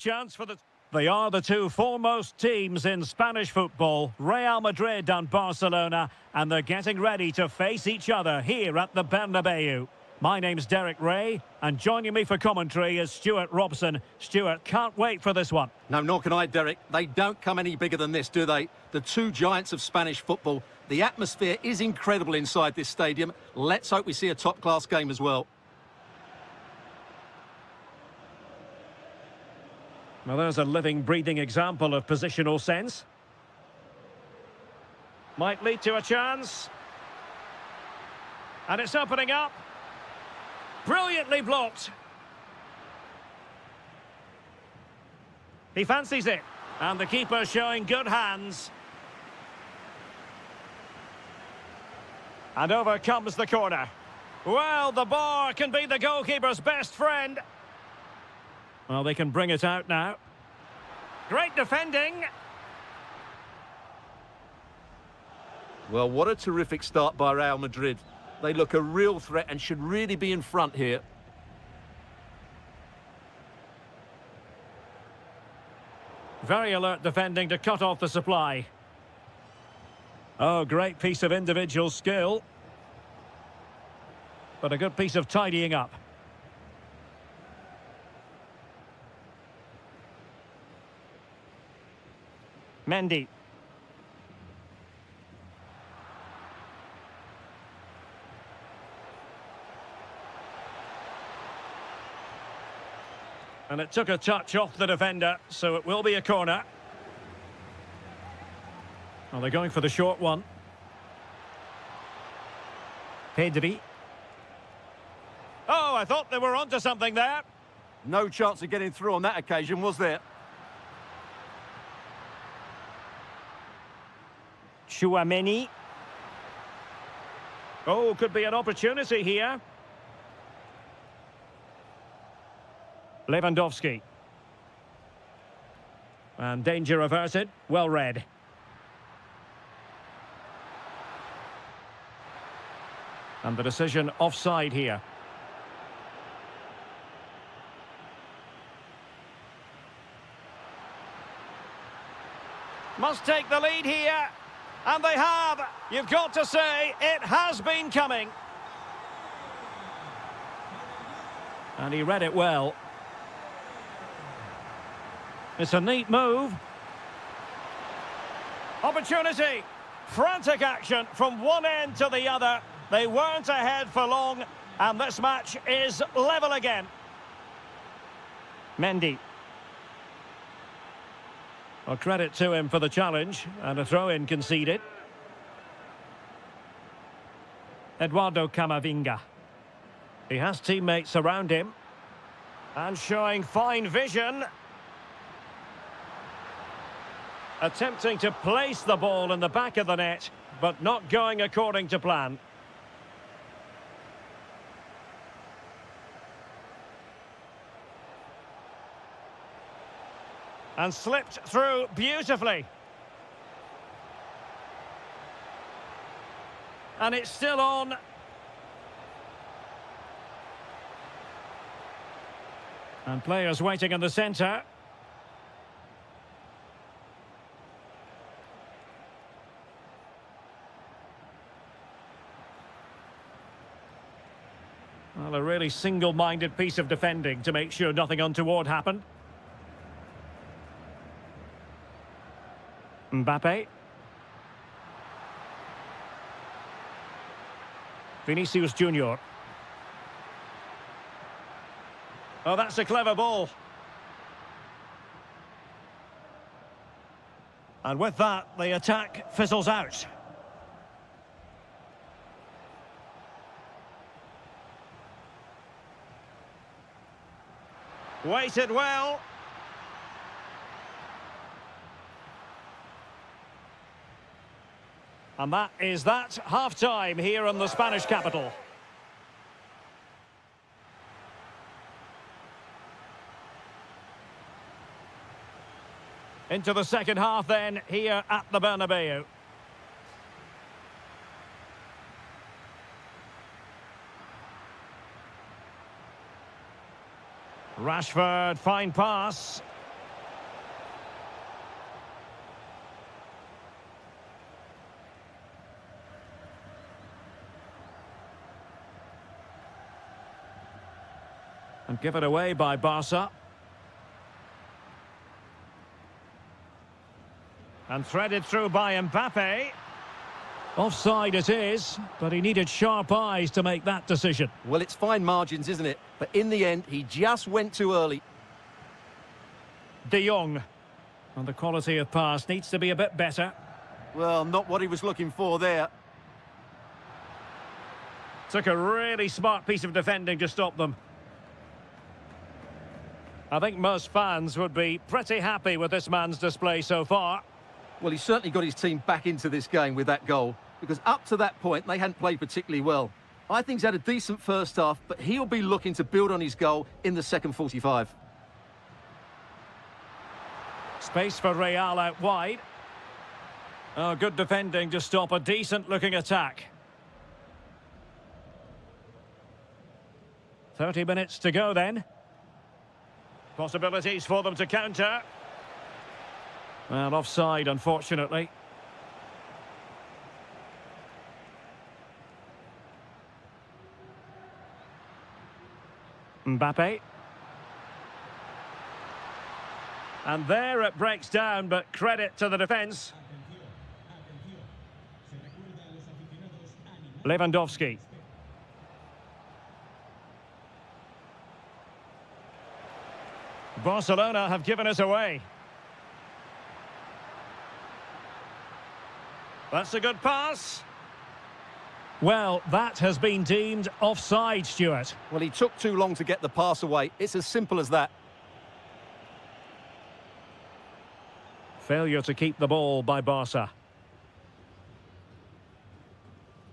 Chance for the... They are the two foremost teams in Spanish football, Real Madrid and Barcelona, and they're getting ready to face each other here at the Bernabeu. My name's Derek Ray, and joining me for commentary is Stuart Robson. Stuart, can't wait for this one. No, nor can I, Derek. They don't come any bigger than this, do they? The two giants of Spanish football. The atmosphere is incredible inside this stadium. Let's hope we see a top-class game as well. Well, there's a living, breathing example of positional sense. Might lead to a chance. And it's opening up. Brilliantly blocked. He fancies it. And the keeper showing good hands. And over comes the corner. Well, the bar can be the goalkeeper's best friend. Well, they can bring it out now. Great defending. Well, what a terrific start by Real Madrid. They look a real threat and should really be in front here. Very alert defending to cut off the supply. Oh, great piece of individual skill. But a good piece of tidying up. Mendy. And it took a touch off the defender, so it will be a corner. Well, they're going for the short one. Pedri. Oh, I thought they were onto something there. No chance of getting through on that occasion, was there? Chouameni. Oh, could be an opportunity here. Lewandowski. And danger averted. Well read. And the decision offside here. Must take the lead here. And they have. You've got to say, it has been coming. And he read it well. It's a neat move. Opportunity. Frantic action from one end to the other. They weren't ahead for long, and this match is level again. Mendy. Well, credit to him for the challenge, and a throw-in conceded. Eduardo Camavinga. He has teammates around him. And showing fine vision. Attempting to place the ball in the back of the net, but not going according to plan. And slipped through beautifully. And it's still on. And players waiting in the centre. Well, a really single-minded piece of defending to make sure nothing untoward happened. Mbappe. Vinicius Junior. Oh, that's a clever ball. And with that, the attack fizzles out. Waited well. And that is that half-time here in the Spanish capital. Into the second half then, here at the Bernabeu. Rashford, fine pass. And give it away by Barca. And threaded through by Mbappe. Offside it is, but he needed sharp eyes to make that decision. Well, it's fine margins, isn't it? But in the end, he just went too early. De Jong. And the quality of pass needs to be a bit better. Well, not what he was looking for there. Took a really smart piece of defending to stop them. I think most fans would be pretty happy with this man's display so far. Well, he certainly got his team back into this game with that goal, because up to that point, they hadn't played particularly well. I think he's had a decent first half, but he'll be looking to build on his goal in the second 45. Space for Real out wide. Oh, good defending to stop a decent-looking attack. 30 minutes to go then. Possibilities for them to counter. Well, offside, unfortunately. Mbappe. And there it breaks down, but credit to the defence. Lewandowski. Barcelona have given us away. That's a good pass. Well, that has been deemed offside, Stuart. Well, he took too long to get the pass away. It's as simple as that. Failure to keep the ball by Barca.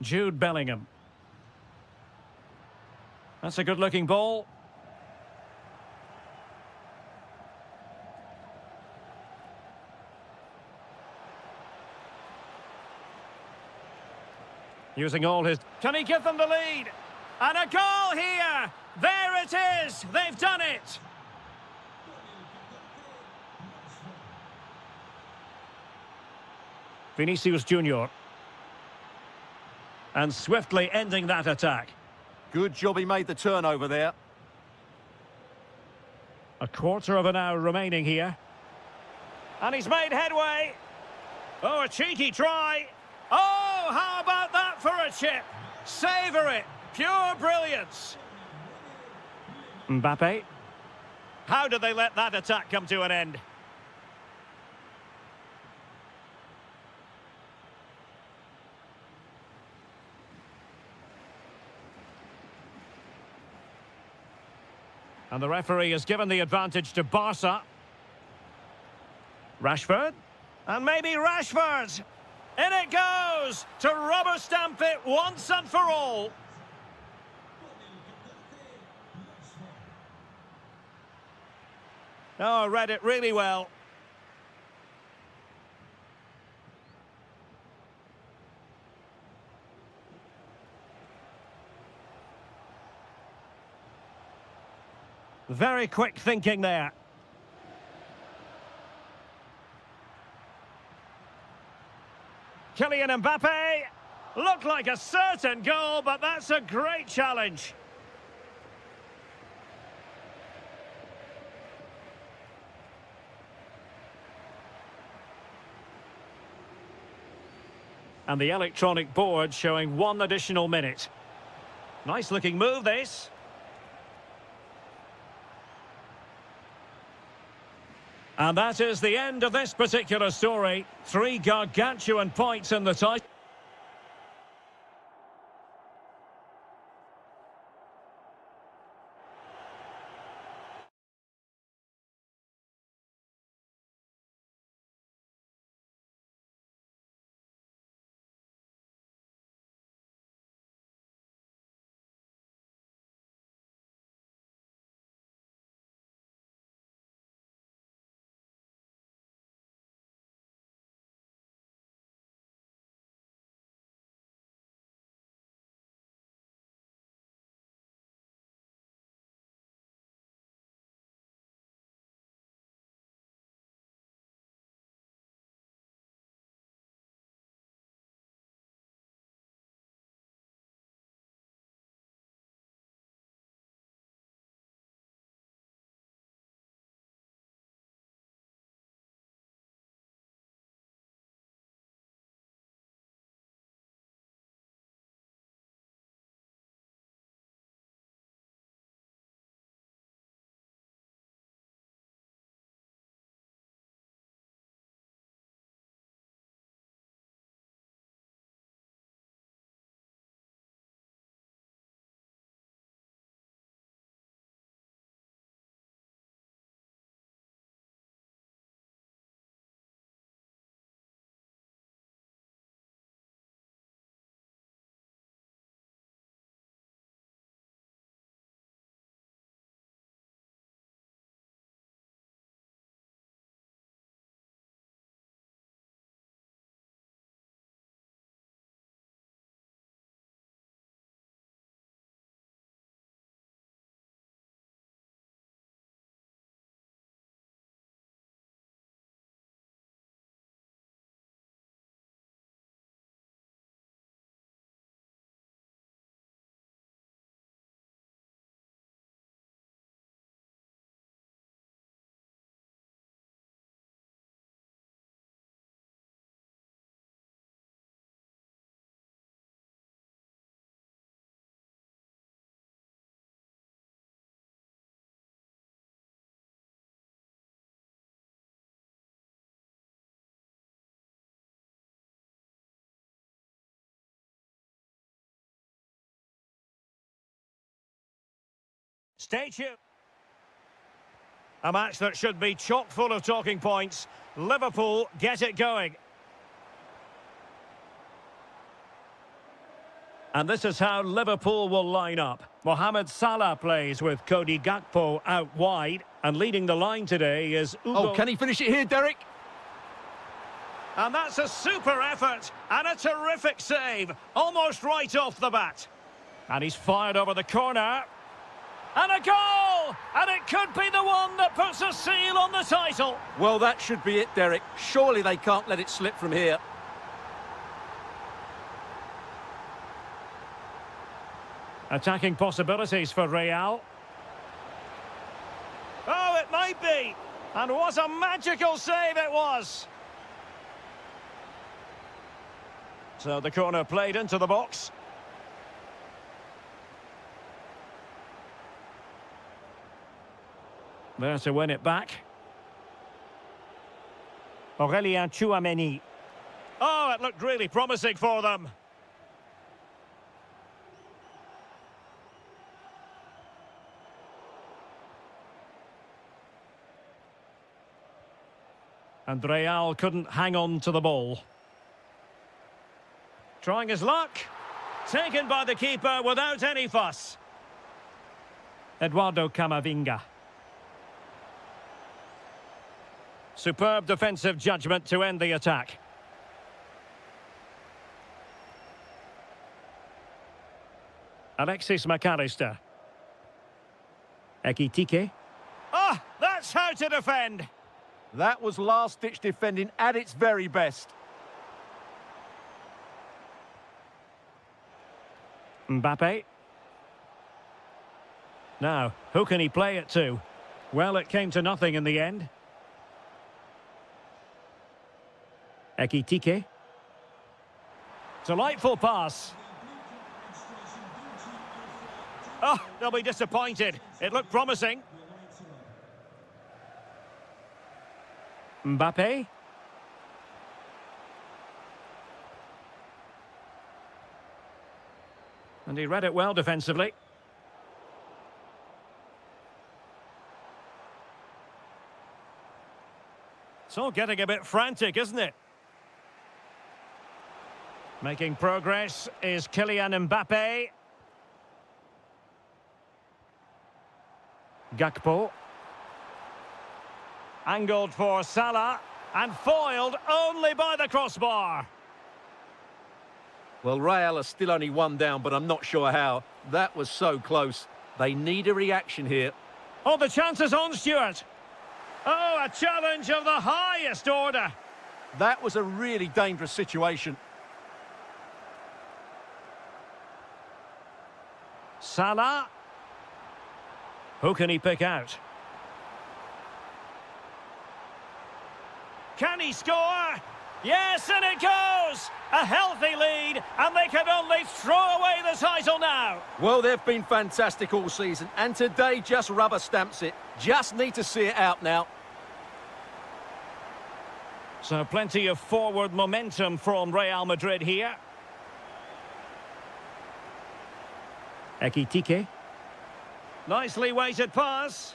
Jude Bellingham. That's a good-looking ball. Using all his... Can he give them the lead? And a goal here! There it is! They've done it! Vinicius Junior. And swiftly ending that attack. Good job he made the turnover there. A quarter of an hour remaining here. And he's made headway. Oh, a cheeky try. Oh, how about that for a chip? Savour it. Pure brilliance. Mbappe. How did they let that attack come to an end? And the referee has given the advantage to Barca. Rashford. And maybe Rashford. In it goes to rubber stamp it once and for all. Oh, read it really well. Very quick thinking there. Kylian Mbappe. Looked like a certain goal, but that's a great challenge. And the electronic board showing 1 additional minute. Nice looking move, this. And that is the end of this particular story. 3 gargantuan points in the title. Stay tuned. A match that should be chock full of talking points. Liverpool get it going. And this is how Liverpool will line up. Mohamed Salah plays with Cody Gakpo out wide. And leading the line today is Ugo. Oh, can he finish it here, Derek? And that's a super effort and a terrific save. Almost right off the bat. And he's fired over the corner. And a goal! And it could be the one that puts a seal on the title. Well, that should be it, Derek. Surely they can't let it slip from here. Attacking possibilities for Real. Oh, it might be. And what a magical save it was. So the corner played into the box. There to win it back. Aurélien Tchouameni. Oh, it looked really promising for them. And Real couldn't hang on to the ball. Trying his luck. Taken by the keeper without any fuss. Eduardo Camavinga. Superb defensive judgment to end the attack. Alexis McAllister. Ekitike. Ah, that's how to defend. That was last-ditch defending at its very best. Mbappe. Now, who can he play it to? Well, it came to nothing in the end. Ekitike. Delightful pass. Oh, they'll be disappointed. It looked promising. Mbappe. And he read it well defensively. It's all getting a bit frantic, isn't it? Making progress is Kylian Mbappe. Gakpo. Angled for Salah. And foiled only by the crossbar. Well, Real are still only one down, but I'm not sure how. That was so close. They need a reaction here. Oh, the chance is on, Stuart. Oh, a challenge of the highest order. That was a really dangerous situation. Salah. Who can he pick out? Can he score? Yes, and it goes! A healthy lead, and they can only throw away the title now. Well, they've been fantastic all season, and today just rubber stamps it. Just need to see it out now. So plenty of forward momentum from Real Madrid here. Ekitike. Nicely weighted pass.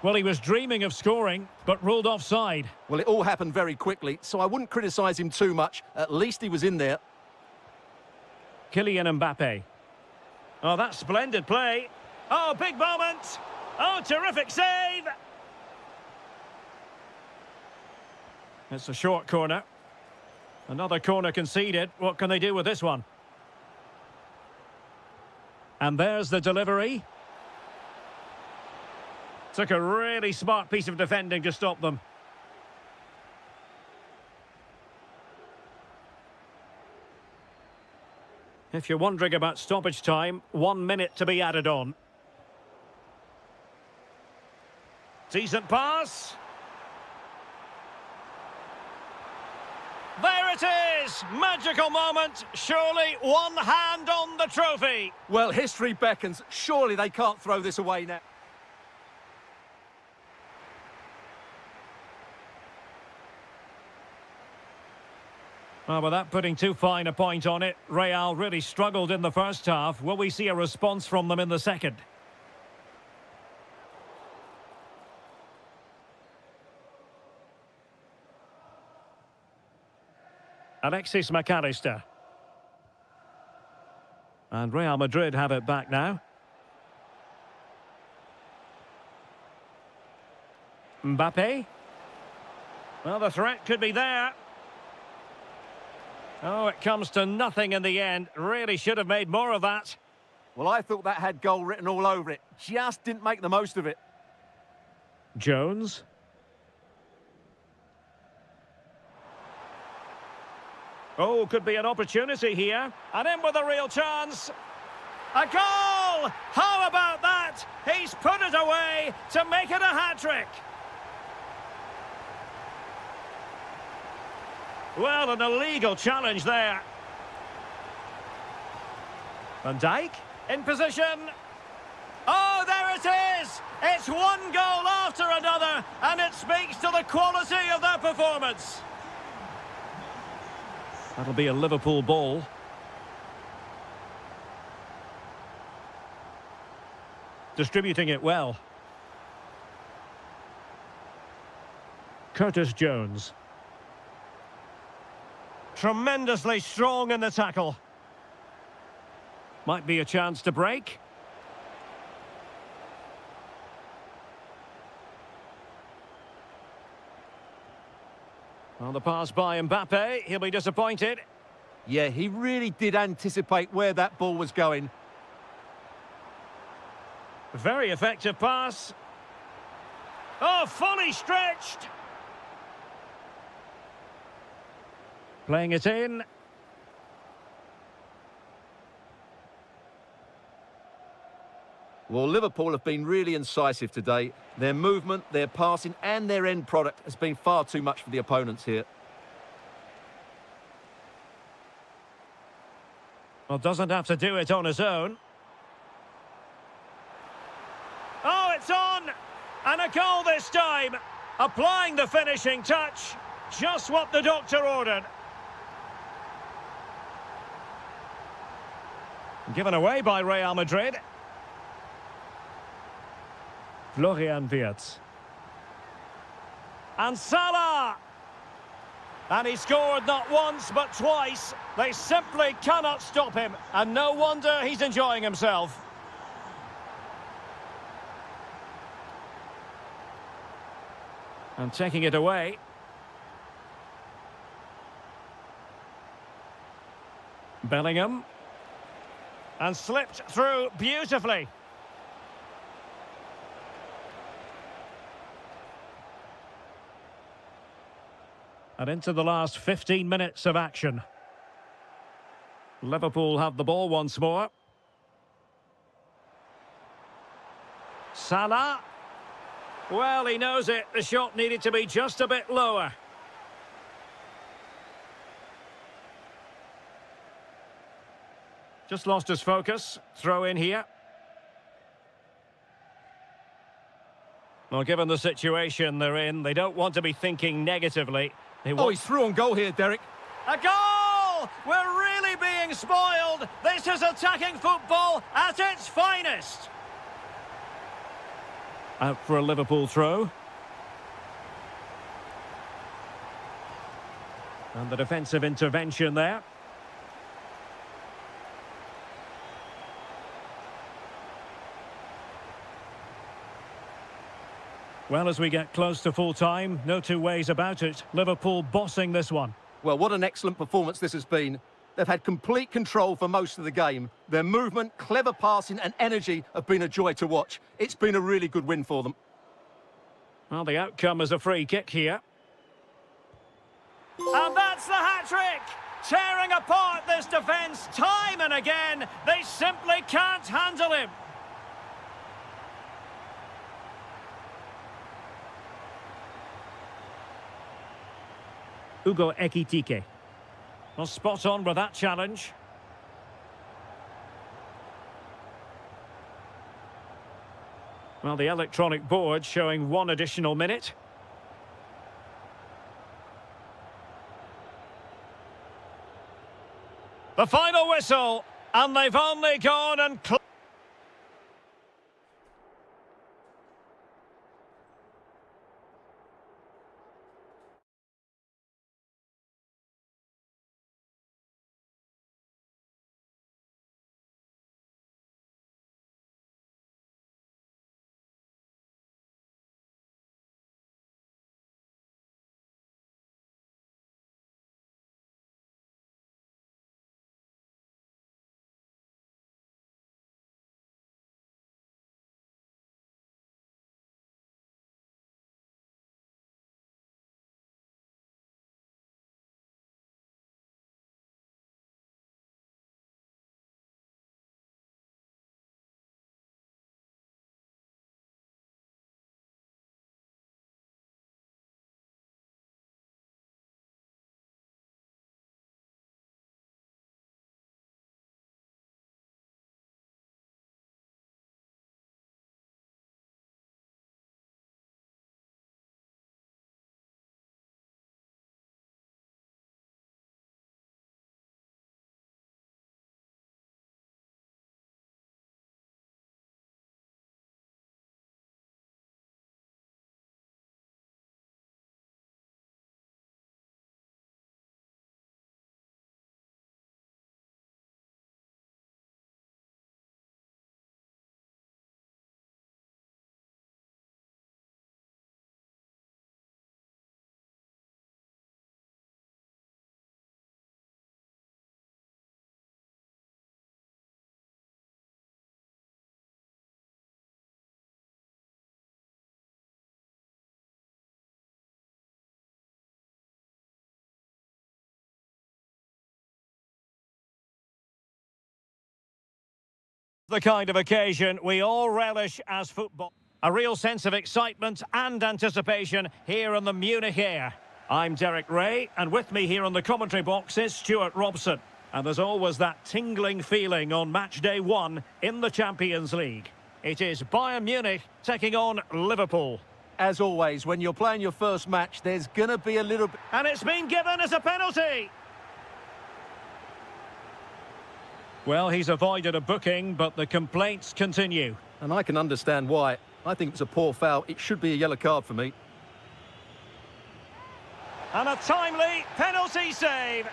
Well, he was dreaming of scoring, but ruled offside. Well, it all happened very quickly, so I wouldn't criticise him too much. At least he was in there. Kylian Mbappe. Oh, that's splendid play. Oh, big moment. Oh, terrific save. It's a short corner. Another corner conceded. What can they do with this one? And there's the delivery. Took a really smart piece of defending to stop them. If you're wondering about stoppage time, 1 minute to be added on. Decent pass. There it is! Magical moment. Surely one hand on the trophy. Well, history beckons. Surely they can't throw this away now. Well, without putting too fine a point on it, Real really struggled in the first half. Will we see a response from them in the second? Alexis McAllister. And Real Madrid have it back now. Mbappe. Well, the threat could be there. Oh, it comes to nothing in the end. Really should have made more of that. Well, I thought that had goal written all over it. Just didn't make the most of it. Jones. Oh, could be an opportunity here. And in with a real chance. A goal! How about that? He's put it away to make it a hat-trick. Well, an illegal challenge there. Van Dijk in position. Oh, there it is! It's one goal after another, and it speaks to the quality of their performance. That'll be a Liverpool ball. Distributing it well. Curtis Jones. Tremendously strong in the tackle. Might be a chance to break. Well, the pass by Mbappe, he'll be disappointed. Yeah, he really did anticipate where that ball was going. Very effective pass. Oh, fully stretched. Playing it in. Well, Liverpool have been really incisive today. Their movement, their passing and their end product has been far too much for the opponents here. Well, doesn't have to do it on his own. Oh, it's on! And a goal this time. Applying the finishing touch. Just what the doctor ordered. Given away by Real Madrid. Florian Wirtz. And Salah! And he scored not once but twice. They simply cannot stop him. And no wonder he's enjoying himself. And taking it away. Bellingham. And slipped through beautifully. And into the last 15 minutes of action. Liverpool have the ball once more. Salah. Well, he knows it. The shot needed to be just a bit lower. Just lost his focus. Throw in here. Well, given the situation they're in, they don't want to be thinking negatively. Oh, he's through on goal here, Derek. A goal! We're really being spoiled. This is attacking football at its finest. Out for a Liverpool throw. And the defensive intervention there. Well, as we get close to full time, no two ways about it. Liverpool bossing this one. Well, what an excellent performance this has been. They've had complete control for most of the game. Their movement, clever passing and energy have been a joy to watch. It's been a really good win for them. Well, the outcome is a free kick here. And that's the hat-trick! Tearing apart this defence time and again. They simply can't handle him. Ugo Ekitike. Well, spot on with that challenge. Well, the electronic board showing one additional minute. The final whistle, and they've only gone and... The kind of occasion we all relish as football. A real sense of excitement and anticipation here in the Munich air. I'm Derek Ray, and with me here on the commentary box is Stuart Robson. And there's always that tingling feeling on match day one in the Champions League. It is Bayern Munich taking on Liverpool. As always, when you're playing your first match, there's going to be a little bit... And it's been given as a penalty. Well, he's avoided a booking, but the complaints continue. And I can understand why. I think it's a poor foul. It should be a yellow card for me. And a timely penalty save.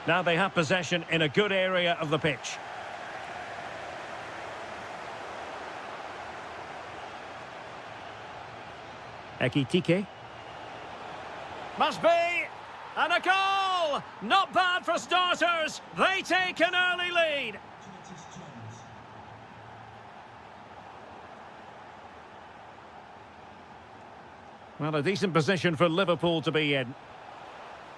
Now they have possession in a good area of the pitch. Ekitike. Must be. And a goal! Not bad for starters. They take an early lead. Well, a decent position for Liverpool to be in.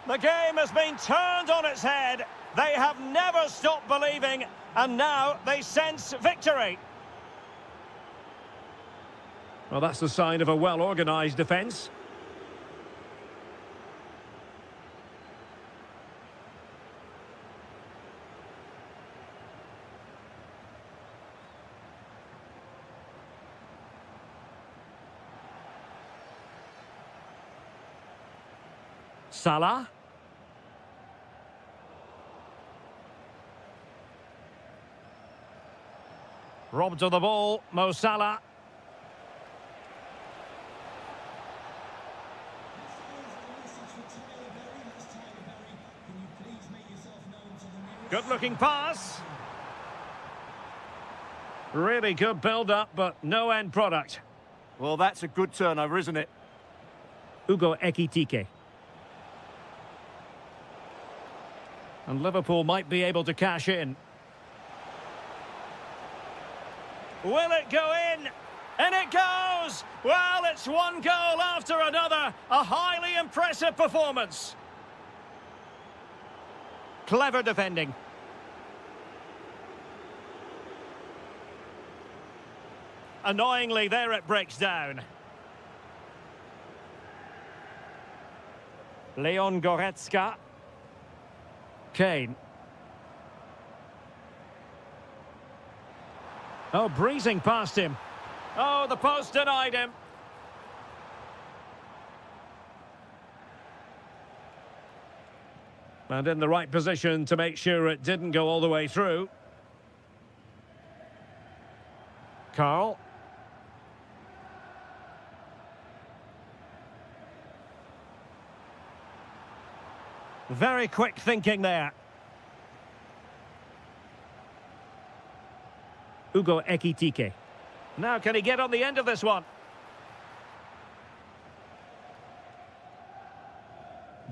The game has been turned on its head. They have never stopped believing, and now they sense victory. Well, that's the sign of a well-organised defence. Salah. Robbed of the ball, Mo Salah. Good-looking pass. Really good build-up, but no end product. Well, that's a good turnover, isn't it? Ugo Ekitike. And Liverpool might be able to cash in. Will it go in? And it goes! Well, it's one goal after another. A highly impressive performance. Clever defending. Annoyingly, there it breaks down. Leon Goretzka. Kane. Oh, breezing past him. Oh, the post denied him. And in the right position to make sure it didn't go all the way through. Carl. Very quick thinking there. Ugo Ekitike. Now can he get on the end of this one?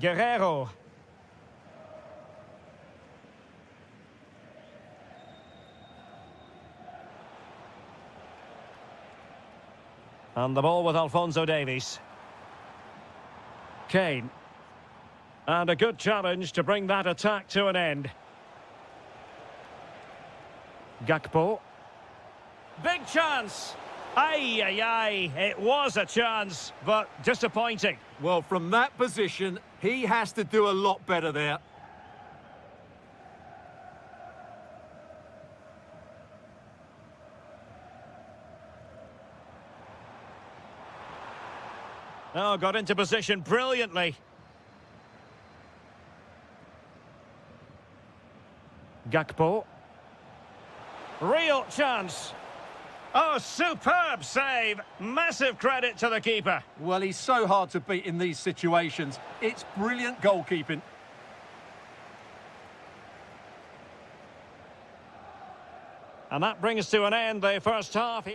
Guerrero. And the ball with Alphonso Davies. Kane. And a good challenge to bring that attack to an end. Gakpo. Big chance. Ay, ay, ay. It was a chance, but disappointing. Well, from that position, he has to do a lot better there. Oh, got into position brilliantly. Gakpo. Real chance. Oh, superb save. Massive credit to the keeper. Well, he's so hard to beat in these situations. It's brilliant goalkeeping. And that brings to an end the first half.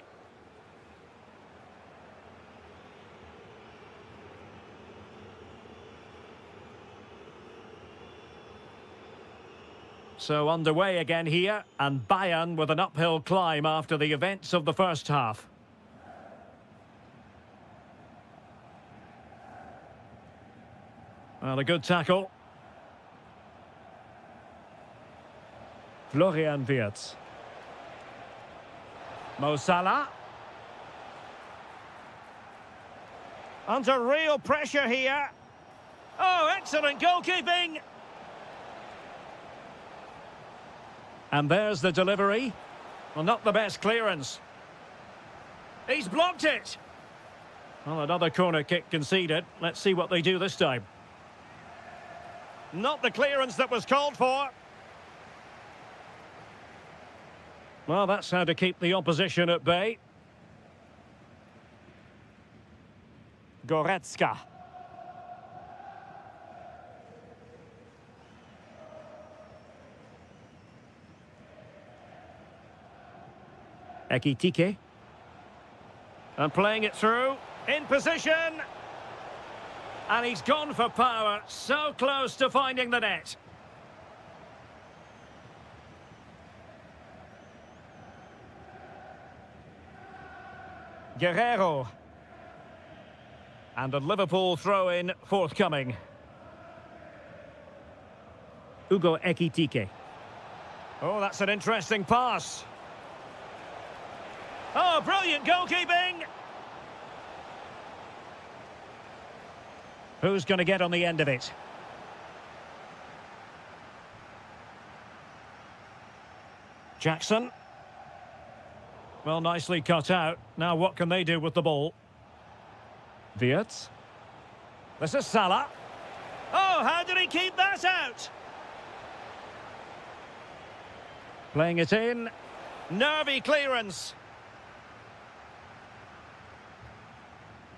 So underway again here, and Bayern with an uphill climb after the events of the first half. Well, a good tackle. Florian Wirtz. Mo Salah. Under real pressure here. Oh, excellent goalkeeping. And there's the delivery. Well, not the best clearance. He's blocked it. Well, another corner kick conceded. Let's see what they do this time. Not the clearance that was called for. Well, that's how to keep the opposition at bay. Goretzka. Ekitike. And playing it through. In position. And he's gone for power. So close to finding the net. Guerrero. And a Liverpool throw-in forthcoming. Hugo Ekitike. Oh, that's an interesting pass. Oh, brilliant goalkeeping! Who's going to get on the end of it? Jackson. Well, nicely cut out. Now what can they do with the ball? Wirtz. This is Salah. Oh, how did he keep that out? Playing it in. Nervy clearance.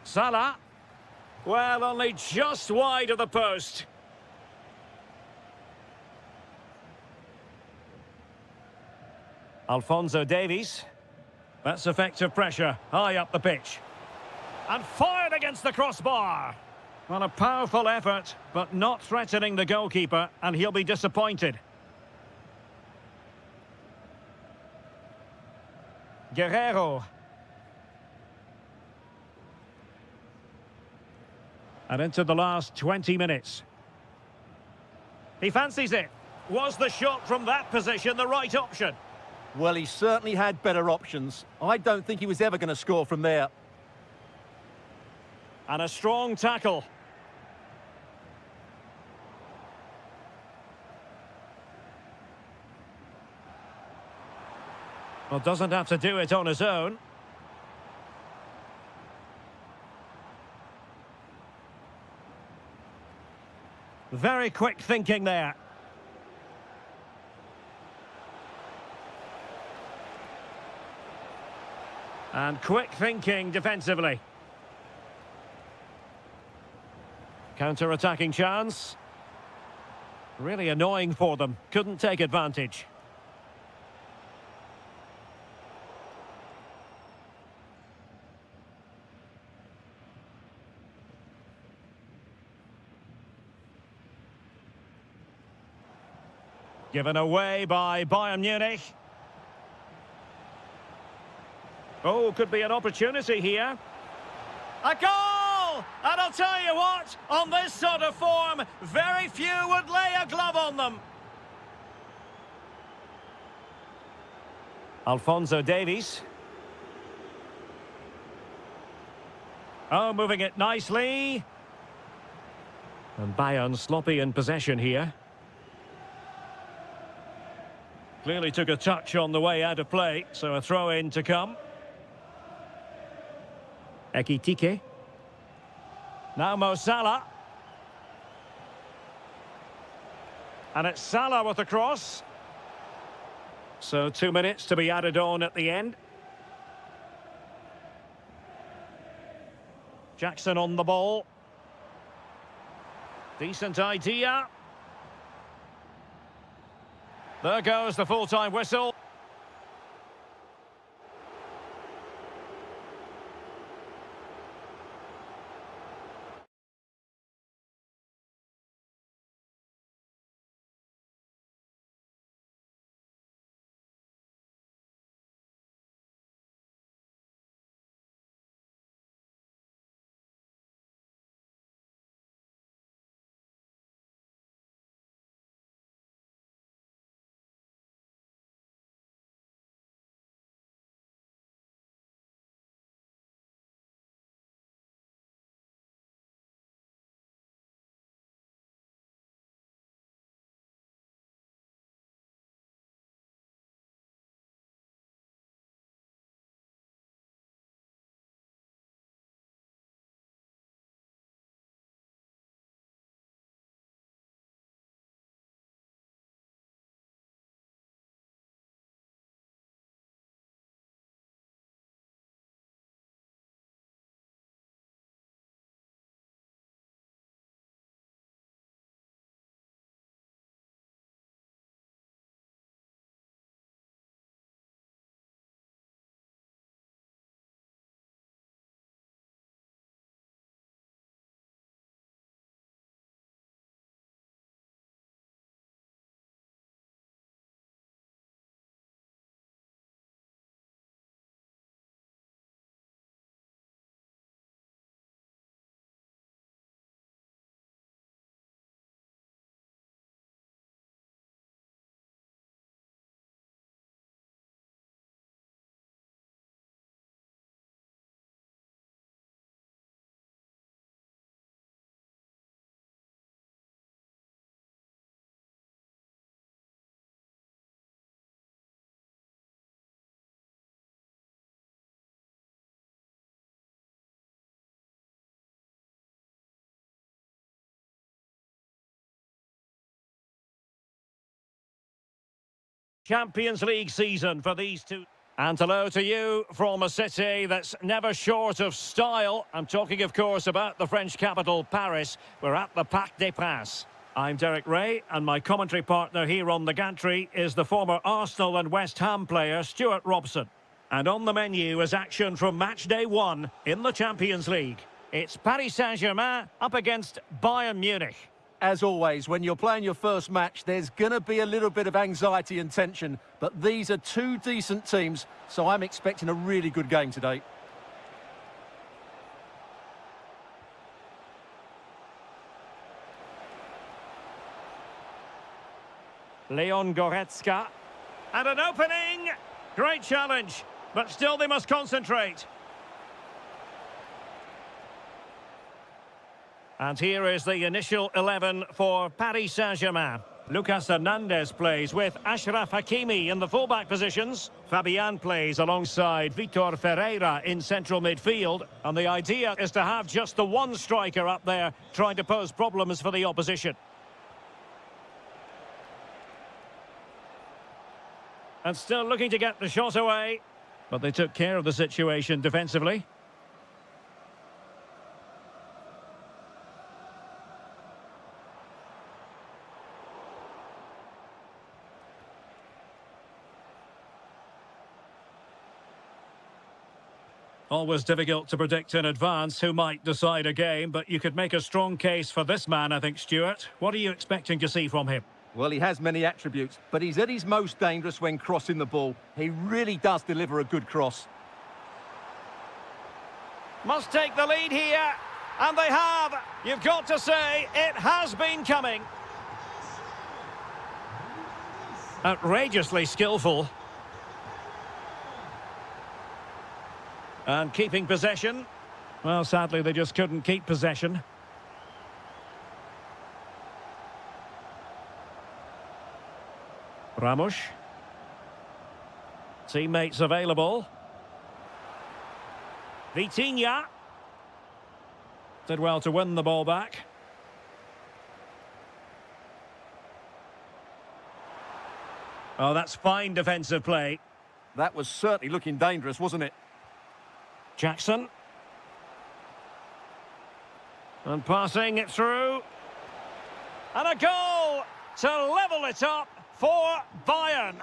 Salah. Well, only just wide of the post. Alphonso Davies. That's effective pressure, high up the pitch. And fired against the crossbar. Well, a powerful effort, but not threatening the goalkeeper, and he'll be disappointed. Guerrero. And into the last 20 minutes. He fancies it. Was the shot from that position the right option? Well, he certainly had better options. I don't think he was ever going to score from there. And a strong tackle. Well, doesn't have to do it on his own. Very quick thinking there. And quick thinking defensively. Counter-attacking chance. Really annoying for them. Couldn't take advantage. Given away by Bayern Munich. Oh, could be an opportunity here. A goal! And I'll tell you what, on this sort of form, very few would lay a glove on them. Alphonso Davies. Oh, moving it nicely. And Bayern sloppy in possession here. Clearly took a touch on the way out of play, so a throw-in to come. Ekitike. Now Mo Salah. And it's Salah with the cross. So 2 minutes to be added on at the end. Jackson on the ball. Decent idea. There goes the full-time whistle. Champions League season for these two. And hello to you from a city that's never short of style. I'm talking, of course, about the French capital, Paris. We're at the Parc des Princes. I'm Derek Ray, and my commentary partner here on the gantry is the former Arsenal and West Ham player, Stuart Robson. And on the menu is action from match day 1 in the Champions League. It's Paris Saint-Germain up against Bayern Munich. As always, when you're playing your first match, there's going to be a little bit of anxiety and tension, but these are two decent teams, so I'm expecting a really good game today. Leon Goretzka. And an opening! Great challenge, but still they must concentrate. And here is the initial 11 for Paris Saint-Germain. Lucas Hernandez plays with Achraf Hakimi in the fullback positions. Fabian plays alongside Vitor Ferreira in central midfield. And the idea is to have just the one striker up there trying to pose problems for the opposition. And still looking to get the shot away. But they took care of the situation defensively. Always difficult to predict in advance who might decide a game, but you could make a strong case for this man, I think, Stuart. What are you expecting to see from him? Well, he has many attributes, but he's at his most dangerous when crossing the ball. He really does deliver a good cross. Must take the lead here, and they have. You've got to say, it has been coming. Outrageously skillful. And keeping possession. Well, sadly, they just couldn't keep possession. Ramos. Teammates available. Vitinha. Did well to win the ball back. Oh, that's fine defensive play. That was certainly looking dangerous, wasn't it? Jackson. And passing it through. And a goal to level it up for Bayern.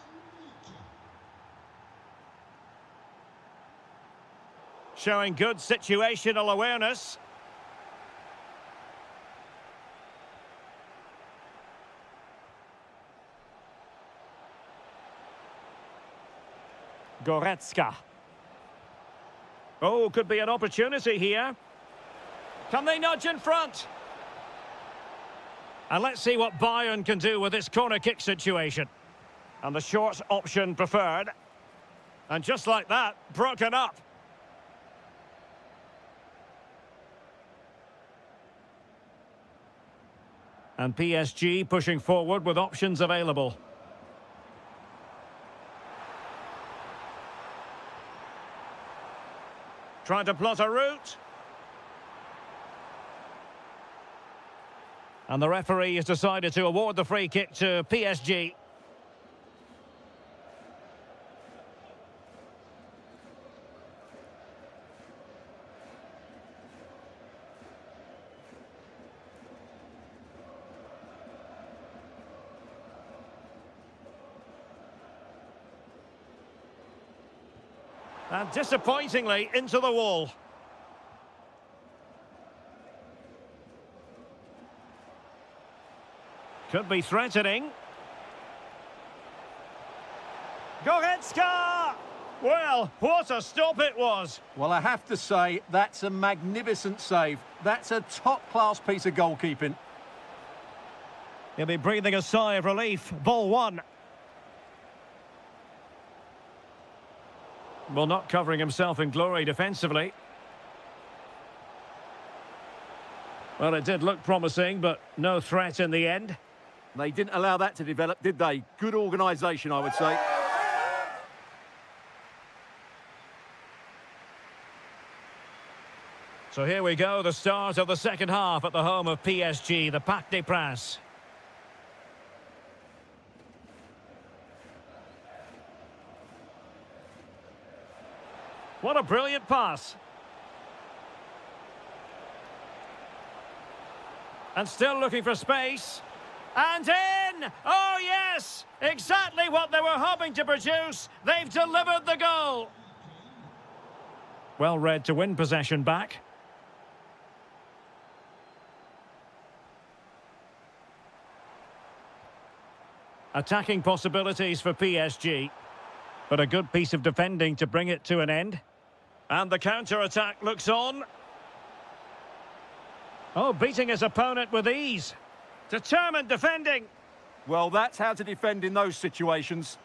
Showing good situational awareness. Goretzka. Oh, could be an opportunity here. Can they nudge in front? And let's see what Bayern can do with this corner kick situation. And the short option preferred. And just like that, broken up. And PSG pushing forward with options available. Trying to plot a route. And the referee has decided to award the free kick to PSG. And disappointingly into the wall. Could be threatening. Goretzka! Well, what a stop it was. Well, I have to say, that's a magnificent save. That's a top-class piece of goalkeeping. He'll be breathing a sigh of relief. Ball one. Well, not covering himself in glory defensively. Well, it did look promising, but no threat in the end. They didn't allow that to develop, did they? Good organisation, I would say. So here we go, the start of the second half at the home of PSG, the Parc des Princes. What a brilliant pass. And still looking for space. And in! Oh, yes! Exactly what they were hoping to produce. They've delivered the goal. Well read to win possession back. Attacking possibilities for PSG. But a good piece of defending to bring it to an end. And the counter-attack looks on. Oh, beating his opponent with ease. Determined defending. Well, that's how to defend in those situations.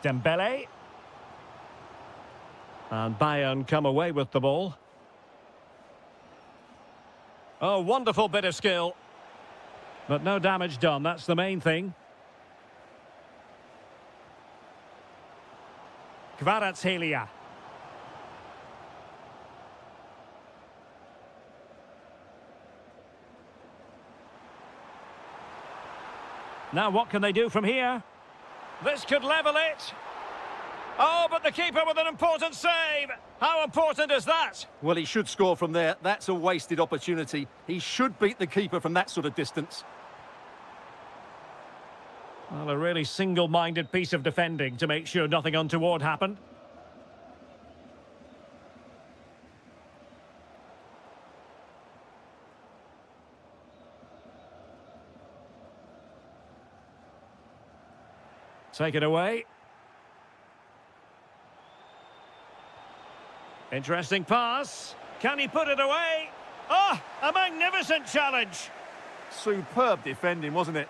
Dembele. And Bayern come away with the ball. Oh, wonderful bit of skill. But no damage done, that's the main thing. Kvaratskhelia. Now what can they do from here? This could level it. Oh, but the keeper with an important save. How important is that? Well, he should score from there. That's a wasted opportunity. He should beat the keeper from that sort of distance. Well, a really single-minded piece of defending to make sure nothing untoward happened. Take it away. Interesting pass. Can he put it away? Oh, a magnificent challenge. Superb defending, wasn't it?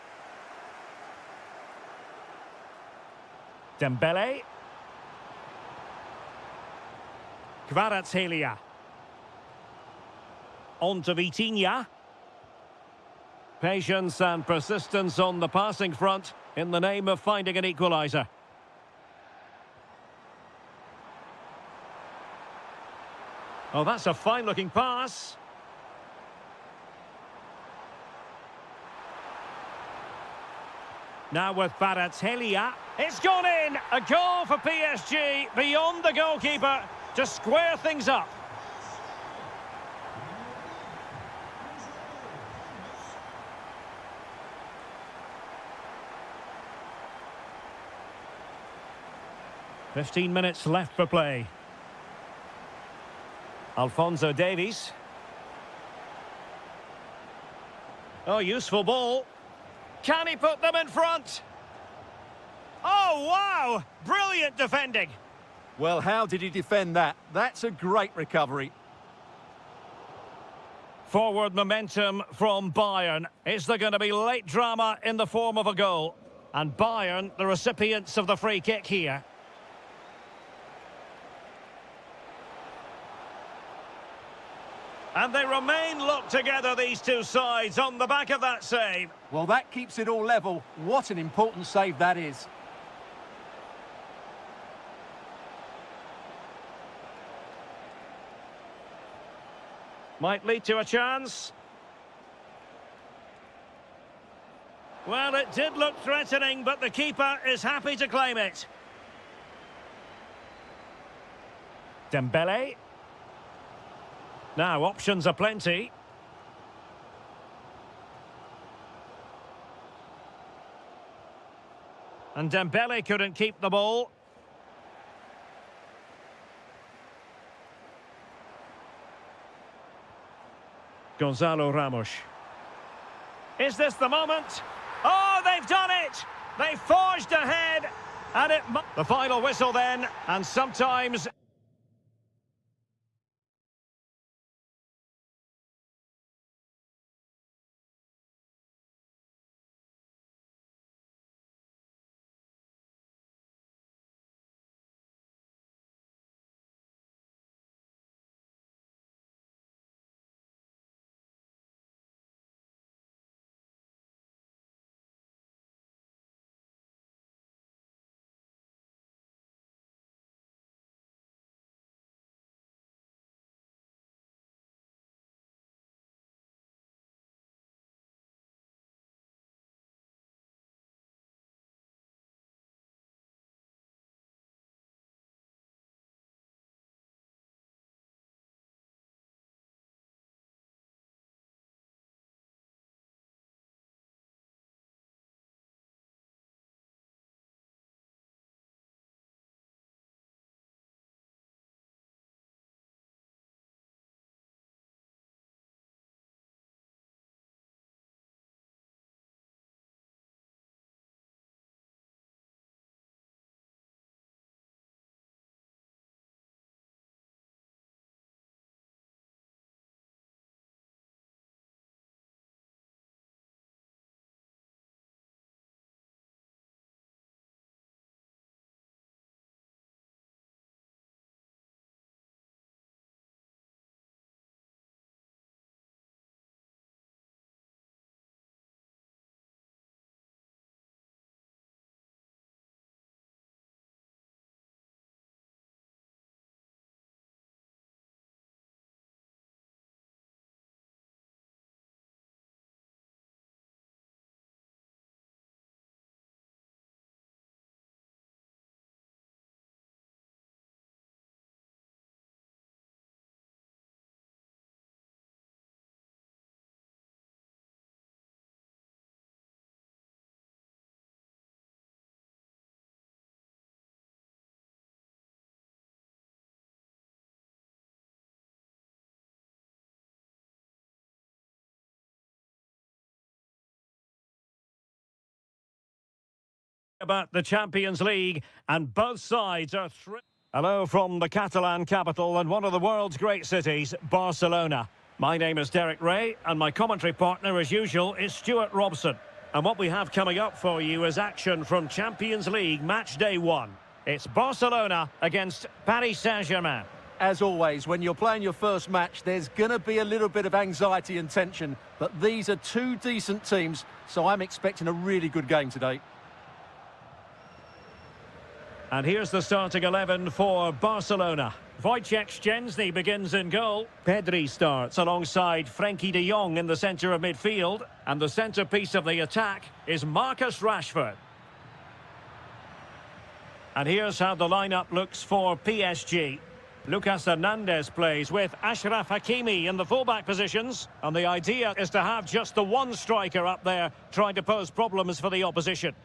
Dembele. Kvaratskhelia. On to Vitinha. Patience and persistence on the passing front in the name of finding an equaliser. Oh, that's a fine-looking pass. Now with Kvaratskhelia. It's gone in! A goal for PSG beyond the goalkeeper to square things up. "15 minutes left for play. Alphonso Davies. Oh, useful ball. Can he put them in front? Oh, wow! Brilliant defending. Well, how did he defend that? That's a great recovery. Forward momentum from Bayern. Is there going to be late drama in the form of a goal? And Bayern, the recipients of the free kick here. And they remain locked together, these two sides, on the back of that save. Well, that keeps it all level. What an important save that is. Might lead to a chance. Well, it did look threatening, but the keeper is happy to claim it. Dembele. Now, options are plenty. And Dembele couldn't keep the ball. Gonzalo Ramos. Is this the moment? Oh, they've done it! They forged ahead, and the final whistle then, and sometimes about the Champions League, and both sides are Hello from the Catalan capital and one of the world's great cities, Barcelona. My name is Derek Ray, and my commentary partner, as usual, is Stuart Robson. And what we have coming up for you is action from Champions League match day 1. It's Barcelona against Paris Saint-Germain. As always, when you're playing your first match, there's going to be a little bit of anxiety and tension, but these are two decent teams, so I'm expecting a really good game today. And here's the starting 11 for Barcelona. Wojciech Szczęsny begins in goal. Pedri starts alongside Frenkie de Jong in the centre of midfield. And the centrepiece of the attack is Marcus Rashford. And here's how the lineup looks for PSG. Lucas Hernandez plays with Achraf Hakimi in the fullback positions. And the idea is to have just the one striker up there trying to pose problems for the opposition.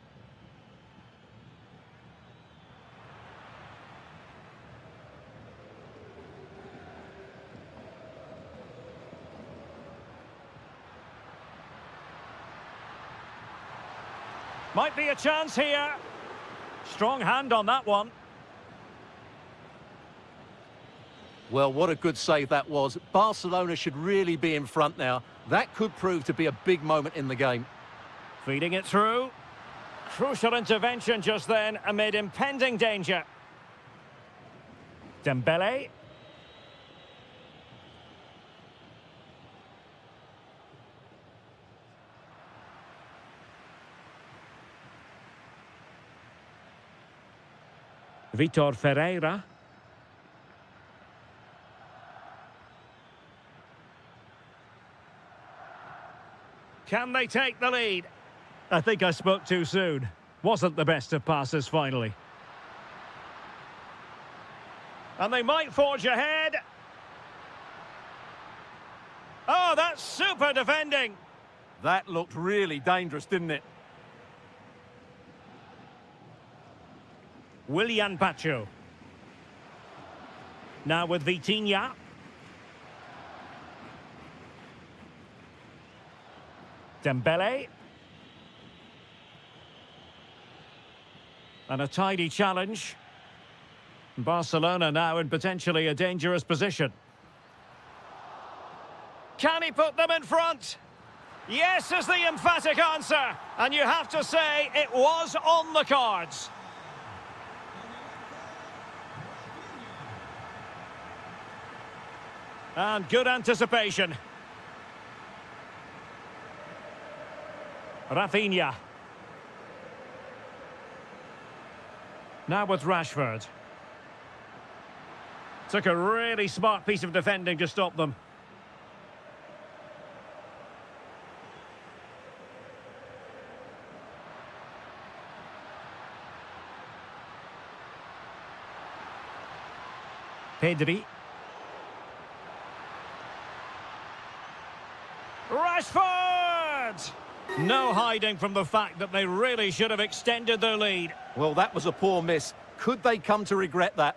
Might be a chance here. Strong hand on that one. Well, what a good save that was. Barcelona should really be in front now. That could prove to be a big moment in the game. Feeding it through. Crucial intervention just then amid impending danger. Dembele. Vitor Ferreira. Can they take the lead? I think I spoke too soon. Wasn't the best of passes finally. And they might forge ahead. Oh, that's super defending. That looked really dangerous, didn't it? Willian Pacho. Now with Vitinha. Dembele. And a tidy challenge. Barcelona now in potentially a dangerous position. Can he put them in front? Yes is the emphatic answer. And you have to say it was on the cards. And good anticipation. Rafinha. Now with Rashford. Took a really smart piece of defending to stop them. Pedri. Rashford! No hiding from the fact that they really should have extended their lead. Well, that was a poor miss. Could they come to regret that?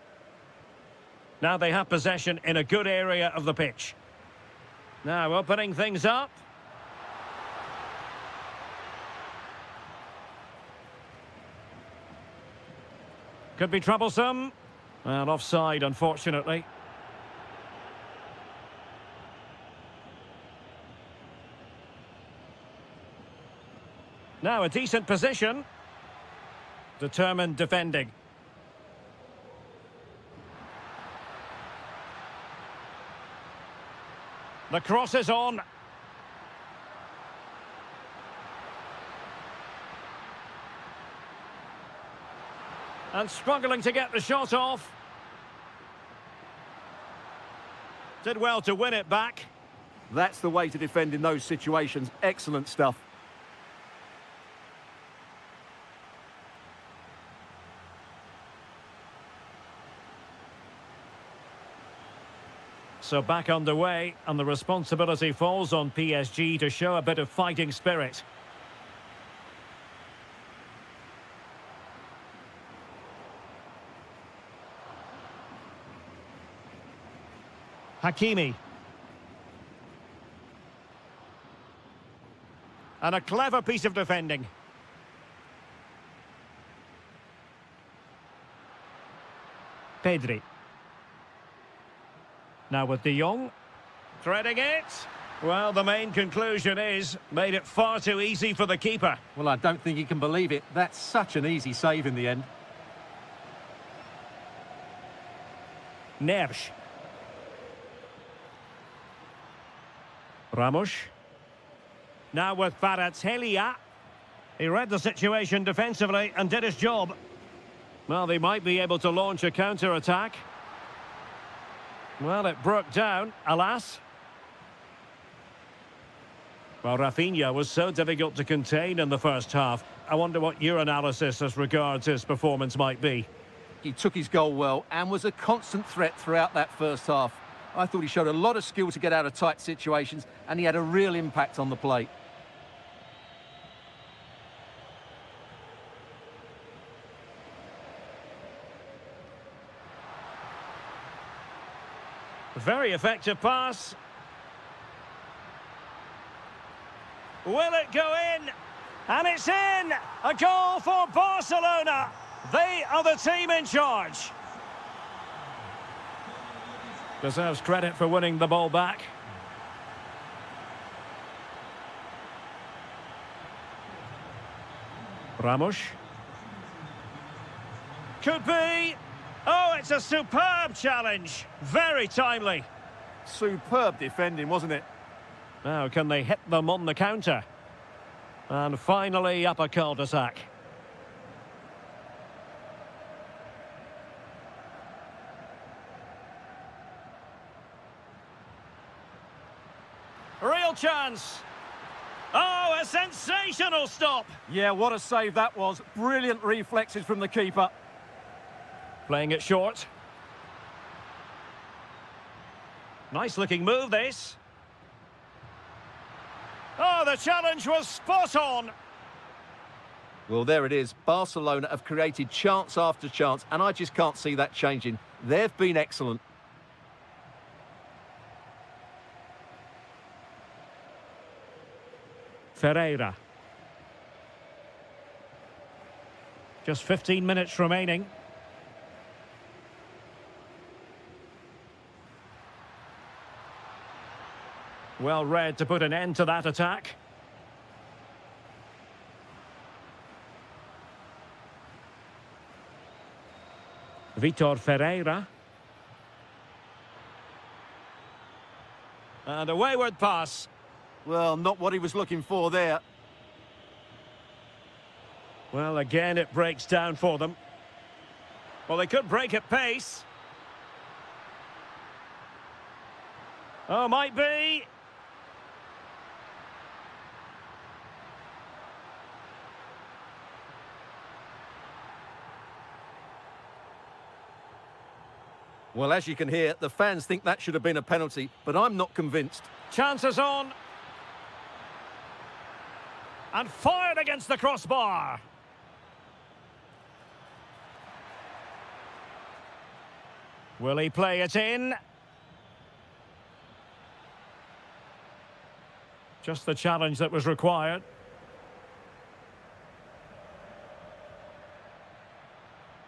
Now they have possession in a good area of the pitch. Now opening things up. Could be troublesome. Well, offside, unfortunately. Now a decent position. Determined defending. The cross is on. And struggling to get the shot off. Did well to win it back. That's the way to defend in those situations. Excellent stuff. So back underway, and the responsibility falls on PSG to show a bit of fighting spirit. Hakimi. And a clever piece of defending. Pedri. Now with De Jong. Threading it. Well, the main conclusion is, made it far too easy for the keeper. Well, I don't think he can believe it. That's such an easy save in the end. Nersch. Ramos. Now with Kvaratskhelia. He read the situation defensively and did his job. Well, they might be able to launch a counter-attack. Well, it broke down, alas. Well, Rafinha was so difficult to contain in the first half. I wonder what your analysis as regards his performance might be. He took his goal well and was a constant threat throughout that first half. I thought he showed a lot of skill to get out of tight situations, and he had a real impact on the plate. Very effective pass. Will it go in? And it's in! A goal for Barcelona! They are the team in charge. Deserves credit for winning the ball back. Ramos. Could be. Oh, it's a superb challenge. Very timely. Superb defending, wasn't it? Now, can they hit them on the counter? And finally, up a cul-de-sac. Real chance. Oh, a sensational stop. Yeah, what a save that was. Brilliant reflexes from the keeper. Playing it short. Nice looking move, this. Oh, the challenge was spot on. Well, there it is. Barcelona have created chance after chance, and I just can't see that changing. They've been excellent. Ferreira. Just 15 minutes remaining. Well read to put an end to that attack. Vitor Ferreira. And a wayward pass. Well, not what he was looking for there. Well, again, it breaks down for them. Well, they could break at pace. Oh, might be. Well, as you can hear, the fans think that should have been a penalty, but I'm not convinced. Chances on. And fired against the crossbar. Will he play it in? Just the challenge that was required.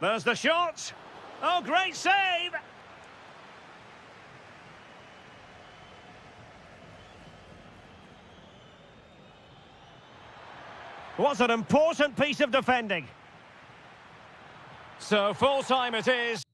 There's the shot. Oh, great save! What an important piece of defending. So full time it is.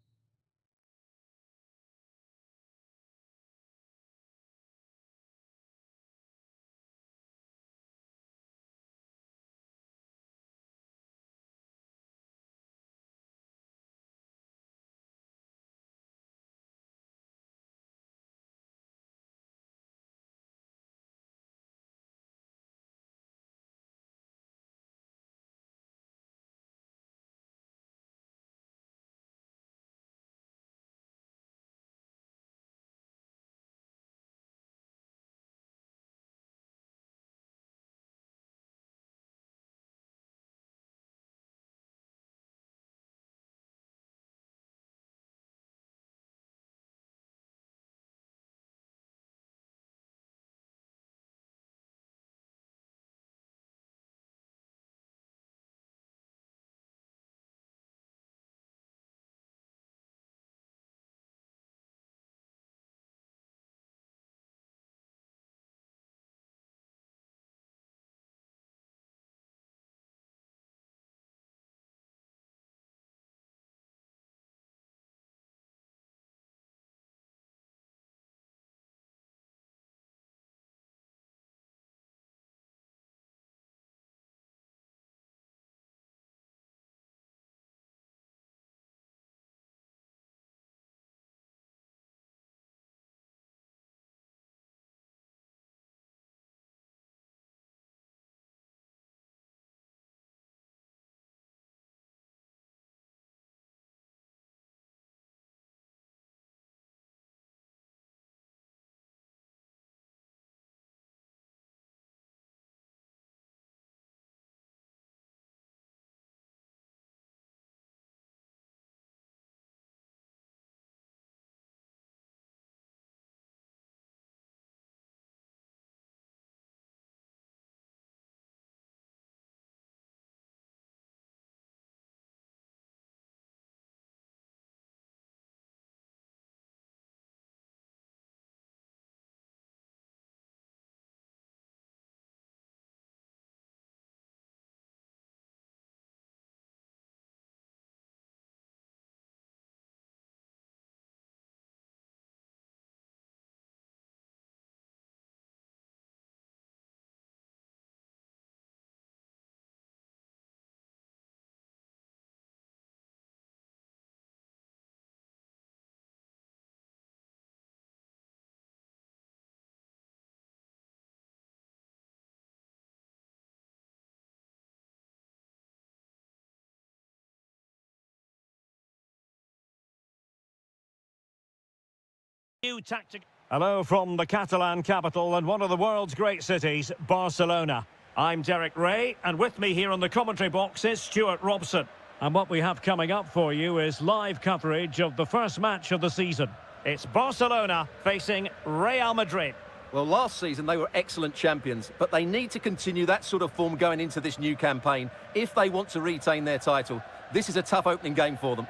New tactic. Hello from the Catalan capital and one of the world's great cities, Barcelona. I'm Derek Ray, and with me here on the commentary box is Stuart Robson. And what we have coming up for you is live coverage of the first match of the season. It's Barcelona facing Real Madrid. Well, last season they were excellent champions, but they need to continue that sort of form going into this new campaign if they want to retain their title. This is a tough opening game for them.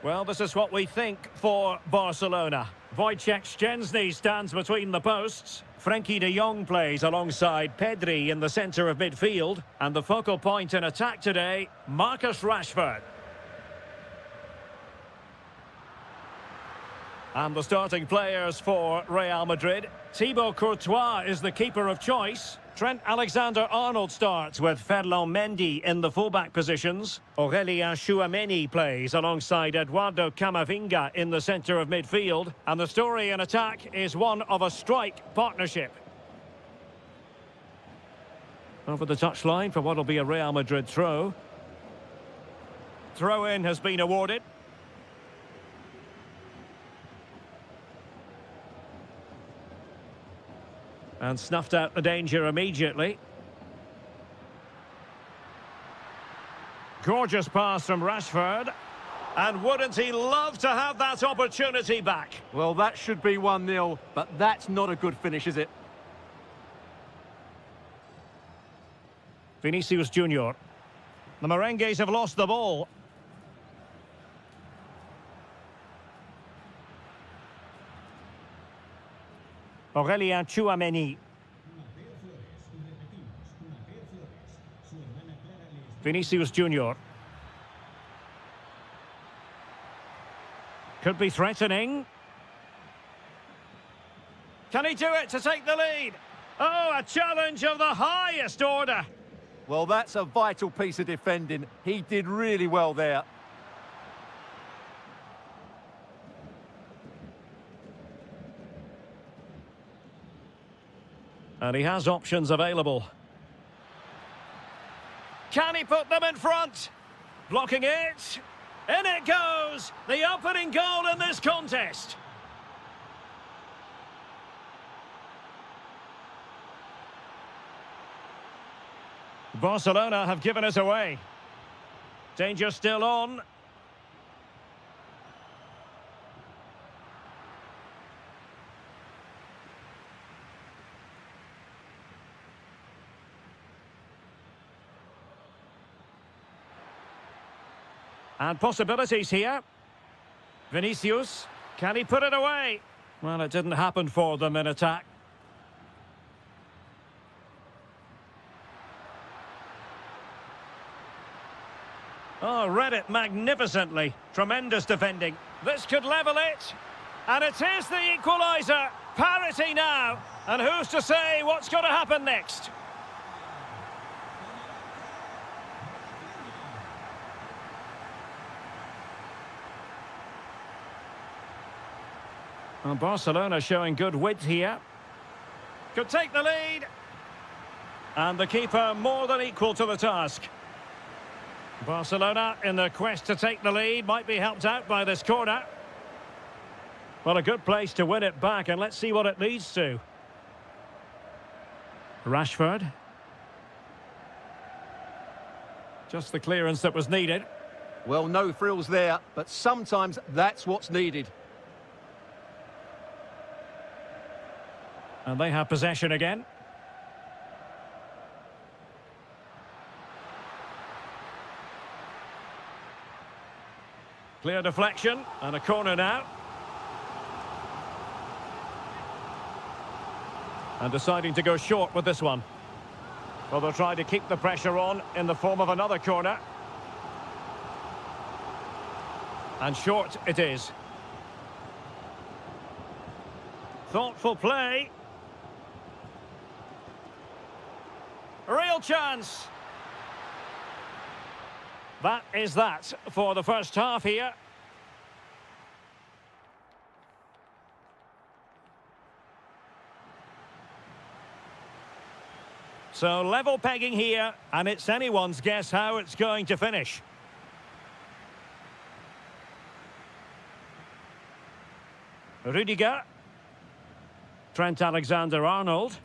Well, this is what we think for Barcelona. Wojciech Szczęsny stands between the posts. Frenkie de Jong plays alongside Pedri in the centre of midfield. And the focal point in attack today, Marcus Rashford. And the starting players for Real Madrid. Thibaut Courtois is the keeper of choice. Trent Alexander-Arnold starts with Ferland Mendy in the fullback positions. Aurélien Tchouameni plays alongside Eduardo Camavinga in the centre of midfield. And the story in attack is one of a strike partnership. Over the touchline for what will be a Real Madrid throw. Throw-in has been awarded. And snuffed out the danger immediately. Gorgeous pass from Rashford. And wouldn't he love to have that opportunity back? Well, that should be 1-0, but that's not a good finish, is it? Vinicius Junior. The Merengues have lost the ball. Aurélien Tchouameni. Vinicius Junior. Could be threatening. Can he do it to take the lead? Oh, a challenge of the highest order. Well, that's a vital piece of defending. He did really well there. And he has options available. Can he put them in front? Blocking it. In it goes! The opening goal in this contest. Barcelona have given us away. Danger still on. And possibilities here. Vinicius, can he put it away? Well, it didn't happen for them in attack. Oh, read it magnificently. Tremendous defending. This could level it. And it is the equaliser. Parity now. And who's to say what's going to happen next? Well, Barcelona showing good width here. Could take the lead. And the keeper more than equal to the task. Barcelona in their quest to take the lead might be helped out by this corner. Well, a good place to win it back, and let's see what it leads to. Rashford. Just the clearance that was needed. Well, no frills there, but sometimes that's what's needed. And they have possession again. Clear deflection and a corner now. And deciding to go short with this one. Well, they'll try to keep the pressure on in the form of another corner. And short it is. Thoughtful play. Real chance. That is that for the first half here. So level pegging here, and it's anyone's guess how it's going to finish. Rudiger. Trent Alexander-Arnold.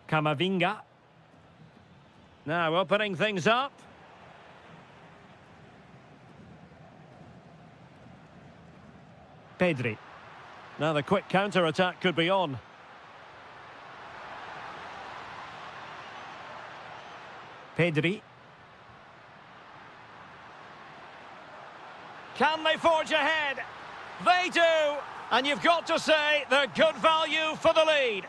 Camavinga. Now opening things up. Pedri. Now the quick counter-attack could be on. Pedri. Can they forge ahead? They do! And you've got to say they're good value for the lead.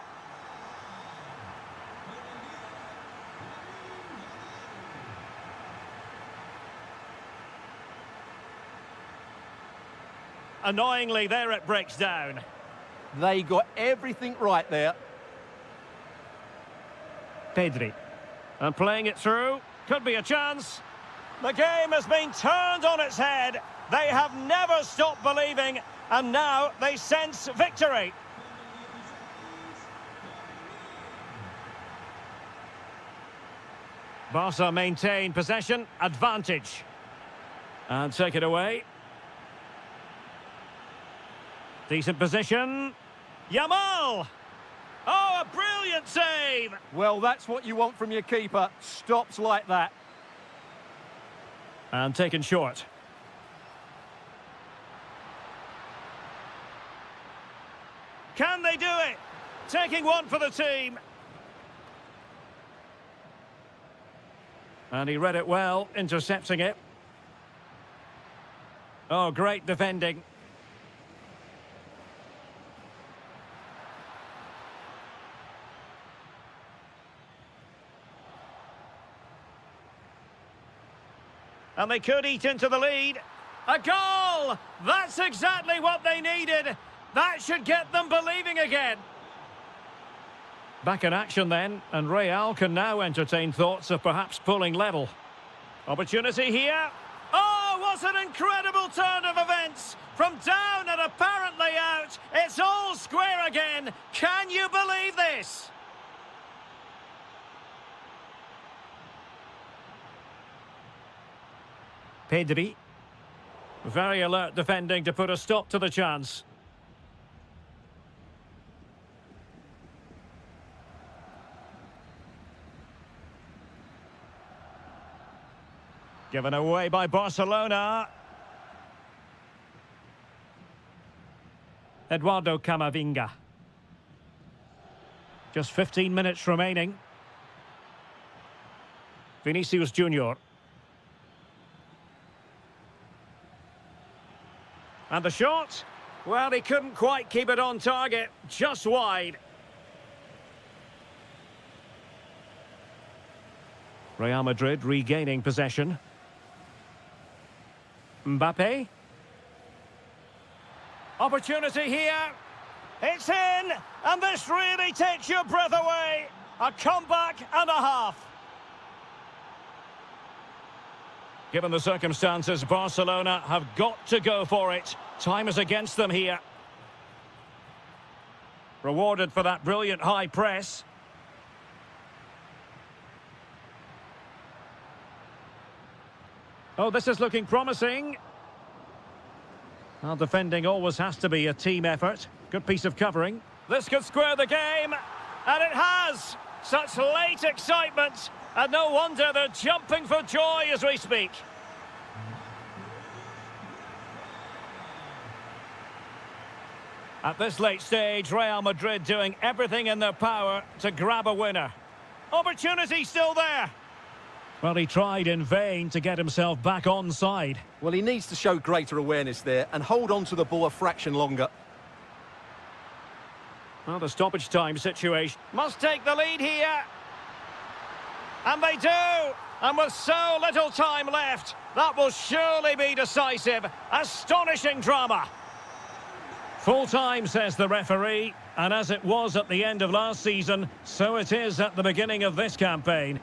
Annoyingly, there it breaks down. They got everything right there. Pedri. And playing it through. Could be a chance. The game has been turned on its head. They have never stopped believing, and now they sense victory. Barca maintain possession, advantage. And take it away. Decent position. Yamal! Oh, a brilliant save! Well, that's what you want from your keeper. Stops like that. And taken short. Can they do it? Taking one for the team. And he read it well, intercepting it. Oh, great defending. And they could eat into the lead. A goal! That's exactly what they needed. That should get them believing again. Back in action then, and Real can now entertain thoughts of perhaps pulling level. Opportunity here. Oh, what an incredible turn of events! From down and apparently out, it's all square again. Can you believe this? Pedri. Very alert defending to put a stop to the chance. Given away by Barcelona. Eduardo Camavinga. Just 15 minutes remaining. Vinicius Junior. And the shot? Well, he couldn't quite keep it on target. Just wide. Real Madrid regaining possession. Mbappe. Opportunity here. It's in, and this really takes your breath away. A comeback and a half. Given the circumstances, Barcelona have got to go for it. Time is against them here. Rewarded for that brilliant high press. Oh, this is looking promising. Well, defending always has to be a team effort. Good piece of covering. This could square the game. And it has. Such late excitement. And no wonder they're jumping for joy as we speak. At this late stage, Real Madrid doing everything in their power to grab a winner. Opportunity still there. Well, he tried in vain to get himself back onside. Well, he needs to show greater awareness there and hold on to the ball a fraction longer. Well, the stoppage time situation. Must take the lead here. And they do. And with so little time left, that will surely be decisive. Astonishing drama. Full time, says the referee. And as it was at the end of last season, so it is at the beginning of this campaign.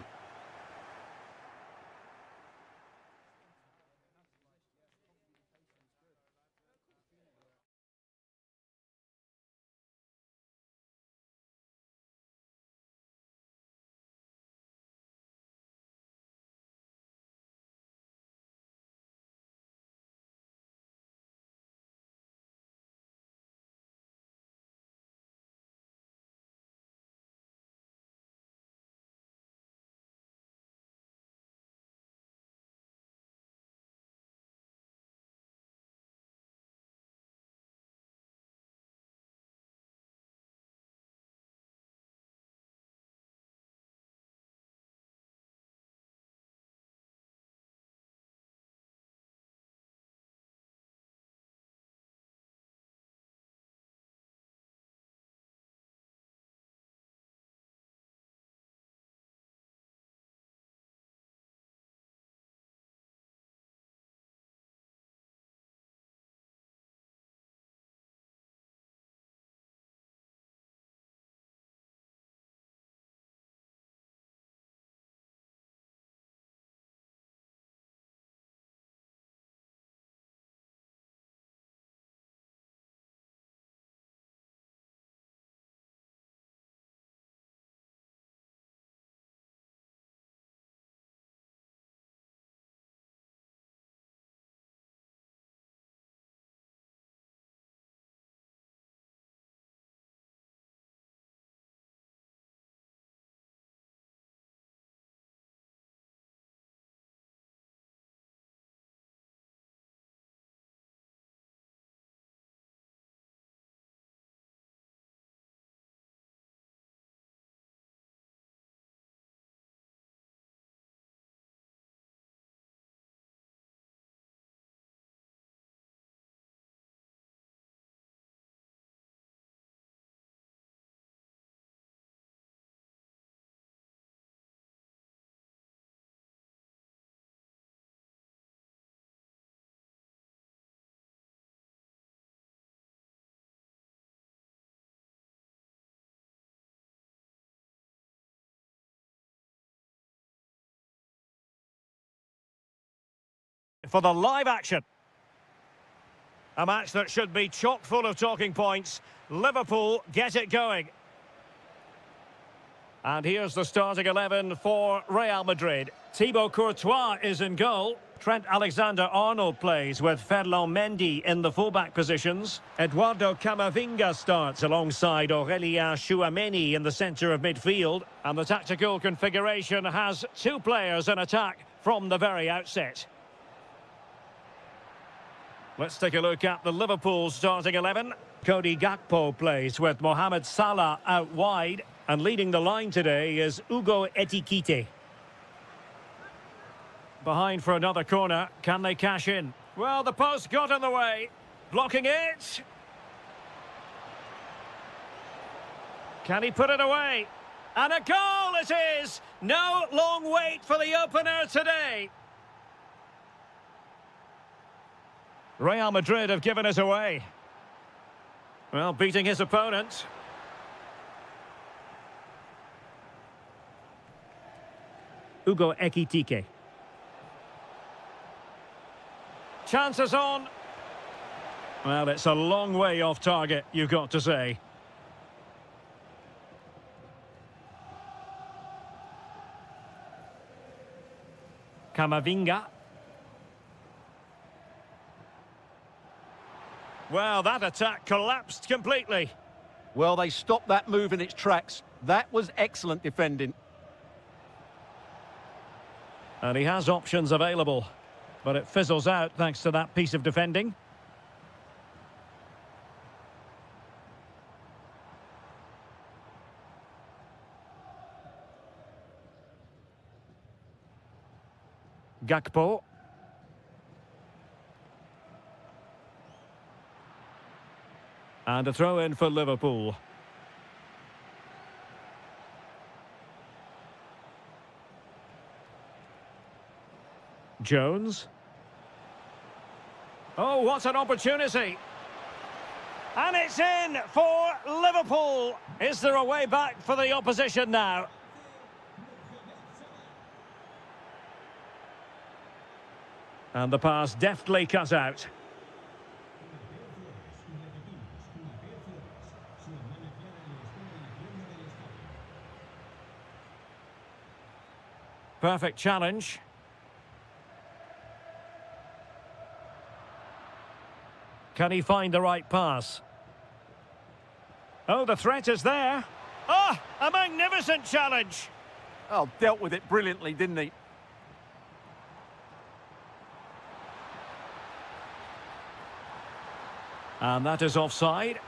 for the live action. A match that should be chock full of talking points. Liverpool get it going. And here's the starting 11 for Real Madrid. Thibaut Courtois is in goal. Trent Alexander-Arnold plays with Ferland Mendy in the fullback positions. Eduardo Camavinga starts alongside Aurélien Tchouaméni in the centre of midfield. And the tactical configuration has two players in attack from the very outset. Let's take a look at the Liverpool starting 11. Cody Gakpo plays with Mohamed Salah out wide. And leading the line today is Hugo Ekitike. Behind for another corner. Can they cash in? Well, the post got in the way. Blocking it. Can he put it away? And a goal it is! No long wait for the opener today. Real Madrid have given it away. Well, beating his opponent. Hugo Ekitike. Chances on. Well, it's a long way off target, you've got to say. Camavinga. Well, that attack collapsed completely. Well, they stopped that move in its tracks. That was excellent defending. And he has options available, but it fizzles out thanks to that piece of defending. Gakpo. And a throw in for Liverpool. Jones. Oh, what an opportunity. And it's in for Liverpool. Is there a way back for the opposition now? And the pass deftly cut out. Perfect challenge. Can he find the right pass? Oh, the threat is there. Ah, a magnificent challenge. Oh, dealt with it brilliantly, didn't he? And that is offside.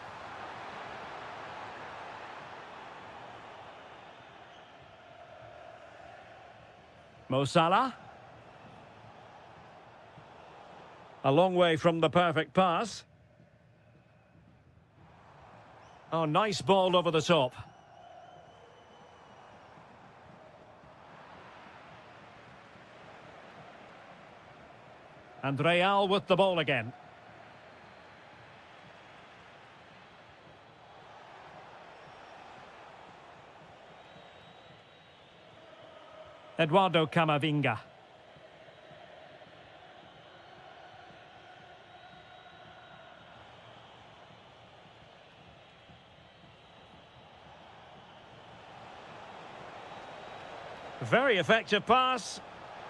Mo Salah. A long way from the perfect pass. Oh, nice ball over the top. And Real with the ball again. Eduardo Camavinga. Very effective pass.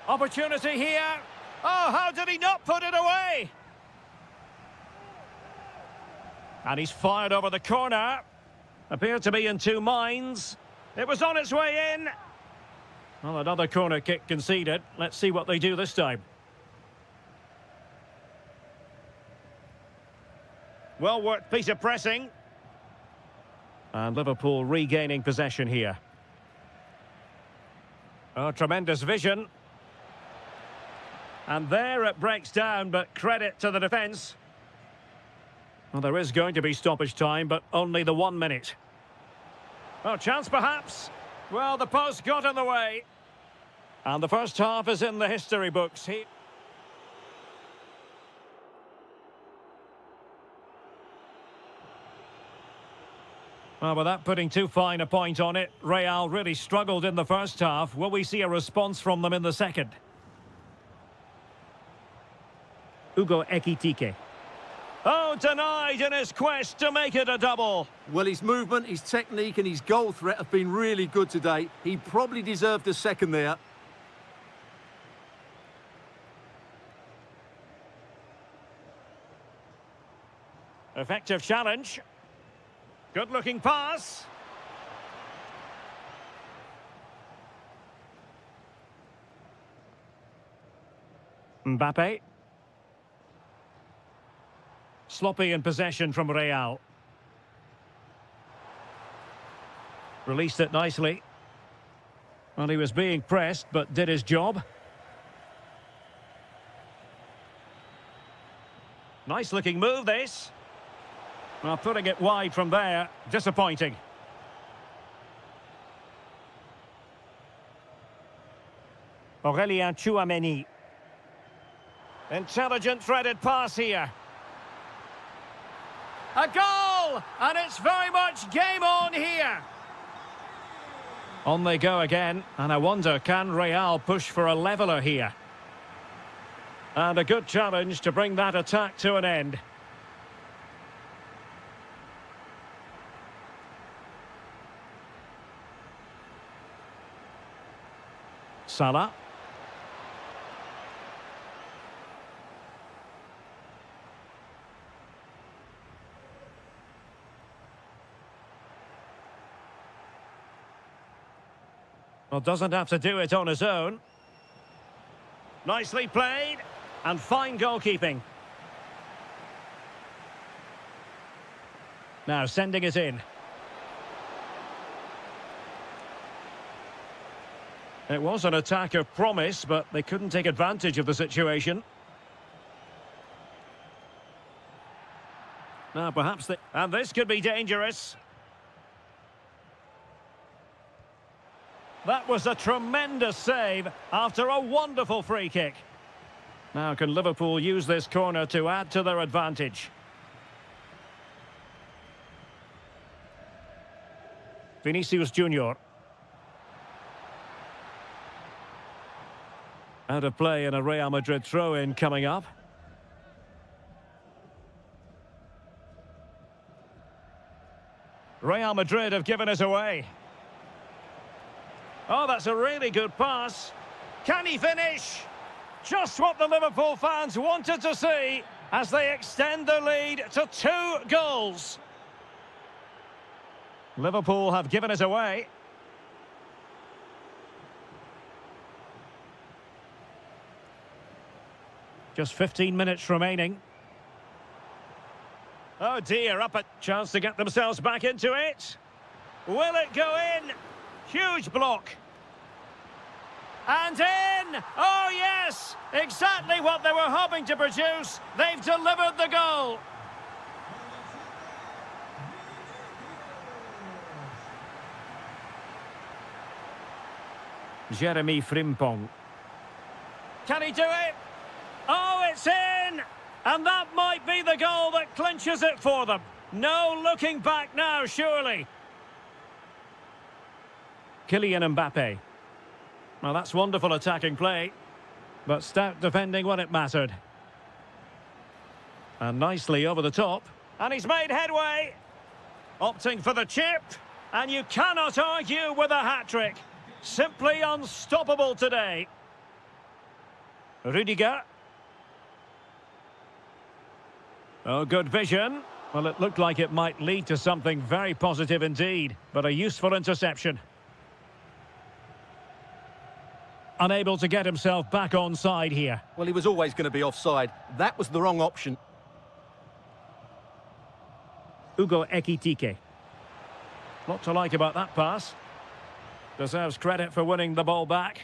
Opportunity here. Oh, how did he not put it away? And he's fired over the corner. Appeared to be in two minds. It was on its way in. Well, another corner kick conceded. Let's see what they do this time. Well worked piece of pressing. And Liverpool regaining possession here. Oh, tremendous vision. And there it breaks down, but credit to the defence. Well, there is going to be stoppage time, but only the 1 minute. Oh, chance perhaps. Well, the post got in the way. And the first half is in the history books. Well, without putting too fine a point on it, Real really struggled in the first half. Will we see a response from them in the second? Ugo Ekitike. Oh, denied in his quest to make it a double. Well, his movement, his technique and his goal threat have been really good today. He probably deserved a second there. Effective challenge. Good-looking pass. Mbappe. Sloppy in possession from Real. Released it nicely. Well, he was being pressed, but did his job. Nice-looking move, this. Well, putting it wide from there, disappointing. Aurélien Tchouameni. Intelligent threaded pass here. A goal! And it's very much game on here. On they go again, and I wonder, can Real push for a leveller here? And a good challenge to bring that attack to an end. Salah. Well, doesn't have to do it on his own. Nicely played, and fine goalkeeping. Now sending it in. It was an attack of promise, but they couldn't take advantage of the situation. Now perhaps and this could be dangerous. That was a tremendous save after a wonderful free kick. Now can Liverpool use this corner to add to their advantage? Vinicius Junior. Out of play and a Real Madrid throw-in coming up. Real Madrid have given it away. Oh, that's a really good pass. Can he finish? Just what the Liverpool fans wanted to see as they extend the lead to 2 goals. Liverpool have given it away. Just 15 minutes remaining. Oh dear, up a chance to get themselves back into it. Will it go in? Huge block. And in! Oh yes! Exactly what they were hoping to produce. They've delivered the goal. Jeremy Frimpong. Can he do it? Oh, it's in! And that might be the goal that clinches it for them. No looking back now, surely. Kylian Mbappe. Well, that's wonderful attacking play, but stout defending when it mattered. And nicely over the top. And he's made headway. Opting for the chip. And you cannot argue with a hat-trick. Simply unstoppable today. Rudiger. Oh, good vision. Well, it looked like it might lead to something very positive indeed, but a useful interception. Unable to get himself back on side here. Well, he was always going to be offside. That was the wrong option. Ugo Ekitike. Lot to like about that pass. Deserves credit for winning the ball back.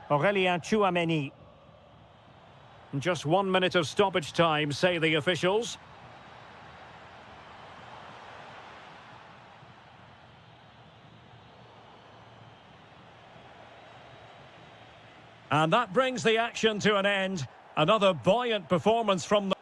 Aurélien Tchouameni. Just 1 minute of stoppage time, say the officials. And that brings the action to an end. Another buoyant performance from the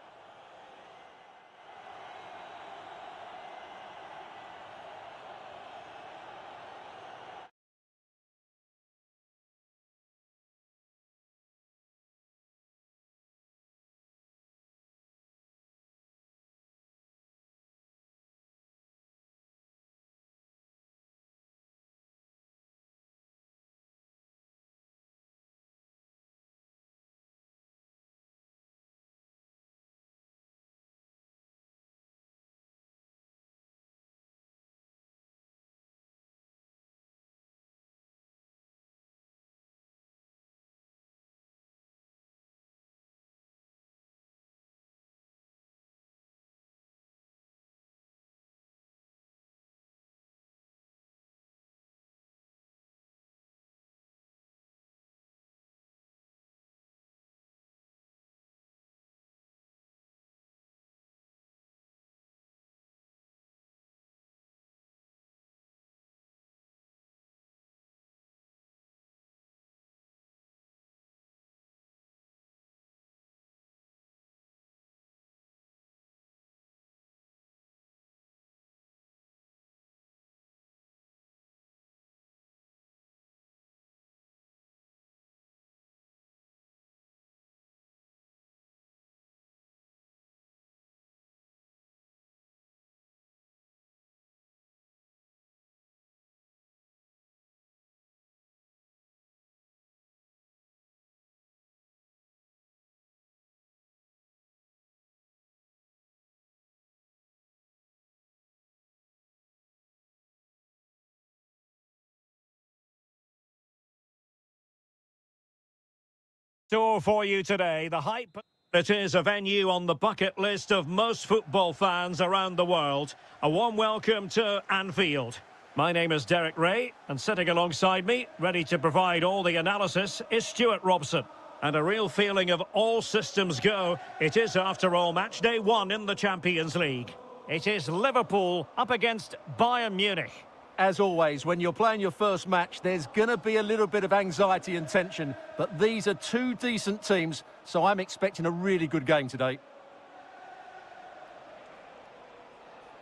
Tour for you today, the hype. It is a venue on the bucket list of most football fans around the world. A warm welcome to Anfield. My name is Derek Ray, and sitting alongside me, ready to provide all the analysis, is Stuart Robson. And a real feeling of all systems go. It is, after all, match day 1 in the Champions League. It is Liverpool up against Bayern Munich. As always, when you're playing your first match, there's going to be a little bit of anxiety and tension. But these are two decent teams, so I'm expecting a really good game today.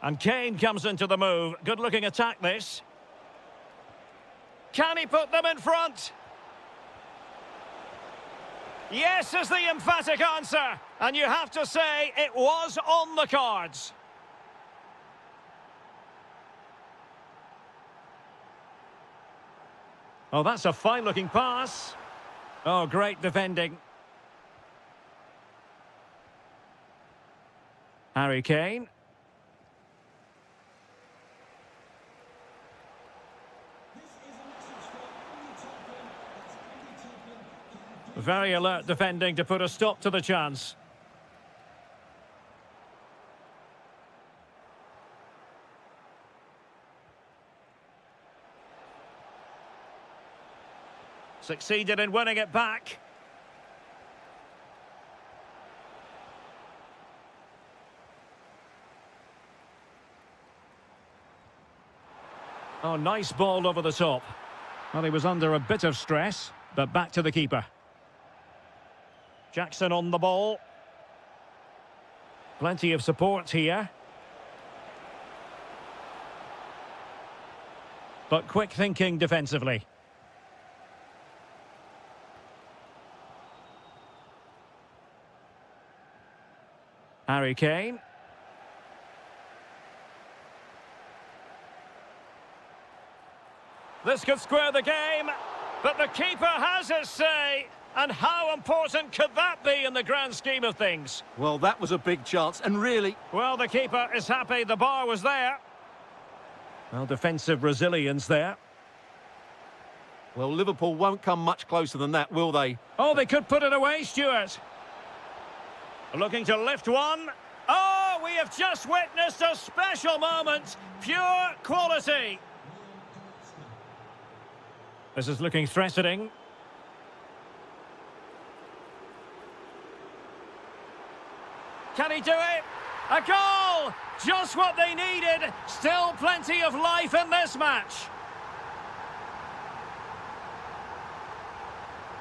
And Kane comes into the move. Good-looking attack, this. Can he put them in front? Yes is the emphatic answer. And you have to say it was on the cards. Oh, that's a fine-looking pass. Oh, great defending. Harry Kane. Very alert defending to put a stop to the chance. Succeeded in winning it back. Oh, nice ball over the top. Well, he was under a bit of stress, but back to the keeper. Jackson on the ball. Plenty of support here. But quick thinking defensively. Harry Kane. This could square the game, but the keeper has his say. And how important could that be in the grand scheme of things? Well, that was a big chance, and really... Well, the keeper is happy the bar was there. Well, defensive resilience there. Well, Liverpool won't come much closer than that, will they? Oh, they could put it away, Stuart. Looking to lift one. Oh, we have just witnessed a special moment. Pure quality. This is looking threatening. Can he do it? A goal! Just what they needed. Still plenty of life in this match.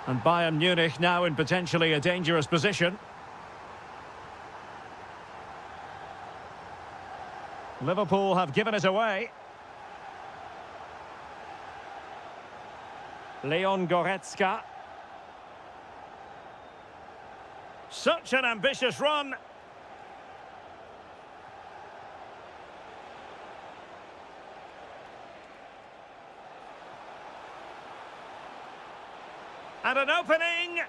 And Bayern Munich now in potentially a dangerous position. Liverpool have given it away. Leon Goretzka. Such an ambitious run. And an opening.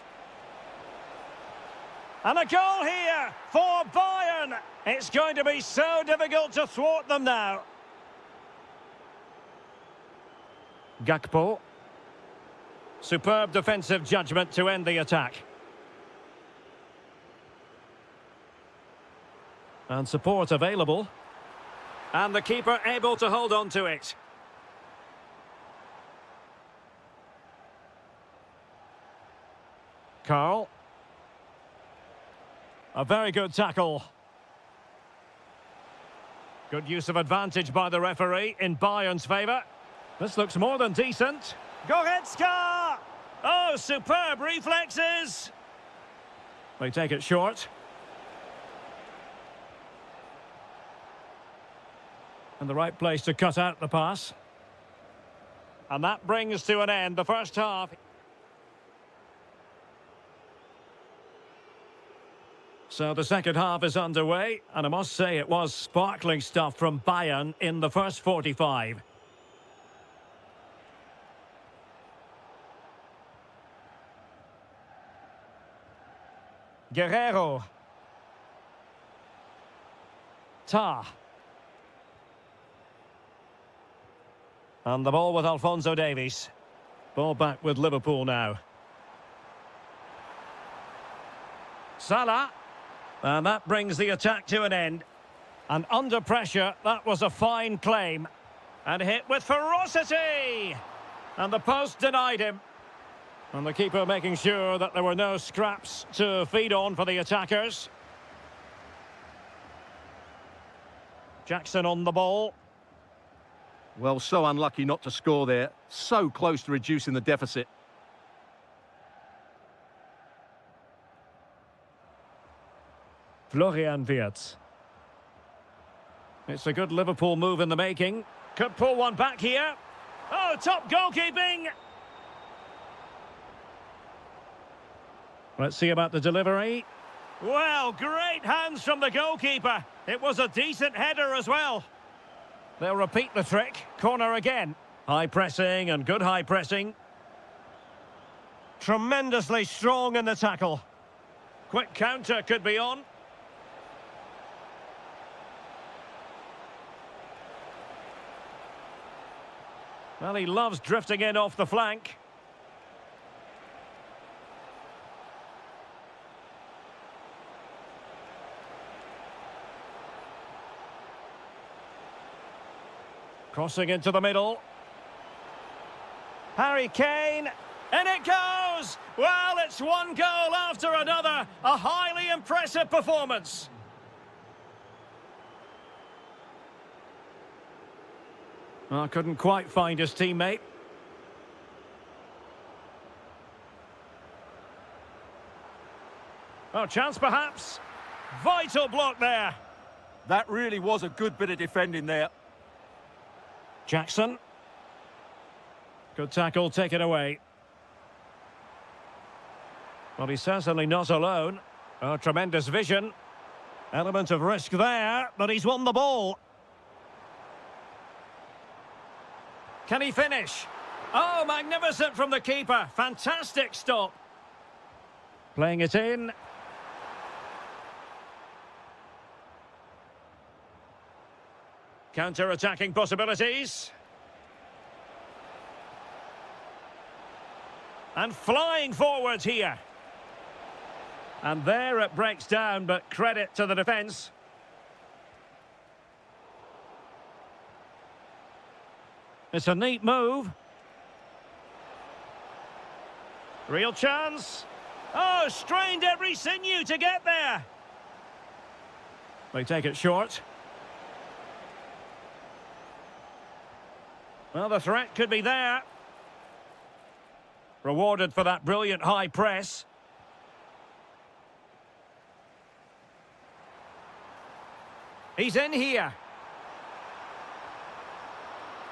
And a goal here for Bayern. It's going to be so difficult to thwart them now. Gakpo. Superb defensive judgment to end the attack. And support available. And the keeper able to hold on to it. Carl. A very good tackle. Good use of advantage by the referee in Bayern's favour. This looks more than decent. Goretzka! Oh, superb reflexes! They take it short. And the right place to cut out the pass. And that brings to an end the first half. So the second half is underway, and I must say it was sparkling stuff from Bayern in the first 45. Guerrero. Ta. And the ball with Alphonso Davies. Ball back with Liverpool now. Salah. And that brings the attack to an end. And under pressure, that was a fine claim. And hit with ferocity! And the post denied him. And the keeper making sure that there were no scraps to feed on for the attackers. Jackson on the ball. Well, so unlucky not to score there. So close to reducing the deficit. Florian Wirtz. It's a good Liverpool move in the making. Could pull one back here. Oh, top goalkeeping! Let's see about the delivery. Well, great hands from the goalkeeper. It was a decent header as well. They'll repeat the trick. Corner again. High pressing and good high pressing. Tremendously strong in the tackle. Quick counter could be on. Well, he loves drifting in off the flank. Crossing into the middle. Harry Kane. And it goes! Well, it's one goal after another. A highly impressive performance. Oh, couldn't quite find his teammate. Oh, chance perhaps. Vital block there. That really was a good bit of defending there. Jackson. Good tackle, take it away. Well, he's certainly not alone. Oh, tremendous vision. Element of risk there, but he's won the ball. Can he finish? Oh, magnificent from the keeper. Fantastic stop. Playing it in. Counter-attacking possibilities. And flying forwards here. And there it breaks down, but credit to the defence. It's a neat move. Real chance. Oh, strained every sinew to get there. They take it short. Well, the threat could be there. Rewarded for that brilliant high press. He's in here.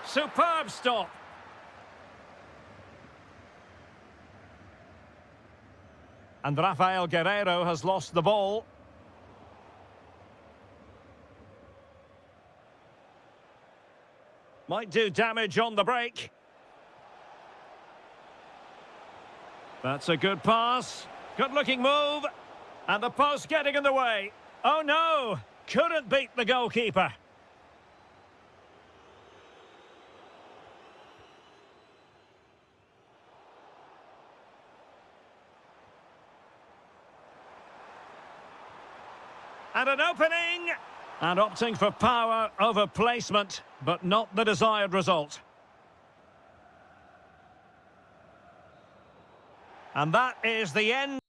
Superb stop. And Rafael Guerreiro has lost the ball. Might do damage on the break. That's a good pass. Good-looking move. And the post getting in the way. Oh, no. Couldn't beat the goalkeeper. And an opening! And opting for power over placement, but not the desired result. And that is the end.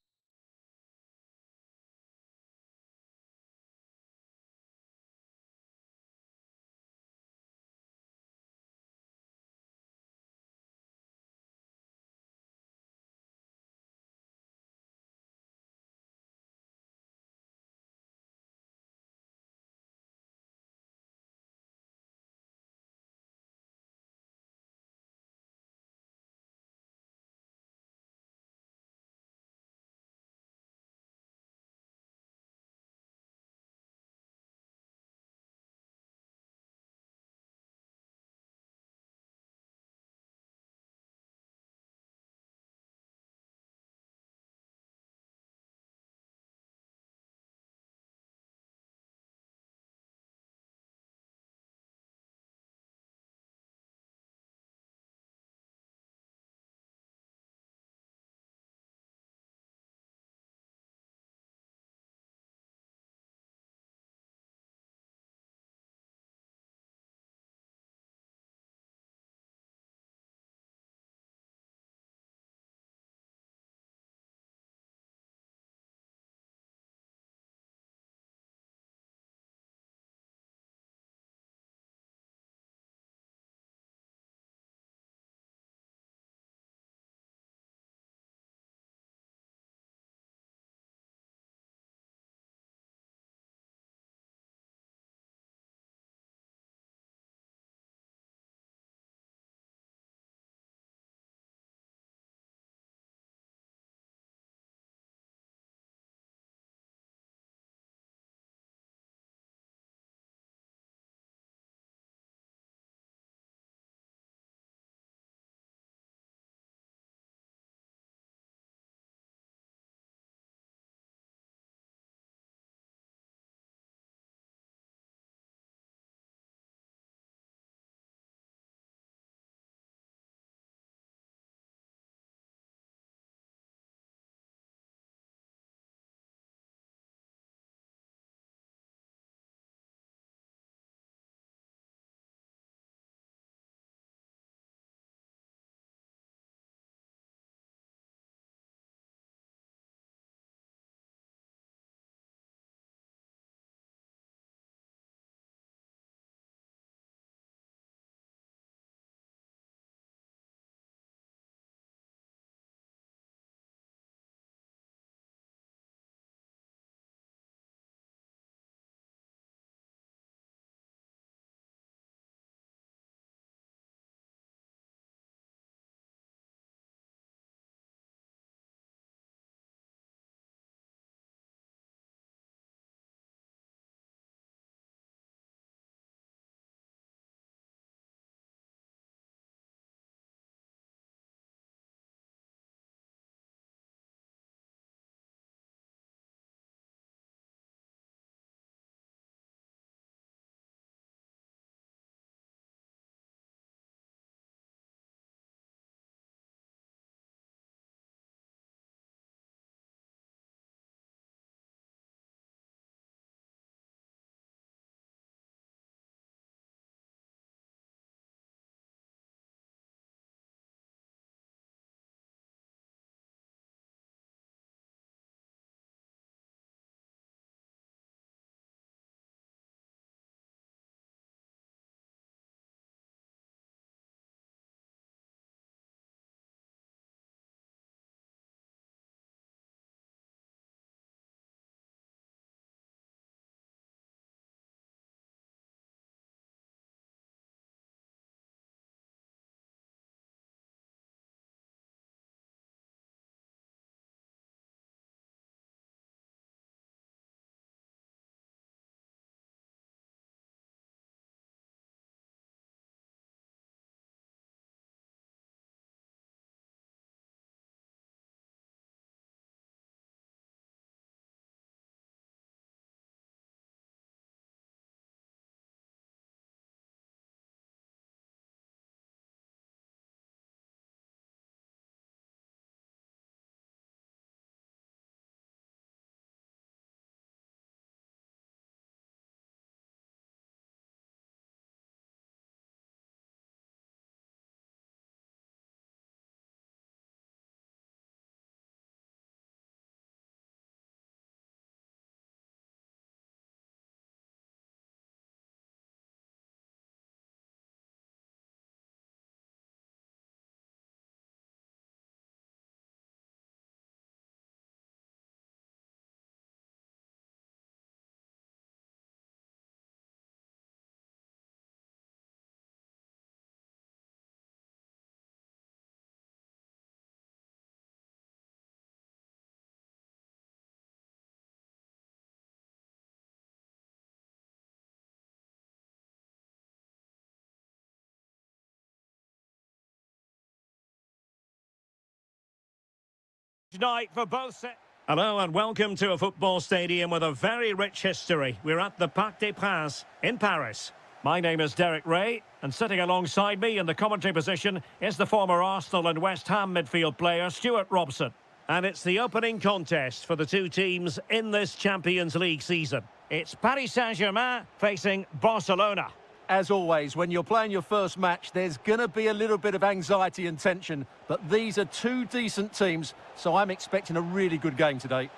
night for both. Hello and welcome to a football stadium with a very rich history. We're at the Parc des Princes in Paris. My name is Derek Ray, and sitting alongside me in the commentary position is the former Arsenal and West Ham midfield player Stuart Robson. And it's the opening contest for the two teams in this Champions League season. It's Paris Saint-Germain facing Barcelona. As always, when you're playing your first match, there's going to be a little bit of anxiety and tension, but these are two decent teams, so I'm expecting a really good game today.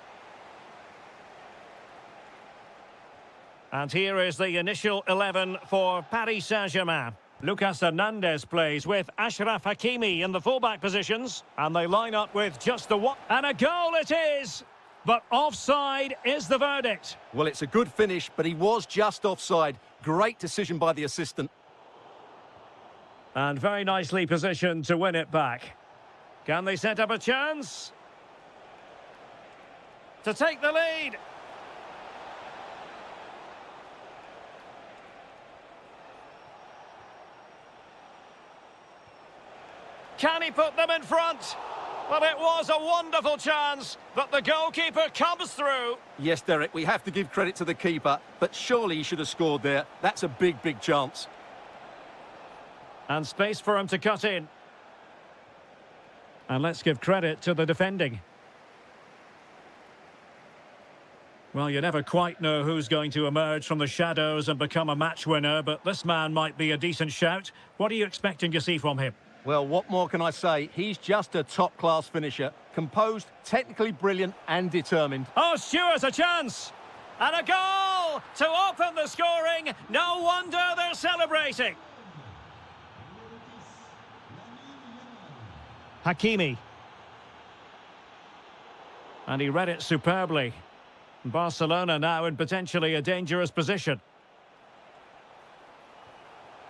And here is the initial 11 for Paris Saint-Germain. Lucas Hernandez plays with Achraf Hakimi in the fullback positions, and they line up with just the one. And a goal it is! But offside is the verdict. Well, it's a good finish, but he was just offside. Great decision by the assistant. And very nicely positioned to win it back. Can they set up a chance? To take the lead. Can he put them in front? Well, it was a wonderful chance, but the goalkeeper comes through. Yes, Derek, we have to give credit to the keeper, but surely he should have scored there. That's a big, big chance. And space for him to cut in. And let's give credit to the defending. Well, you never quite know who's going to emerge from the shadows and become a match winner, but this man might be a decent shout. What are you expecting to see from him? Well, what more can I say? He's just a top-class finisher. Composed, technically brilliant and determined. Oh, Stuart, a chance! And a goal to open the scoring. No wonder they're celebrating. Hakimi. And he read it superbly. Barcelona now in potentially a dangerous position.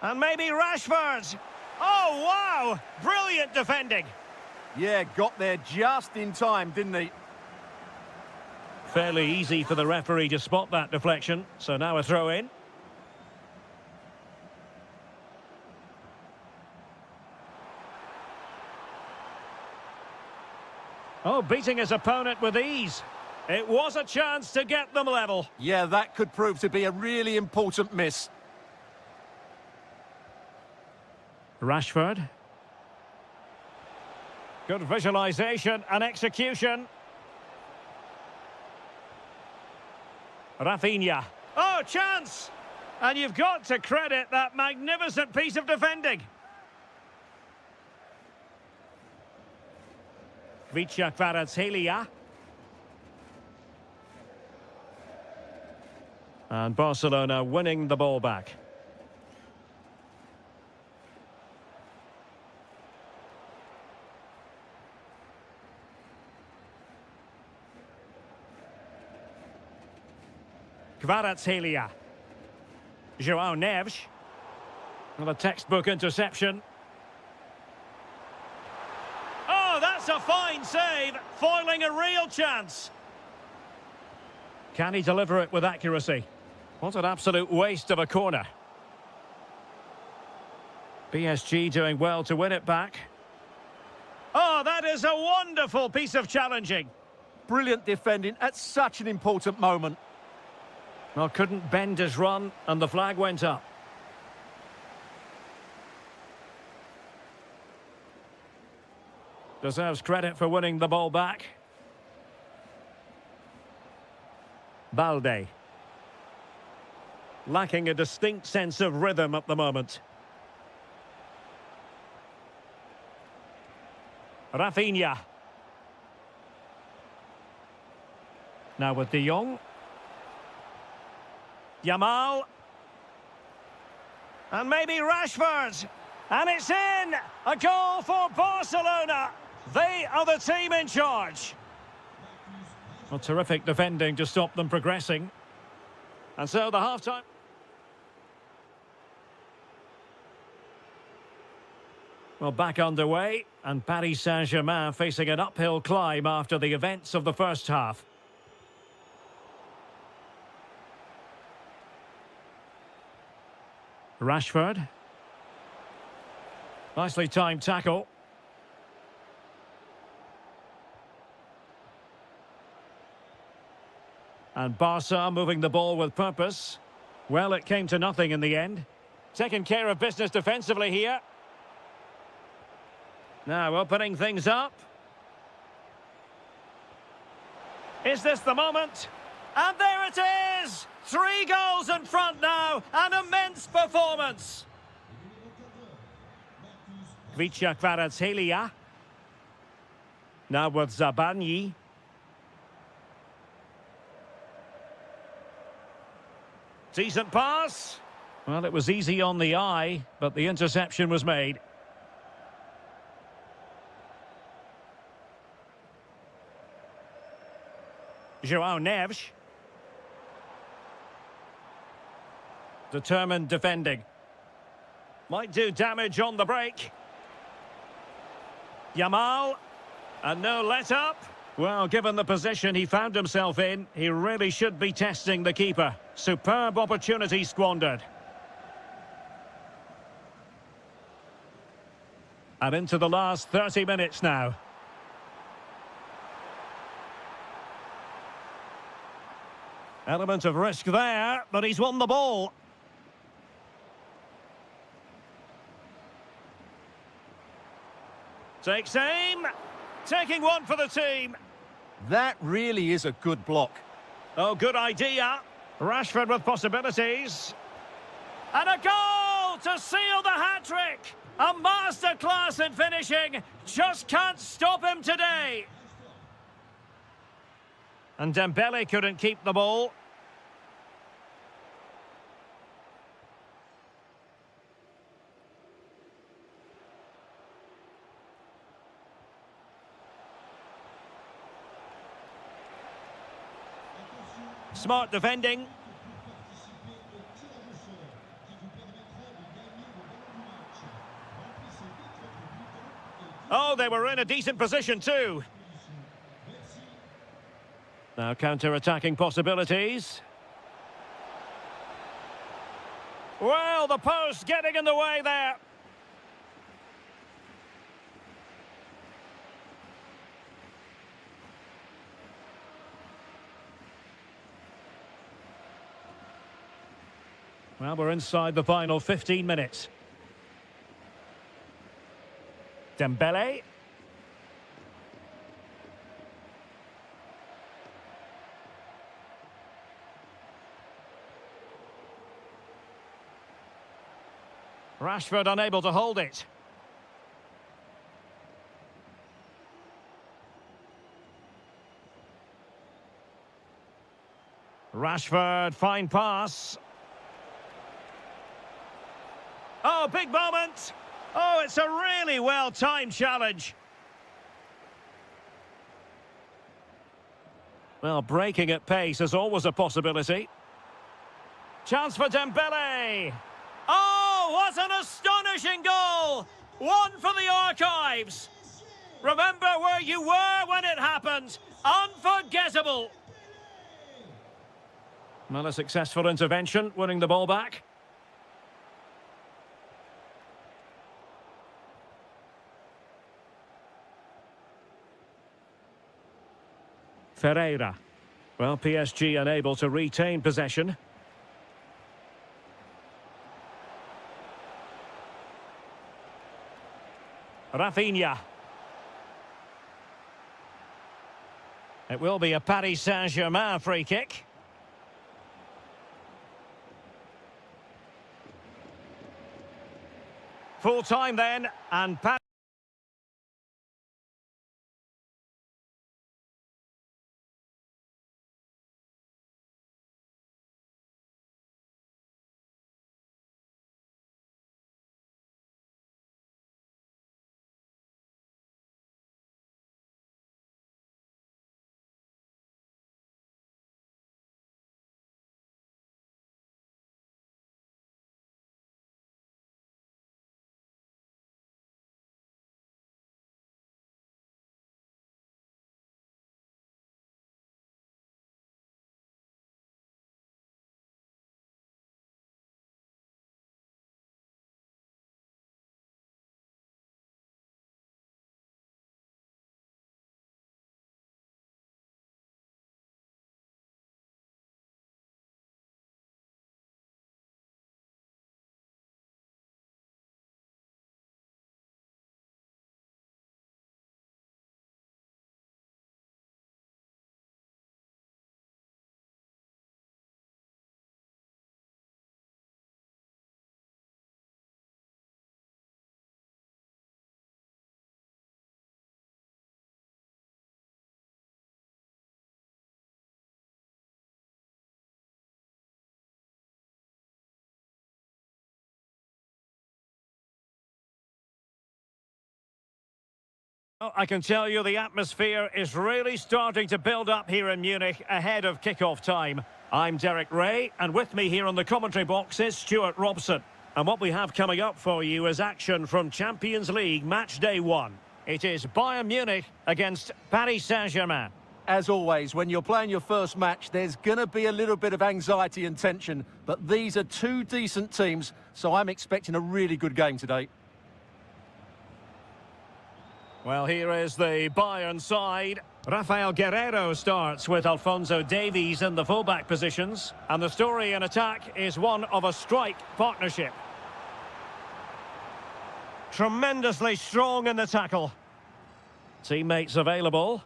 And maybe Rashford. Oh, wow! Brilliant defending. Yeah, got there just in time, didn't he? Fairly easy for the referee to spot that deflection. So now a throw in. Oh, beating his opponent with ease. It was a chance to get them level. Yeah, that could prove to be a really important miss. Rashford. Good visualisation and execution. Rafinha. Oh, chance! And you've got to credit that magnificent piece of defending. Vicha Kvaratskhelia. And Barcelona winning the ball back. Kvaratskhelia. João Neves. Well, a textbook interception. Oh, that's a fine save, foiling a real chance. Can he deliver it with accuracy? What an absolute waste of a corner. PSG doing well to win it back. Oh, that is a wonderful piece of challenging. Brilliant defending at such an important moment. Well, couldn't bend his run, and the flag went up. Deserves credit for winning the ball back. Balde. Lacking a distinct sense of rhythm at the moment. Rafinha. Now with De Jong. Yamal. And maybe Rashford. And it's in! A goal for Barcelona. They are the team in charge. Well, terrific defending to stop them progressing. And so the half-time... Well, back underway, and Paris Saint-Germain facing an uphill climb after the events of the first half. Rashford. Nicely timed tackle. And Barca moving the ball with purpose. Well, it came to nothing in the end. Taking care of business defensively here. Now opening things up. Is this the moment? And there it is! 3 goals in front now. An immense performance. Kvaratskhelia. Now with Zabarnyi. Decent pass. Well, it was easy on the eye, but the interception was made. João Neves. Determined defending. Might do damage on the break. Yamal. And no let-up. Well, given the position he found himself in, he really should be testing the keeper. Superb opportunity squandered. And into the last 30 minutes now. Element of risk there, but he's won the ball. Takes aim. Taking one for the team. That really is a good block. Oh, good idea. Rashford with possibilities. And a goal to seal the hat-trick. A masterclass in finishing. Just can't stop him today. And Dembele couldn't keep the ball. Smart defending. Oh, they were in a decent position too. Now counter-attacking possibilities. Well, the post getting in the way there. Well, we're inside the final 15 minutes. Dembele. Rashford unable to hold it. Rashford, fine pass. Oh, big moment. Oh, it's a really well-timed challenge. Well, breaking at pace is always a possibility. Chance for Dembele. Oh, what an astonishing goal! One for the archives. Remember where you were when it happened. Unforgettable. Well, a successful intervention, winning the ball back. Ferreira. Well, PSG unable to retain possession. Rafinha. It will be a Paris Saint-Germain free kick. Full time then, and Paris Well, I can tell you the atmosphere is really starting to build up here in Munich ahead of kick-off time. I'm Derek Ray, and with me here on the commentary box is Stuart Robson. And what we have coming up for you is action from Champions League match day 1. It is Bayern Munich against Paris Saint-Germain. As always, when you're playing your first match, there's going to be a little bit of anxiety and tension, but these are two decent teams, so I'm expecting a really good game today. Well, here is the Bayern side. Rafael Guerreiro starts with Alphonso Davies in the fullback positions. And the story in attack is one of a strike partnership. Tremendously strong in the tackle. Teammates available.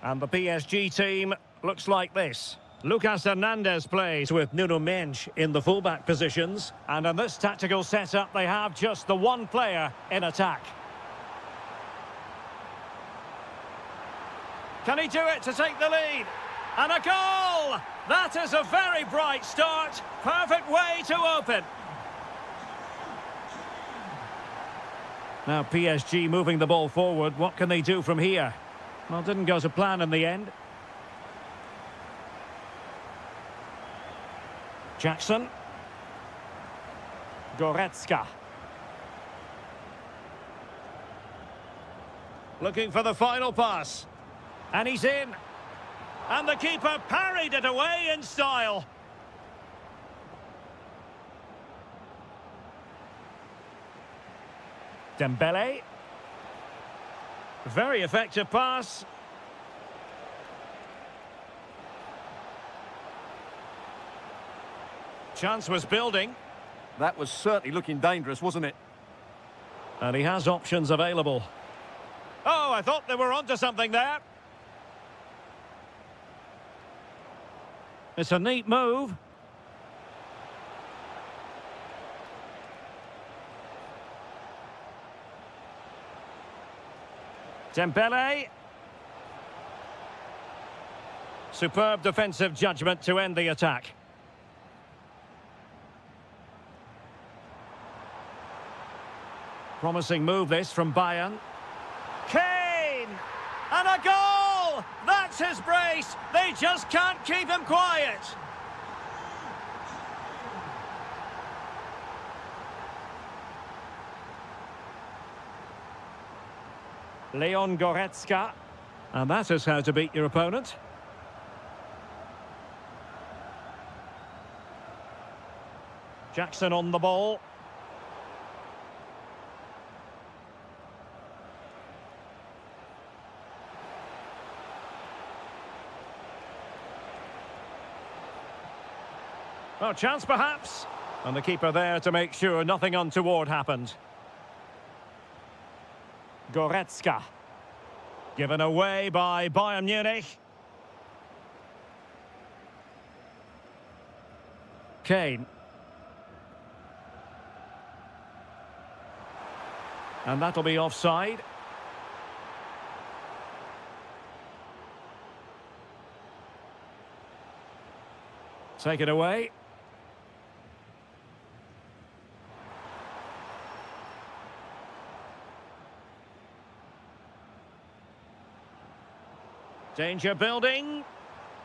And the PSG team looks like this. Lucas Hernandez plays with Nuno Mendes in the fullback positions. And in this tactical setup, they have just the one player in attack. Can he do it to take the lead? And a goal! That is a very bright start. Perfect way to open. Now PSG moving the ball forward. What can they do from here? Well, didn't go to plan in the end. Jackson. Goretzka. Looking for the final pass. And he's in. And the keeper parried it away in style. Dembele. Very effective pass. Chance was building. That was certainly looking dangerous, wasn't it? And he has options available. Oh, I thought they were onto something there. It's a neat move. Dembele. Superb defensive judgment to end the attack. Promising move this from Bayern. Kane! And a goal! That's his brace! They just can't keep him quiet! Leon Goretzka. And that is how to beat your opponent. Jackson on the ball. Well, chance perhaps. And the keeper there to make sure nothing untoward happened. Goretzka. Given away by Bayern Munich. Kane. And that'll be offside. Take it away. Danger building.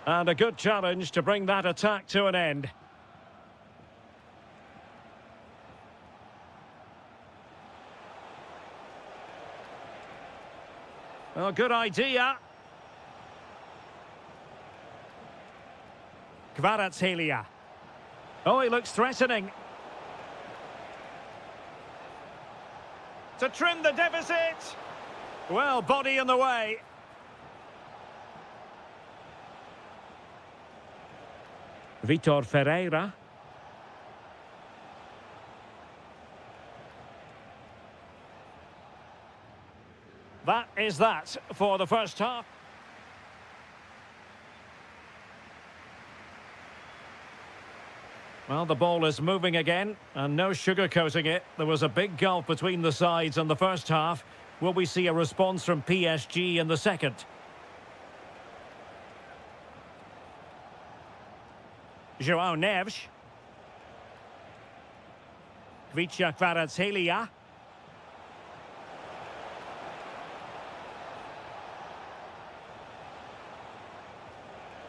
And a good challenge to bring that attack to an end. Well, good idea. Kvaratskhelia. Oh, he looks threatening. To trim the deficit. Well, body in the way. Vitor Ferreira. That is that for the first half. Well, the ball is moving again, and no sugarcoating it. There was a big gulf between the sides in the first half. Will we see a response from PSG in the second? João Neves. Kvaratskhelia.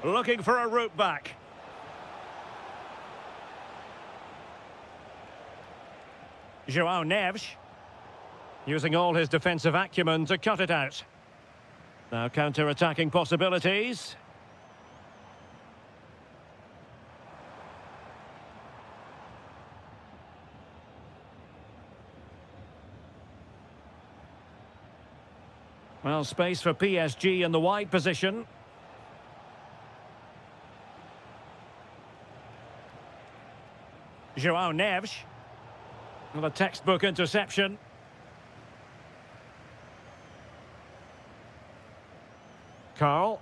Looking for a route back. João Neves. Using all his defensive acumen to cut it out. Now counter-attacking possibilities. Well, space for PSG in the wide position. João Neves. Well, a textbook interception. Carl.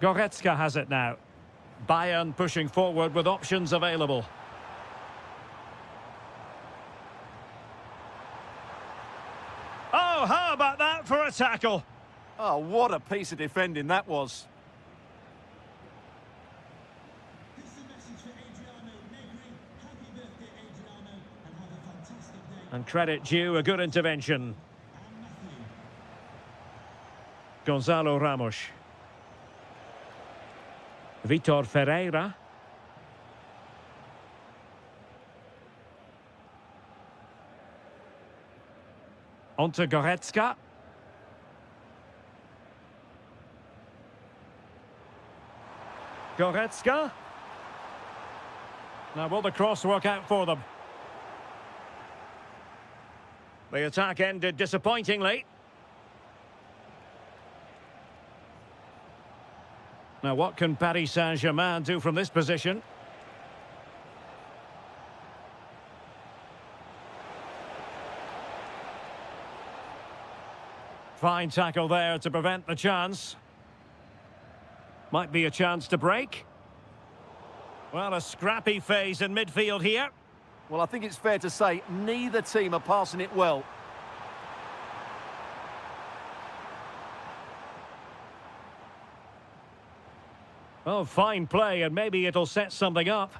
Goretzka has it now. Bayern pushing forward with options available. Oh, how about that for a tackle? Oh, what a piece of defending that was. And credit due, a good intervention. Gonzalo Ramos. Vitor Ferreira. On to Goretzka. Goretzka. Now will the cross work out for them? The attack ended disappointingly. Now what can Paris Saint-Germain do from this position? Fine tackle there to prevent the chance. Might be a chance to break. Well, a scrappy phase in midfield here. Well, I think it's fair to say neither team are passing it well. Oh, fine play, and maybe it'll set something up.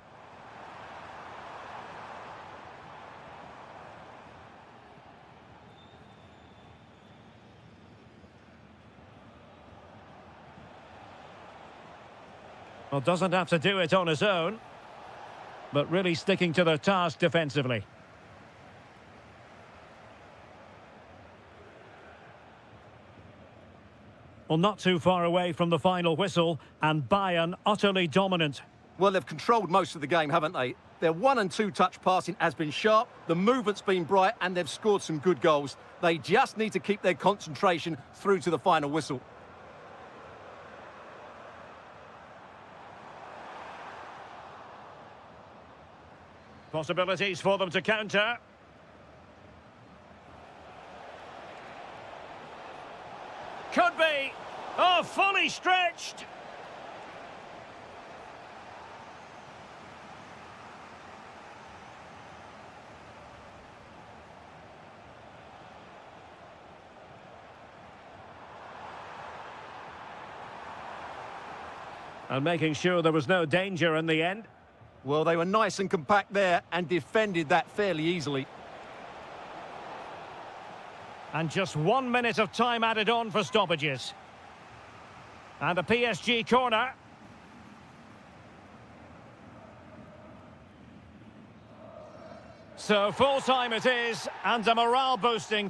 Well, doesn't have to do it on his own, but really sticking to their task defensively. Well, not too far away from the final whistle, and Bayern utterly dominant. Well, they've controlled most of the game, haven't they? Their 1- and 2-touch passing has been sharp, the movement's been bright, and they've scored some good goals. They just need to keep their concentration through to the final whistle. Possibilities for them to counter. Could be. Oh, fully stretched. And making sure there was no danger in the end. Well, they were nice and compact there and defended that fairly easily. And just 1 minute of time added on for stoppages. And a PSG corner. So full time it is, and a morale boosting.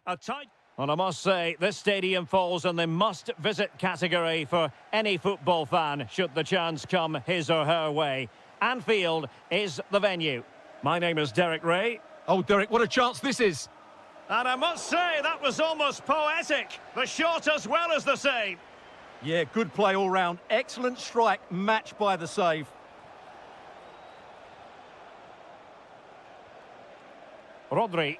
A tight... Well, I must say, this stadium falls in the must-visit category for any football fan, should the chance come his or her way. Anfield is the venue. My name is Derek Ray. Oh, Derek, what a chance this is. And I must say, that was almost poetic. The shot as well as the save. Yeah, good play all round. Excellent strike, matched by the save. Rodri.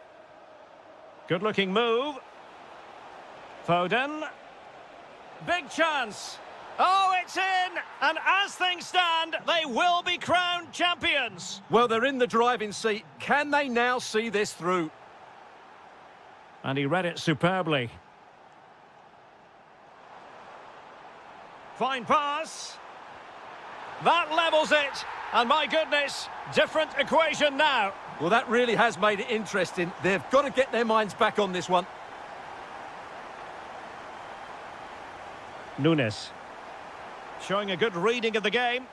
Good-looking move. Foden. Big chance. Oh, it's in! And as things stand, they will be crowned champions. Well, they're in the driving seat. Can they now see this through? And he read it superbly. Fine pass. That levels it. And my goodness, different equation now. Well, that really has made it interesting. They've got to get their minds back on this one. Nunes. Showing a good reading of the game.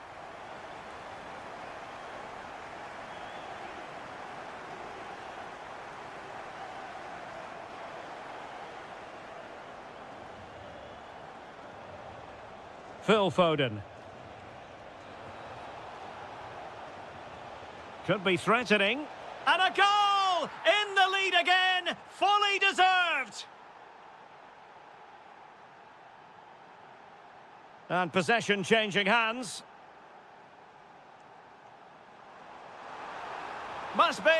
Phil Foden. Could be threatening. And a goal! In the lead again! Fully deserved! And possession changing hands. Must be.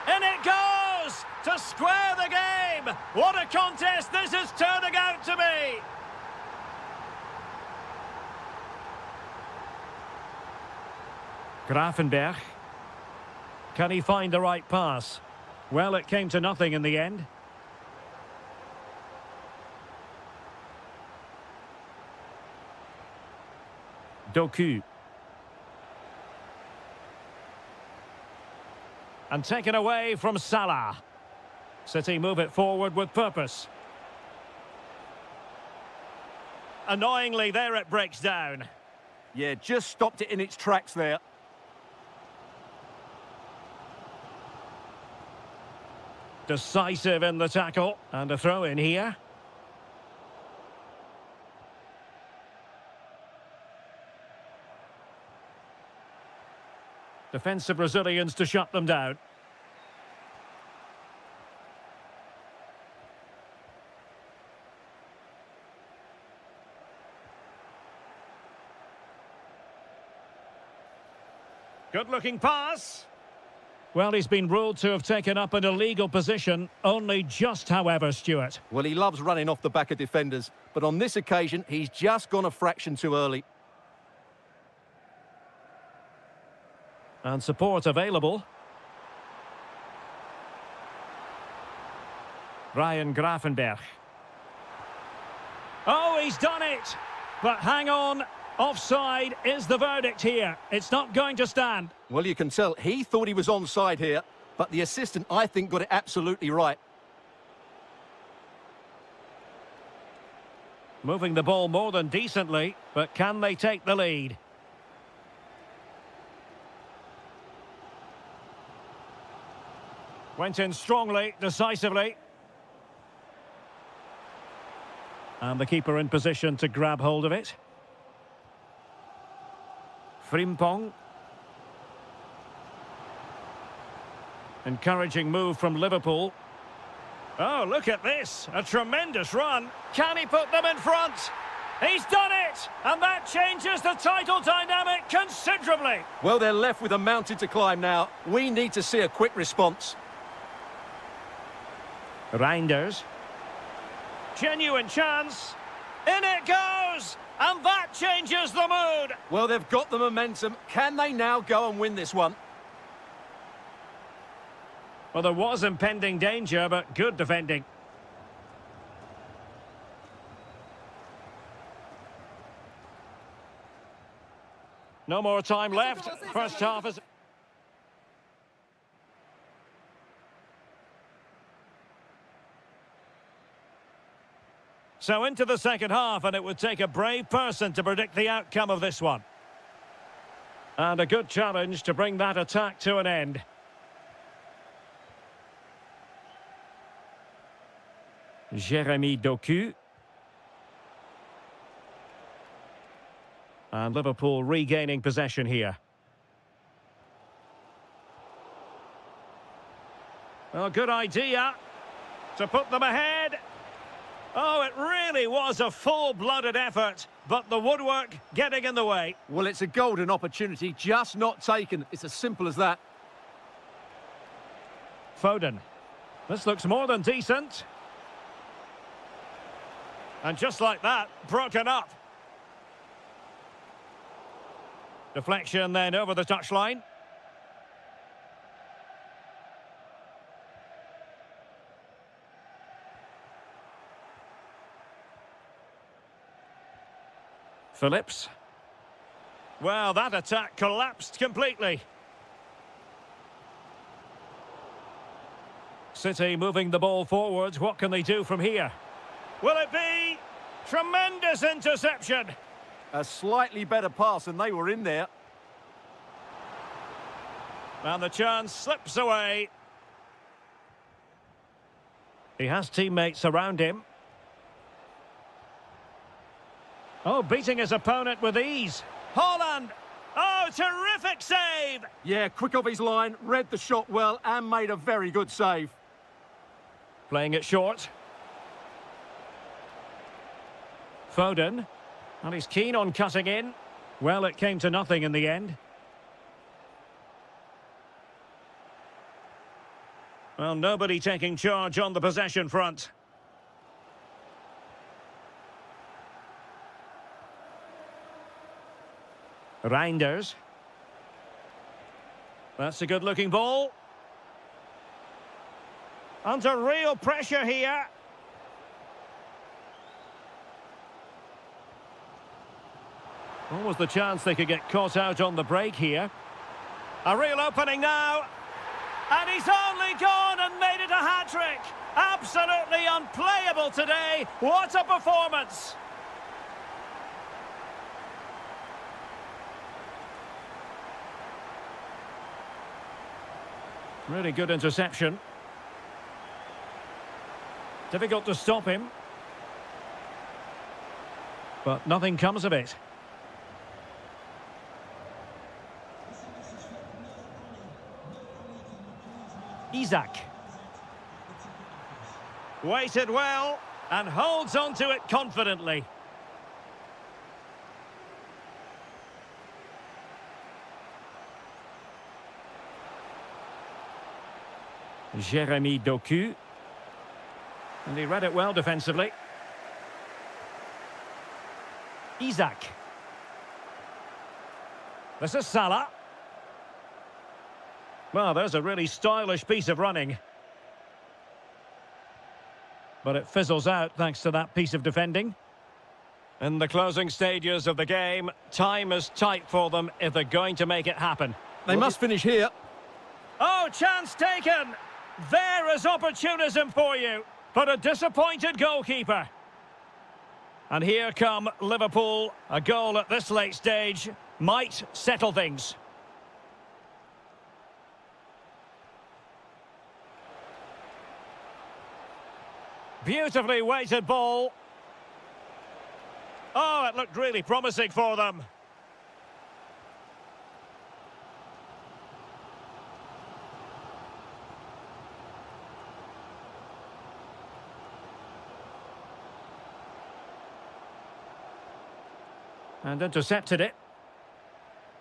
In it goes! To square the game! What a contest this is turning out to be! Grafenberg. Can he find the right pass? Well, it came to nothing in the end. Doku. And taken away from Salah. City move it forward with purpose. Annoyingly, there it breaks down. Yeah, just stopped it in its tracks there. Decisive in the tackle. And a throw in here. Defensive Brazilians to shut them down. Good-looking pass. Well, he's been ruled to have taken up an illegal position, only just, however, Stuart. Well, he loves running off the back of defenders, but on this occasion, he's just gone a fraction too early. And support available. Ryan Grafenberg. Oh, he's done it! But hang on, offside is the verdict here. It's not going to stand. Well, you can tell he thought he was onside here, but the assistant, I think, got it absolutely right. Moving the ball more than decently, but can they take the lead? Went in strongly, decisively. And the keeper in position to grab hold of it. Frimpong. Encouraging move from Liverpool. Oh, look at this. A tremendous run. Can he put them in front? He's done it! And that changes the title dynamic considerably. Well, they're left with a mountain to climb now. We need to see a quick response. Reinders. Genuine chance. In it goes! And that changes the mood. Well, they've got the momentum. Can they now go and win this one? Well, there was impending danger, but good defending. No more time left. First half is... So into the second half, and it would take a brave person to predict the outcome of this one. And a good challenge to bring that attack to an end. Jeremy Doku. And Liverpool regaining possession here. Well, good idea to put them ahead. Oh, it really was a full-blooded effort, but the woodwork getting in the way. Well, it's a golden opportunity, just not taken. It's as simple as that. Foden. This looks more than decent. And just like that, broken up. Deflection then over the touchline. Phillips. Well, that attack collapsed completely. City moving the ball forwards. What can they do from here? Will it be? Tremendous interception. A slightly better pass and they were in there. And the chance slips away. He has teammates around him. Oh, beating his opponent with ease. Haaland! Oh, terrific save! Yeah, quick off his line, read the shot well and made a very good save. Playing it short. Foden. And he's keen on cutting in. Well, it came to nothing in the end. Well, nobody taking charge on the possession front. Reinders. That's a good-looking ball. Under real pressure here. What was the chance they could get caught out on the break here? A real opening now. And he's only gone and made it a hat-trick. Absolutely unplayable today. What a performance. Really good interception. Difficult to stop him. But nothing comes of it. Isak. Waited well and holds on to it confidently. Jeremy Doku. And he read it well defensively. Isak. This is Salah. Well, there's a really stylish piece of running. But it fizzles out thanks to that piece of defending. In the closing stages of the game, time is tight for them if they're going to make it happen. They must finish here. Oh, chance taken! There is opportunism for you, but a disappointed goalkeeper. And here come Liverpool. A goal at this late stage might settle things. Beautifully weighted ball. Oh, it looked really promising for them. And intercepted it.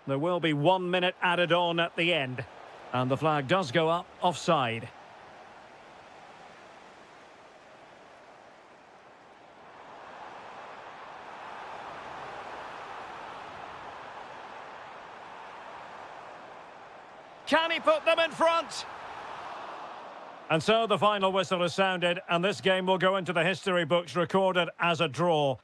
There will be 1 minute added on at the end. And the flag does go up offside. Can he put them in front? And so the final whistle is sounded, and this game will go into the history books recorded as a draw.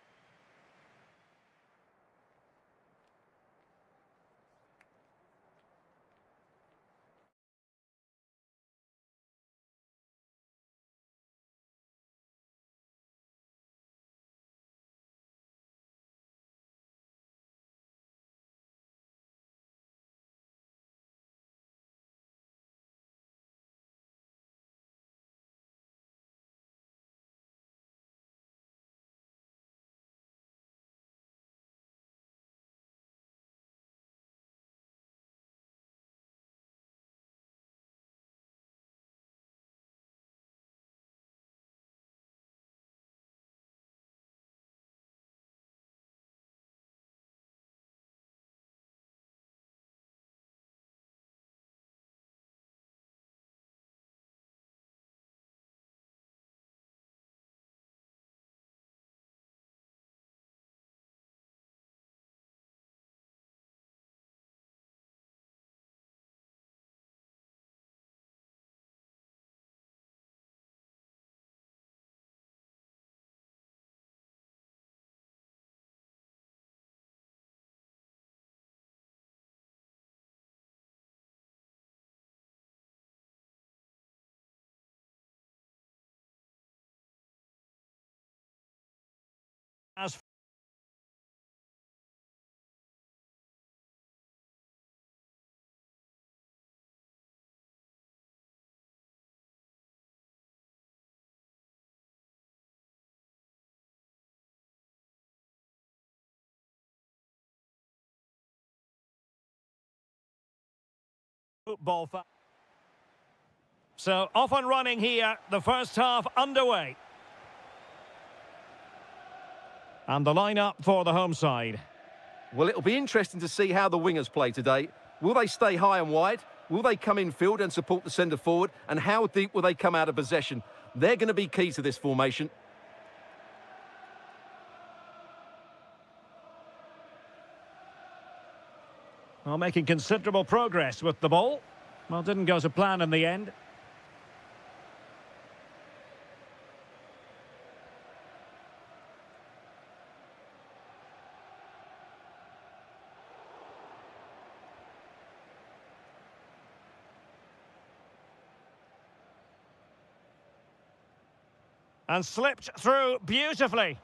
As football. So off and running here, the first half underway. And the lineup for the home side. Well, it'll be interesting to see how the wingers play today. Will they stay high and wide? Will they come in field and support the centre forward? And how deep will they come out of possession? They're going to be key to this formation. Well, making considerable progress with the ball. Well, didn't go to plan in the end. And slipped through beautifully.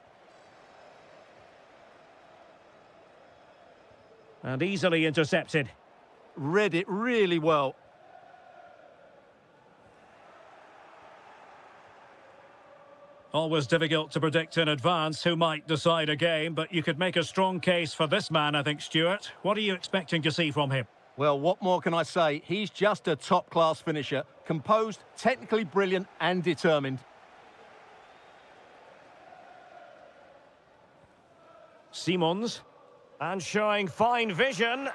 And easily intercepted. Read it really well. Always difficult to predict in advance who might decide a game, but you could make a strong case for this man, I think, Stuart. What are you expecting to see from him? Well, what more can I say? He's just a top-class finisher. Composed, technically brilliant and determined. Simons. And showing fine vision.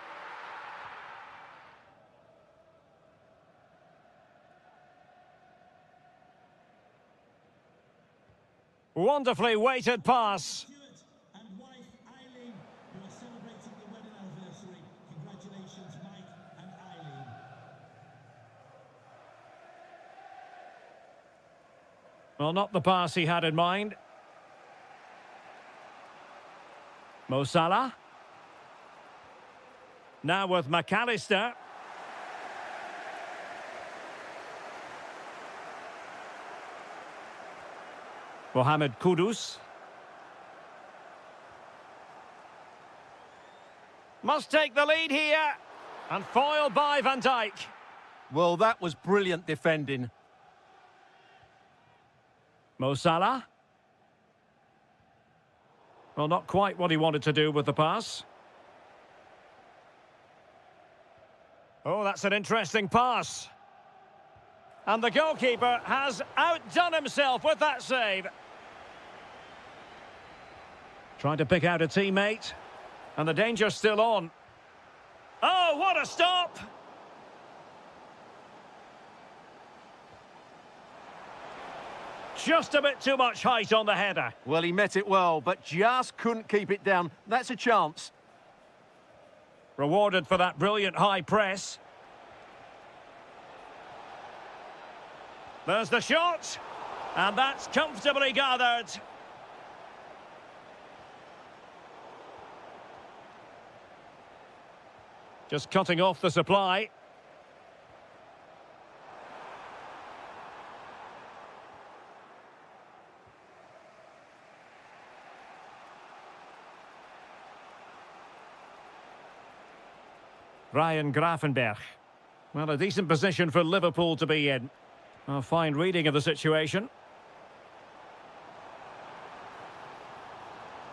Wonderfully weighted pass. And wife Eileen, who are celebrating the wedding anniversary. Congratulations, Mike and Eileen. Well, not the pass he had in mind. Mo Salah. Now with McAllister. Mohamed Kudus. Must take the lead here. And foiled by Van Dijk. Well, that was brilliant defending. Mo Salah. Well, not quite what he wanted to do with the pass. Oh, that's an interesting pass. And the goalkeeper has outdone himself with that save. Trying to pick out a teammate. And the danger's still on. Oh, what a stop! Just a bit too much height on the header. Well, he met it well, but just couldn't keep it down. That's a chance. Rewarded for that brilliant high press. There's the shot. And that's comfortably gathered. Just cutting off the supply. Ryan Gravenberch. Well, a decent position for Liverpool to be in. A fine reading of the situation.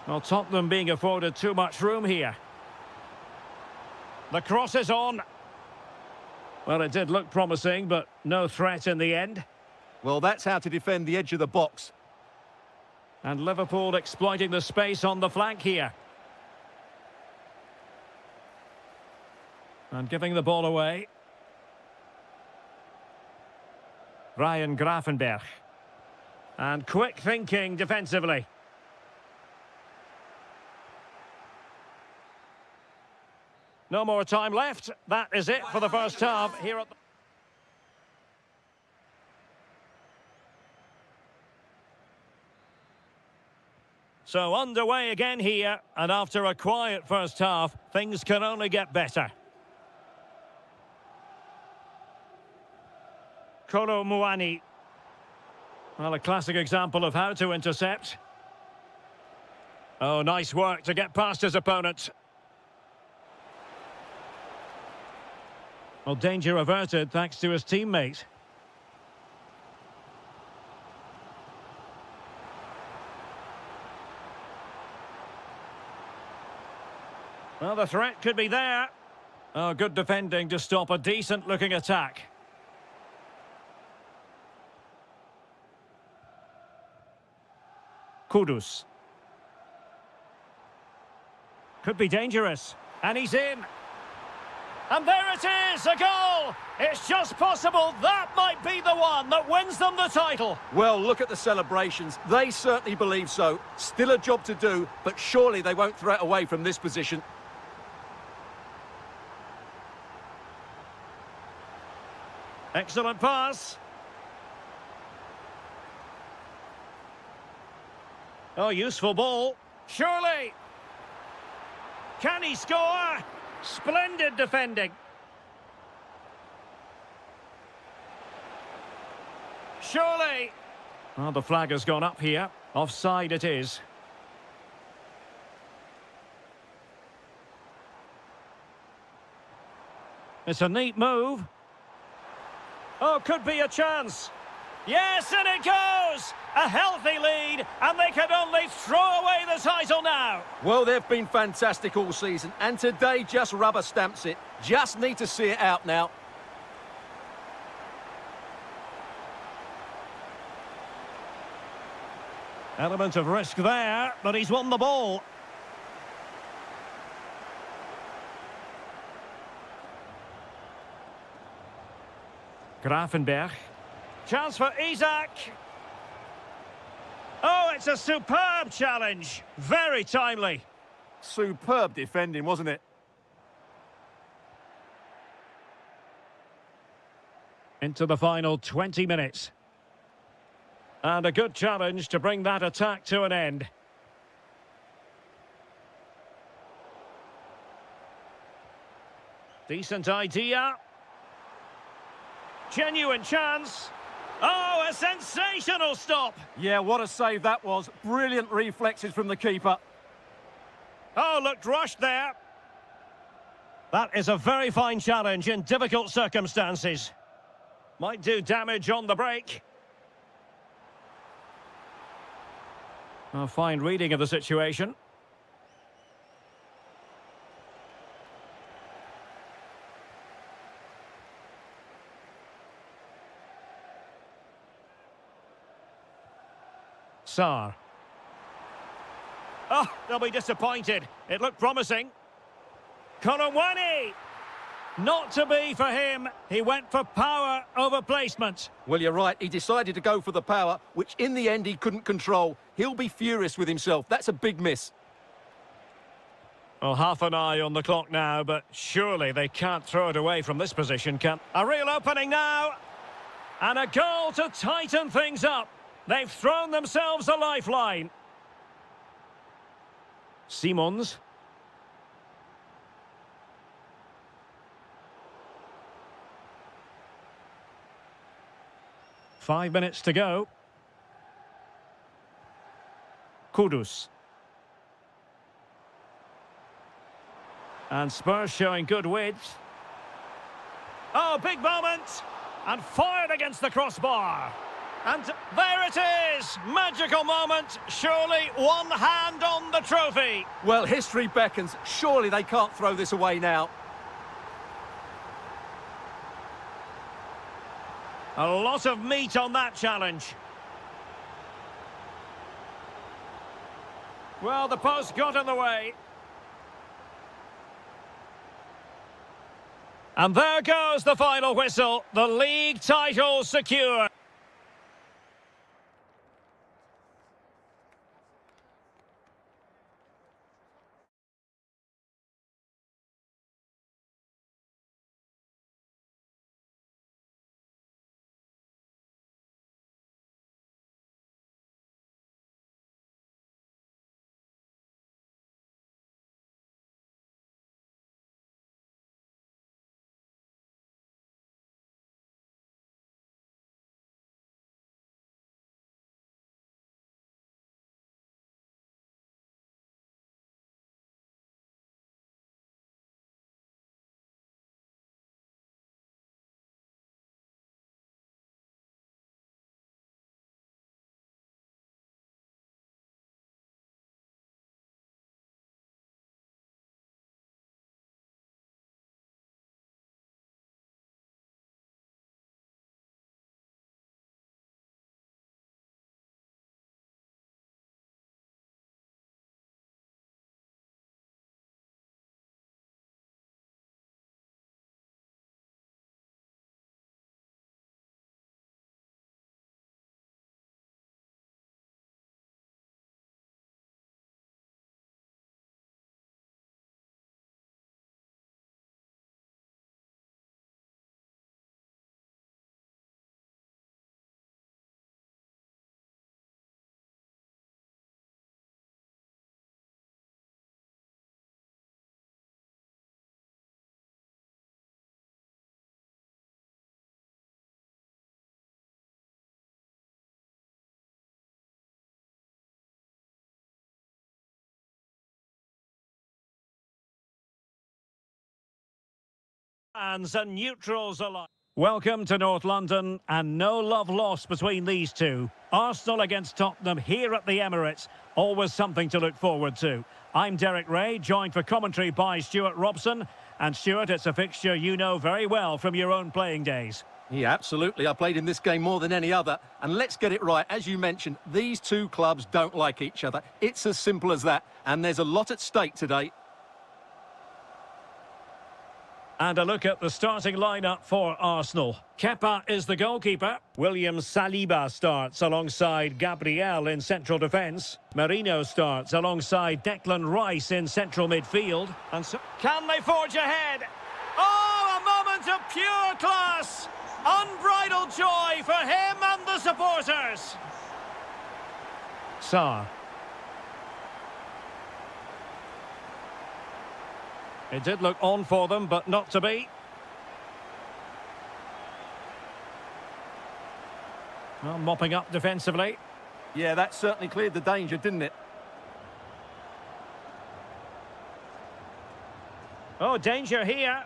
Well, Tottenham being afforded too much room here. The cross is on. Well, it did look promising, but no threat in the end. Well, that's how to defend the edge of the box. And Liverpool exploiting the space on the flank here. And giving the ball away. Ryan Gravenberch. And quick thinking defensively. No more time left. That is it for the first half here at the... So underway again here, and after a quiet first half, things can only get better. Kolo Muani. Well, a classic example of how to intercept. Oh, nice work to get past his opponent. Well, danger averted thanks to his teammate. Well, the threat could be there. Oh, good defending to stop a decent-looking attack. Kudus. Could be dangerous. And he's in. And there it is, a goal! It's just possible that might be the one that wins them the title. Well, look at the celebrations. They certainly believe so. Still a job to do, but surely they won't throw it away from this position. Excellent pass. Oh, useful ball. Surely. Can he score? Splendid defending. Surely. Well, the flag has gone up here. Offside it is. It's a neat move. Oh, could be a chance. Yes, and it goes! A healthy lead, and they can only throw away the title now. Well, they've been fantastic all season, and today just rubber stamps it. Just need to see it out now. Element of risk there, but he's won the ball. Grafenberg. Chance for Isaac. Oh, it's a superb challenge. Very timely. Superb defending, wasn't it? Into the final 20 minutes. And a good challenge to bring that attack to an end. Decent idea. Genuine chance. Oh, a sensational stop. Yeah, what a save that was. Brilliant reflexes from the keeper. Oh, looked rushed there. That is a very fine challenge in difficult circumstances. Might do damage on the break. A fine reading of the situation. Saar. Oh, they'll be disappointed. It looked promising. Konowani! Not to be for him. He went for power over placement. Well, you're right. He decided to go for the power, which in the end he couldn't control. He'll be furious with himself. That's a big miss. Well, half an eye on the clock now, but surely they can't throw it away from this position, can... A real opening now. And a goal to tighten things up. They've thrown themselves a lifeline. Simons. Five minutes to go. Kudus. And Spurs showing good width. Oh, big moment! And fired against the crossbar. And there it is! Magical moment. Surely one hand on the trophy. Well, history beckons. Surely they can't throw this away now. A lot of meat on that challenge. Well, the post got in the way. And there goes the final whistle. The league title secure. Fans and neutrals alike. Welcome to North London, and no love lost between these two. Arsenal against Tottenham here at the Emirates. Always something to look forward to. I'm Derek Ray, joined for commentary by Stuart Robson. And Stuart, it's a fixture you know very well from your own playing days. Yeah, absolutely. I played in this game more than any other. And let's get it right. As you mentioned, these two clubs don't like each other. It's as simple as that. And there's a lot at stake today. And a look at the starting lineup for Arsenal. Kepa is the goalkeeper. William Saliba starts alongside Gabriel in central defence. Merino starts alongside Declan Rice in central midfield. And so, can they forge ahead? Oh, a moment of pure class! Unbridled joy for him and the supporters. Sarr. It did look on for them, but not to be. Well, mopping up defensively. Yeah, that certainly cleared the danger, didn't it? Oh, danger here.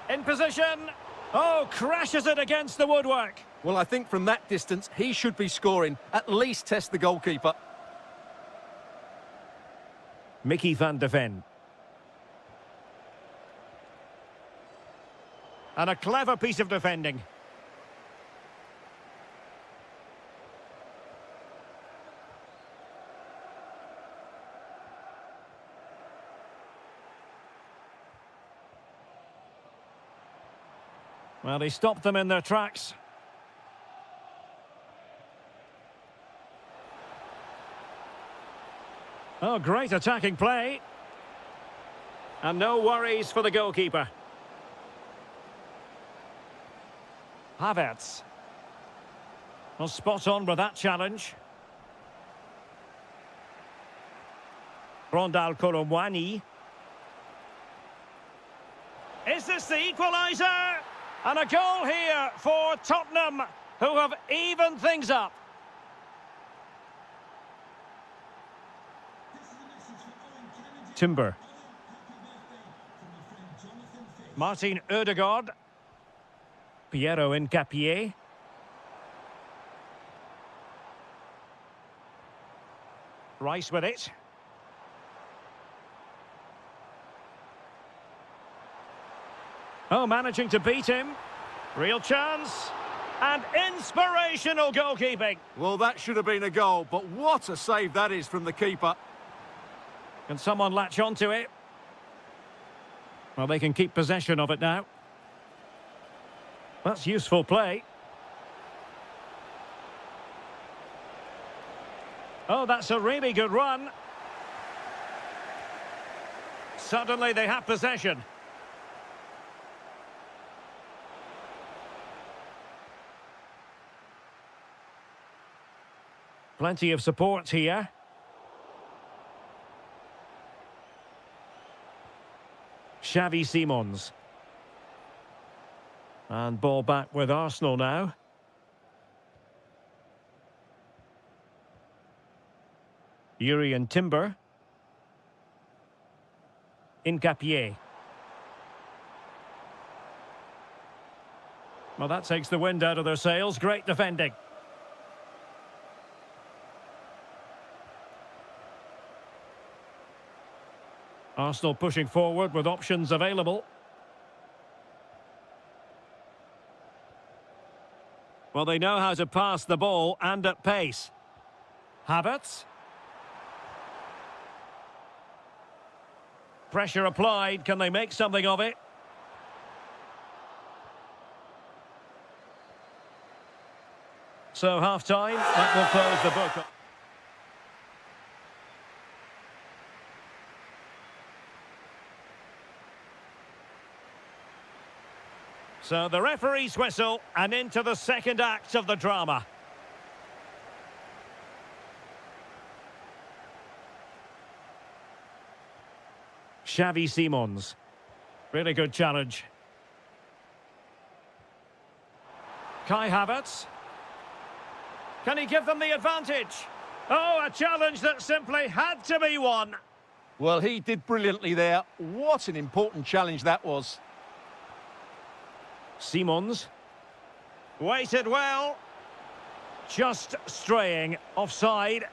In position. Oh, crashes it against the woodwork. Well, I think from that distance, he should be scoring. At least test the goalkeeper. Mickey van de Ven. And a clever piece of defending. Well, he stopped them in their tracks. Oh, great attacking play. And no worries for the goalkeeper. Havertz. Well, spot on with that challenge. Rondal Kolomwani. Is this the equaliser? And a goal here for Tottenham, who have evened things up. Timber. Martin Ødegaard. Piero Hincapié. Rice with it. Oh, managing to beat him. Real chance. And inspirational goalkeeping. Well, that should have been a goal, but what a save that is from the keeper. Can someone latch onto it? Well, they can keep possession of it now. That's useful play. Oh, that's a really good run. Suddenly they have possession. Plenty of support here. Xavi Simons. And ball back with Arsenal now. Urian Timber. Hincapié. Well, that takes the wind out of their sails. Great defending. Arsenal pushing forward with options available. Well, they know how to pass the ball and at pace. Havertz. Pressure applied. Can they make something of it? So half-time, that will close the book. So the referee's whistle, and into the second act of the drama. Xavi Simons. Really good challenge. Kai Havertz. Can he give them the advantage? Oh, a challenge that simply had to be won. Well, he did brilliantly there. What an important challenge that was. Simons. Waited well. Just straying offside.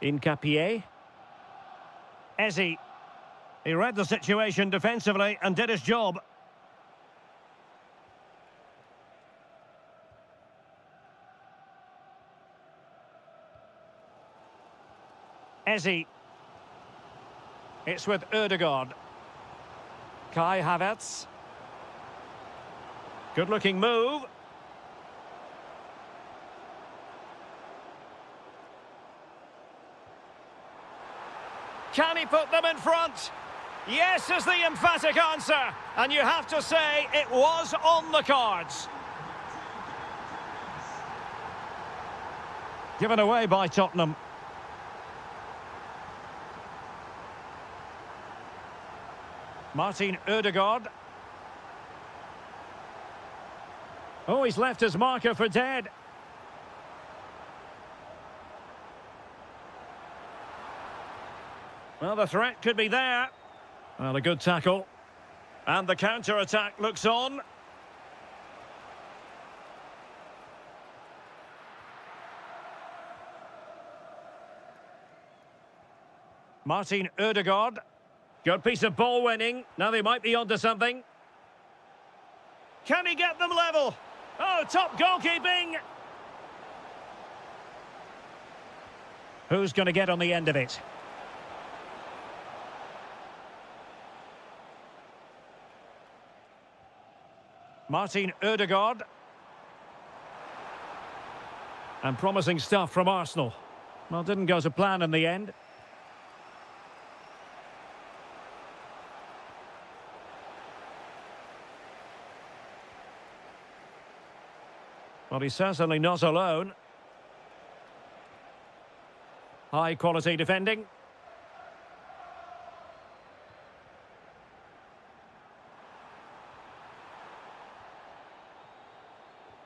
Incapié. Ezzy. He read the situation defensively and did his job. Ezzy. It's with Ødegaard. Kai Havertz. Good-looking move. Can he put them in front? Yes is the emphatic answer. And you have to say it was on the cards. Given away by Tottenham. Martin Ødegaard. Oh, he's left his marker for dead. Well, the threat could be there. Well, a good tackle. And the counter-attack looks on. Martin Ødegaard. Good piece of ball winning. Now they might be onto something. Can he get them level? Oh, top goalkeeping. Who's going to get on the end of it? Martin Ødegaard. And promising stuff from Arsenal. Well, didn't go to plan in the end. Well, he's certainly not alone. High quality defending.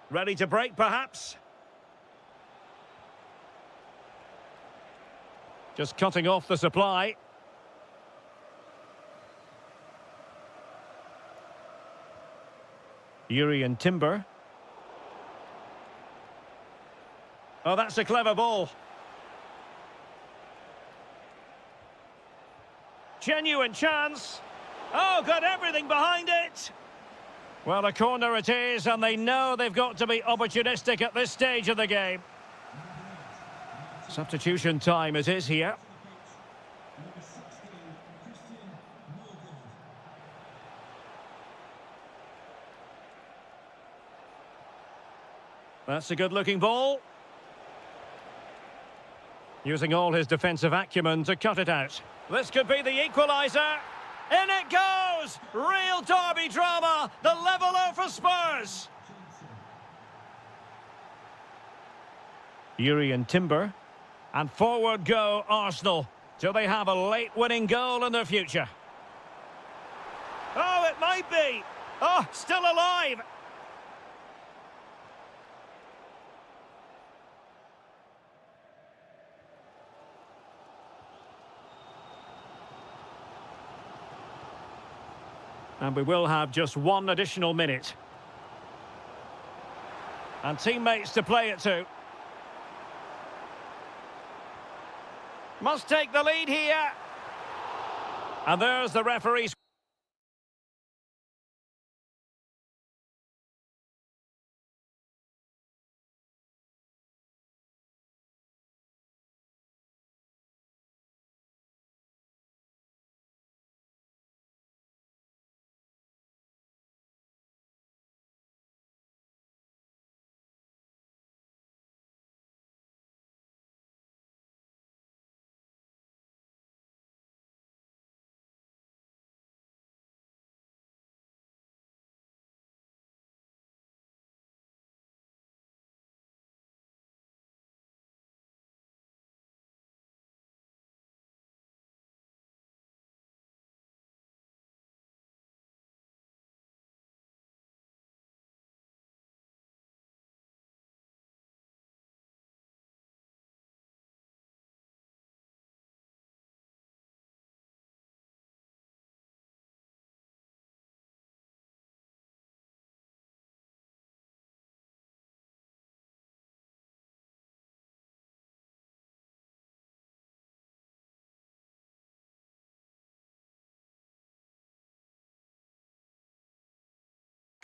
Ready to break, perhaps? Just cutting off the supply. Yuri and Timber. Oh, that's a clever ball. Genuine chance. Oh, got everything behind it. Well, a corner it is, and they know they've got to be opportunistic at this stage of the game. Substitution time it is here. That's a good-looking ball. Using all his defensive acumen to cut it out. This could be the equaliser. In it goes! Real derby drama. The leveller for Spurs. Yuri and Timber. And forward go Arsenal. Do they have a late winning goal in their future? Oh, it might be. Oh, still alive. And we will have just one additional minute. And teammates to play it to. Must take the lead here. And there's the referee's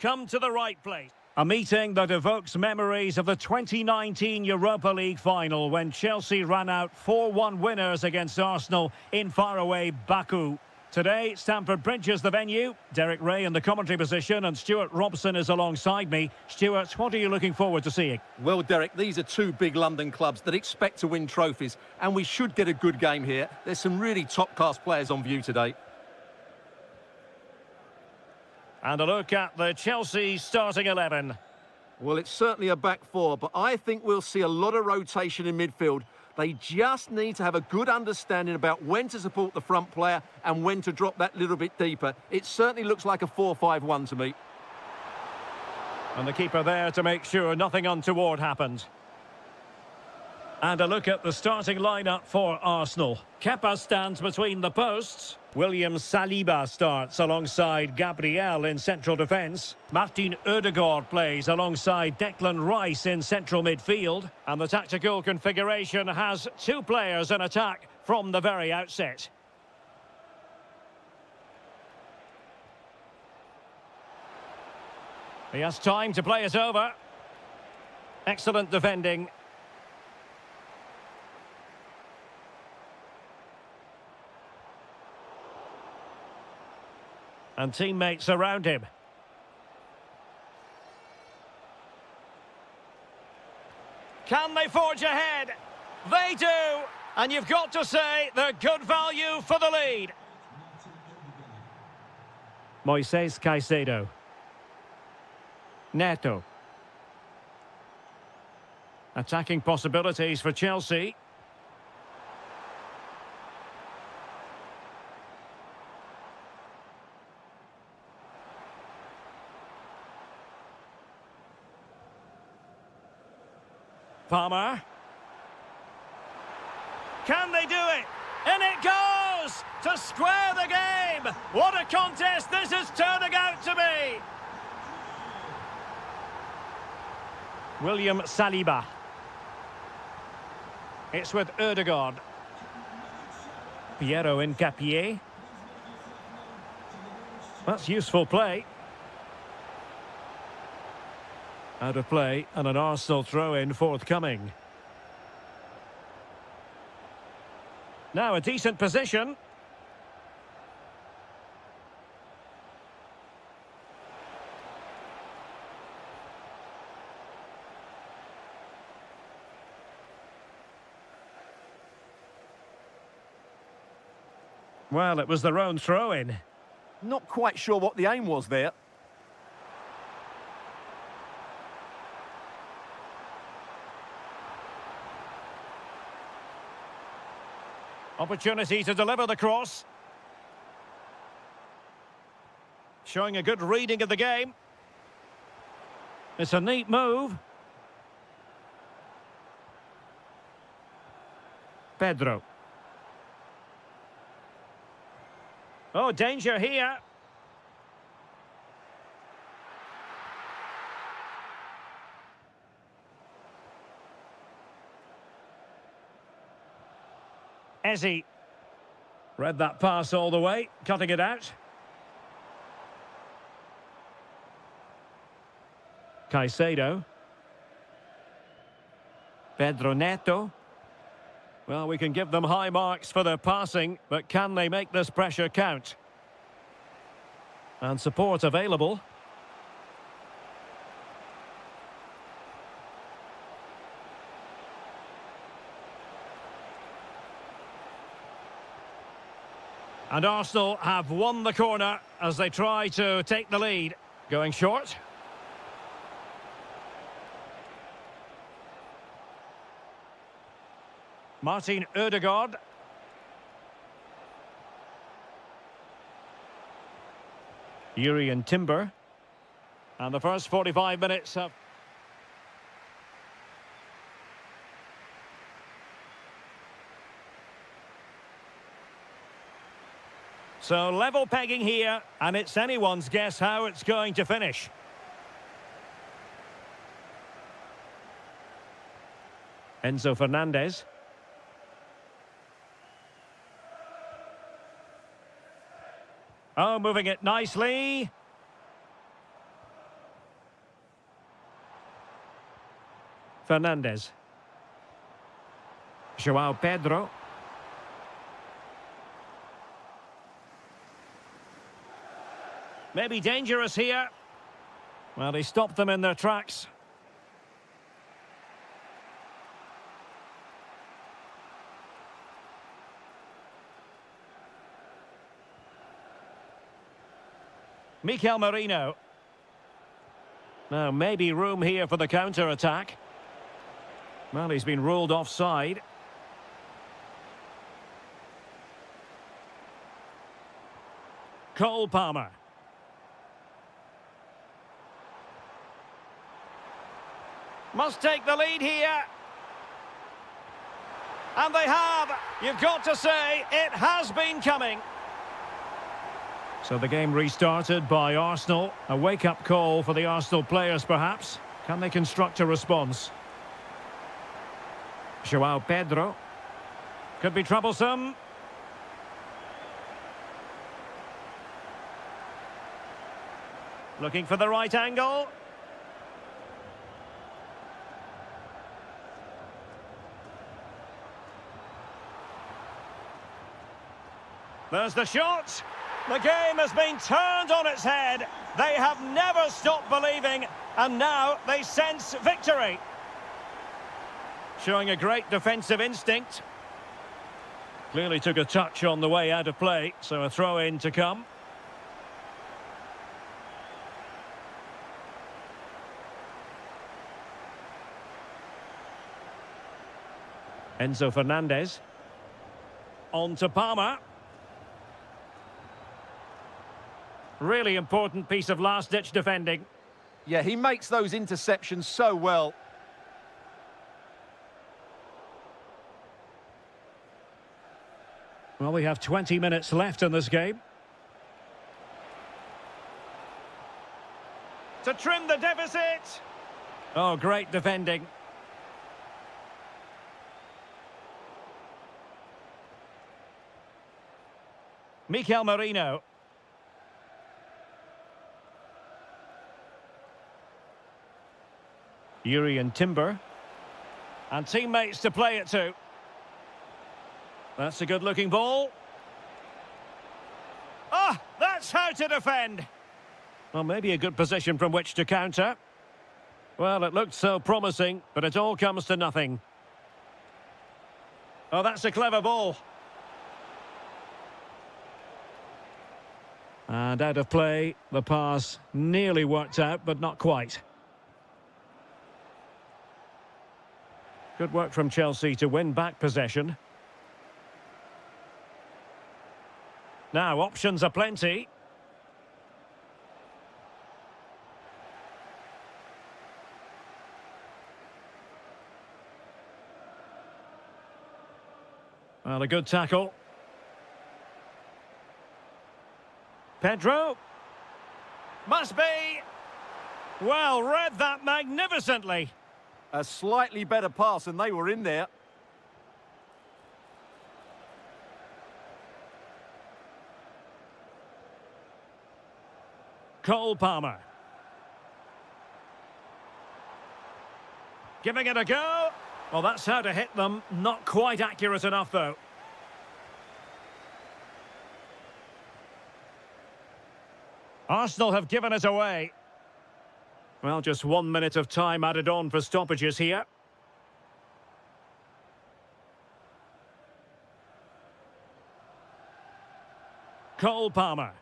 come to the right place. A meeting that evokes memories of the 2019 Europa League final when Chelsea ran out 4-1 winners against Arsenal in faraway Baku. Today, Stamford Bridge is the venue. Derek Ray in the commentary position and Stuart Robson is alongside me. Stuart, what are you looking forward to seeing? Well, Derek, these are two big London clubs that expect to win trophies, and we should get a good game here. There's some really top-class players on view today. And a look at the Chelsea starting 11. Well, it's certainly a back four, but I think we'll see a lot of rotation in midfield. They just need to have a good understanding about when to support the front player and when to drop that little bit deeper. It certainly looks like a 4-5-1 to me. And the keeper there to make sure nothing untoward happened. And a look at the starting lineup for Arsenal. Kepa stands between the posts. William Saliba starts alongside Gabriel in central defence. Martin Ødegaard plays alongside Declan Rice in central midfield. And the tactical configuration has two players in attack from the very outset. He has time to play it over. Excellent defending. And teammates around him. Can they forge ahead? They do! And you've got to say they're good value for the lead. Moises Caicedo. Neto. Attacking possibilities for Chelsea. Palmer. Can they do it? And it goes! To square the game! What a contest this is turning out to be! William Saliba. It's with Ødegaard. Piero Hincapié. That's useful play. Out of play and an Arsenal throw-in forthcoming. Now a decent position. Well, it was their own throw-in. Not quite sure what the aim was there. Opportunity to deliver the cross. Showing a good reading of the game. It's a neat move. Pedro. Oh, danger here. Ezzy. Read that pass all the way, cutting it out. Caicedo. Pedro Neto. Well, we can give them high marks for their passing, but can they make this pressure count? And support available. And Arsenal have won the corner as they try to take the lead. Going short. Martin Ødegaard. Urian Timber. And the first 45 minutes have... So level pegging here, and it's anyone's guess how it's going to finish. Enzo Fernandez. Oh, moving it nicely. Fernandez. João Pedro. Maybe dangerous here. Well, he stopped them in their tracks. Mikel Merino. Now, maybe room here for the counter-attack. Well, he's been ruled offside. Cole Palmer. Must take the lead here. And they have. You've got to say, it has been coming. So the game restarted by Arsenal. A wake-up call for the Arsenal players, perhaps. Can they construct a response? João Pedro. Could be troublesome. Looking for the right angle. There's the shot. The game has been turned on its head. They have never stopped believing, and now they sense victory. Showing a great defensive instinct. Clearly took a touch on the way out of play, so a throw-in to come. Enzo Fernandez. On to Palmer. Really important piece of last-ditch defending. Yeah, he makes those interceptions so well. Well, we have 20 minutes left in this game. To trim the deficit. Oh, great defending. Mikel Merino. Urian Timber. And teammates to play it to. That's a good-looking ball. Ah, that's how to defend. Well, maybe a good position from which to counter. Well, it looked so promising, but it all comes to nothing. Oh, that's a clever ball. And out of play, the pass nearly worked out, but not quite. Good work from Chelsea to win back possession. Now, options are plenty. Well, a good tackle. Pedro. Must be. Well, read that magnificently. A slightly better pass and they were in there. Cole Palmer. Giving it a go. Well, that's how to hit them. Not quite accurate enough, though. Arsenal have given it away. Well, just 1 minute of time added on for stoppages here. Cole Palmer.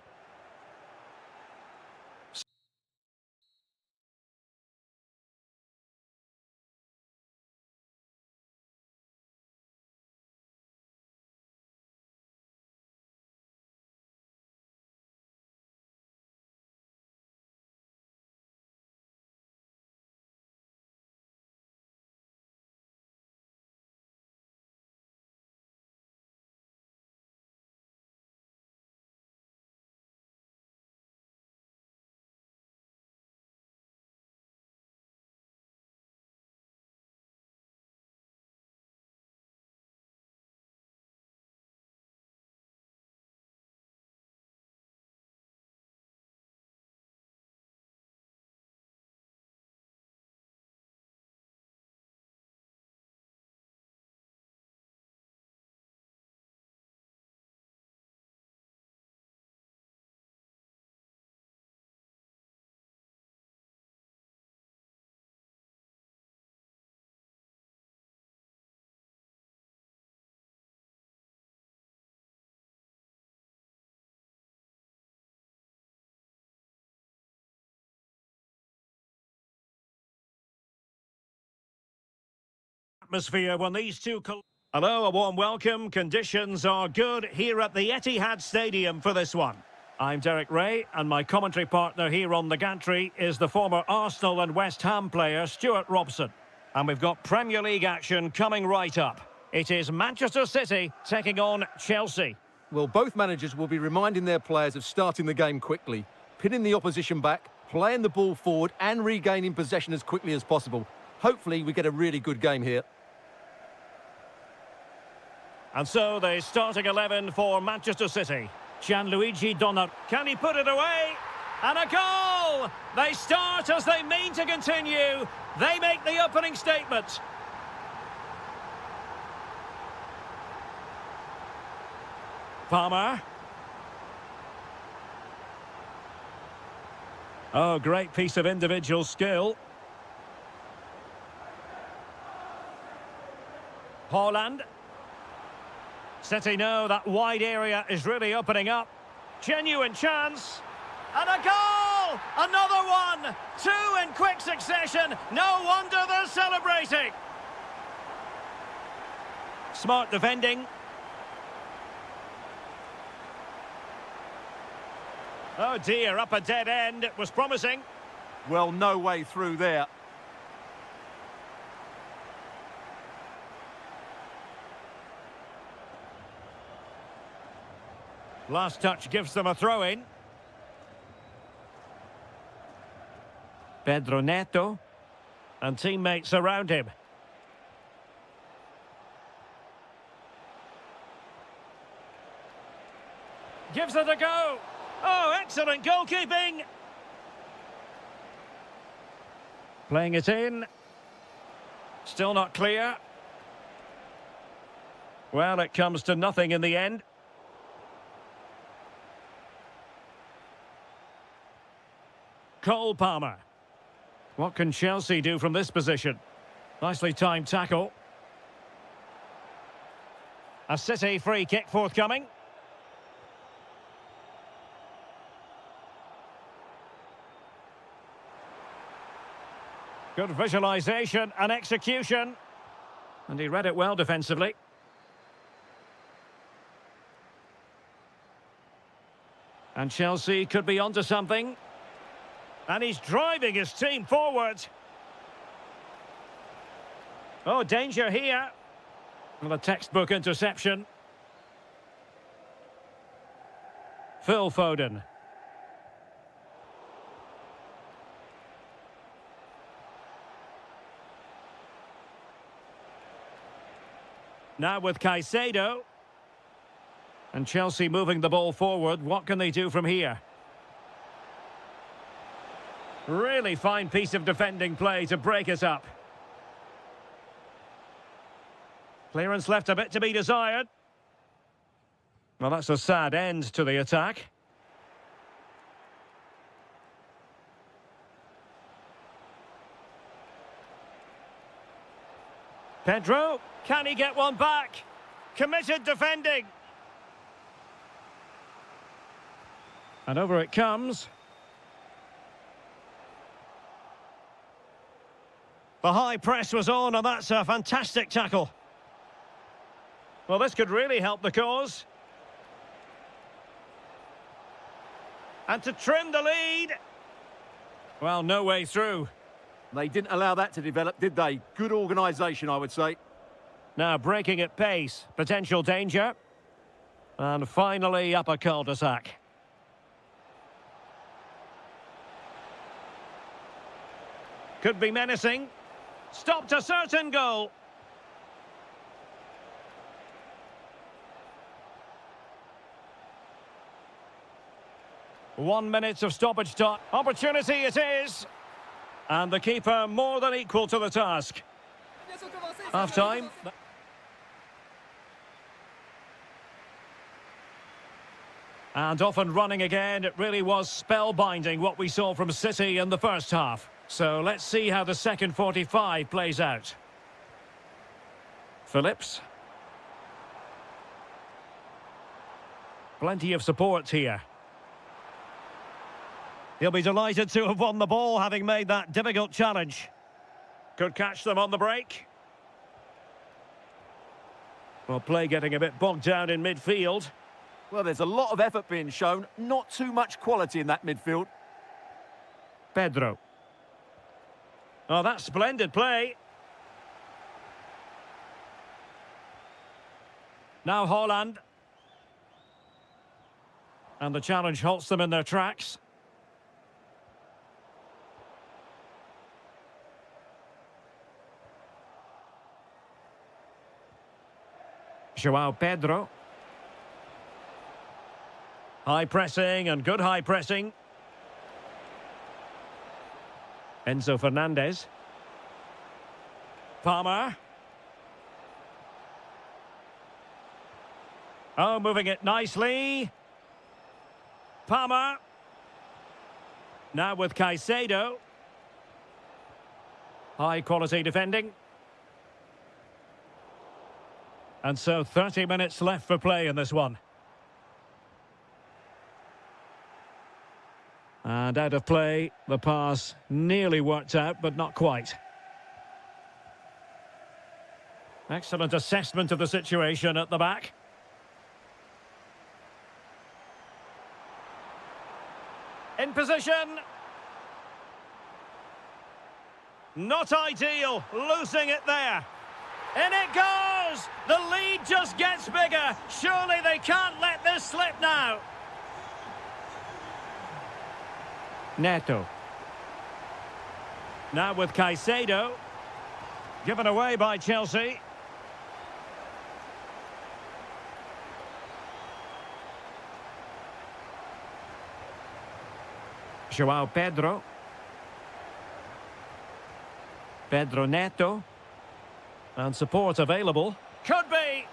atmosphere when these two... Hello, a warm welcome. Conditions are good here at the Etihad Stadium for this one. I'm Derek Ray, and my commentary partner here on the gantry is the former Arsenal and West Ham player Stuart Robson. And we've got Premier League action coming right up. It is Manchester City taking on Chelsea. Well, both managers will be reminding their players of starting the game quickly, pinning the opposition back, playing the ball forward and regaining possession as quickly as possible. Hopefully we get a really good game here. And so the starting 11 for Manchester City. Gianluigi Donnarumma. Can he put it away? And a goal! They start as they mean to continue. They make the opening statement. Palmer. Oh, great piece of individual skill. Haaland. City know that wide area is really opening up. Genuine chance. And a goal! Another one! Two in quick succession. No wonder they're celebrating. Smart defending. Oh dear, up a dead end. It was promising. Well, no way through there. Last touch gives them a throw-in. Pedro Neto. And teammates around him. Gives it a go. Oh, excellent goalkeeping. Playing it in. Still not clear. Well, it comes to nothing in the end. Cole Palmer. What can Chelsea do from this position? Nicely timed tackle. A City free kick forthcoming. Good visualisation and execution. And he read it well defensively. And Chelsea could be onto something. And he's driving his team forward. Oh, danger here. Well, a textbook interception. Phil Foden. Now with Caicedo. And Chelsea moving the ball forward. What can they do from here? Really fine piece of defending play to break us up. Clearance left a bit to be desired. Well, that's a sad end to the attack. Pedro, can he get one back? Committed defending. And over it comes. The high press was on, and that's a fantastic tackle. Well, this could really help the cause. And to trim the lead. Well, no way through. They didn't allow that to develop, did they? Good organisation, I would say. Now breaking at pace. Potential danger. And finally up a cul-de-sac. Could be menacing. Stopped a certain goal. One minute of stoppage time. Opportunity it is. And the keeper more than equal to the task. Half time. And off and running again. It really was spellbinding what we saw from City in the first half. So let's see how the second 45 plays out. Phillips. Plenty of support here. He'll be delighted to have won the ball, having made that difficult challenge. Could catch them on the break. Well, play getting a bit bogged down in midfield. Well, there's a lot of effort being shown, not too much quality in that midfield. Pedro. Oh, that's splendid play. Now Holland. And the challenge halts them in their tracks. João Pedro. High pressing and good high pressing. Enzo Fernandez. Palmer. Oh, moving it nicely. Palmer. Now with Caicedo. High quality defending. And so 30 minutes left for play in this one. And out of play, the pass nearly worked out, but not quite. Excellent assessment of the situation at the back. In position. Not ideal, losing it there. In it goes! The lead just gets bigger. Surely they can't let this slip now. Neto. Now with Caicedo. Given away by Chelsea. João Pedro. Pedro Neto. And support available. Could be.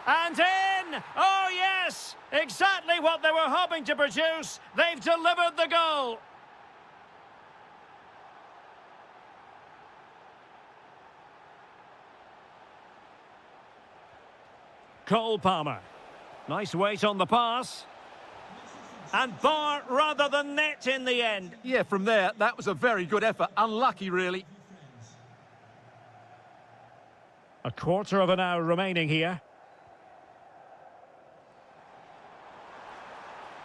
And in! Oh, yes! Exactly what they were hoping to produce. They've delivered the goal. Cole Palmer. Nice weight on the pass. And bar rather than net in the end. Yeah, from there, that was a very good effort. Unlucky, really. A quarter of an hour remaining here.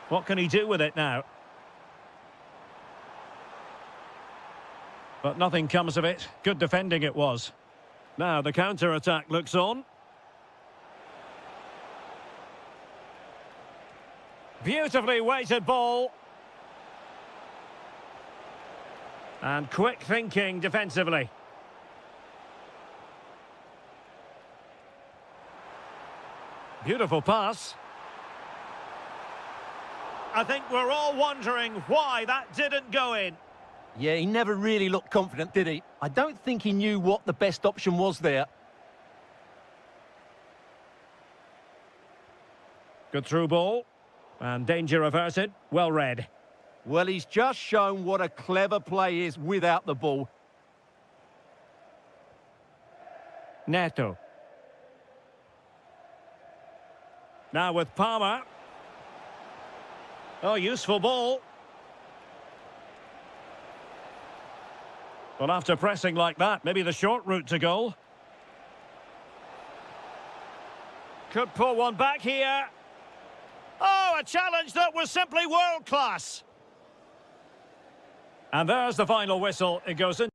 What can he do with it now? But nothing comes of it. Good defending it was. Now the counter-attack looks on. Beautifully weighted ball. And quick thinking defensively. Beautiful pass. I think we're all wondering why that didn't go in. Yeah, he never really looked confident, did he? I don't think he knew what the best option was there. Good through ball. And danger averted. Well read. Well, he's just shown what a clever play is without the ball. Neto. Now with Palmer. Oh, useful ball. Well, after pressing like that, maybe the short route to goal. Could pull one back here. Oh, a challenge that was simply world-class. And there's the final whistle. It goes in.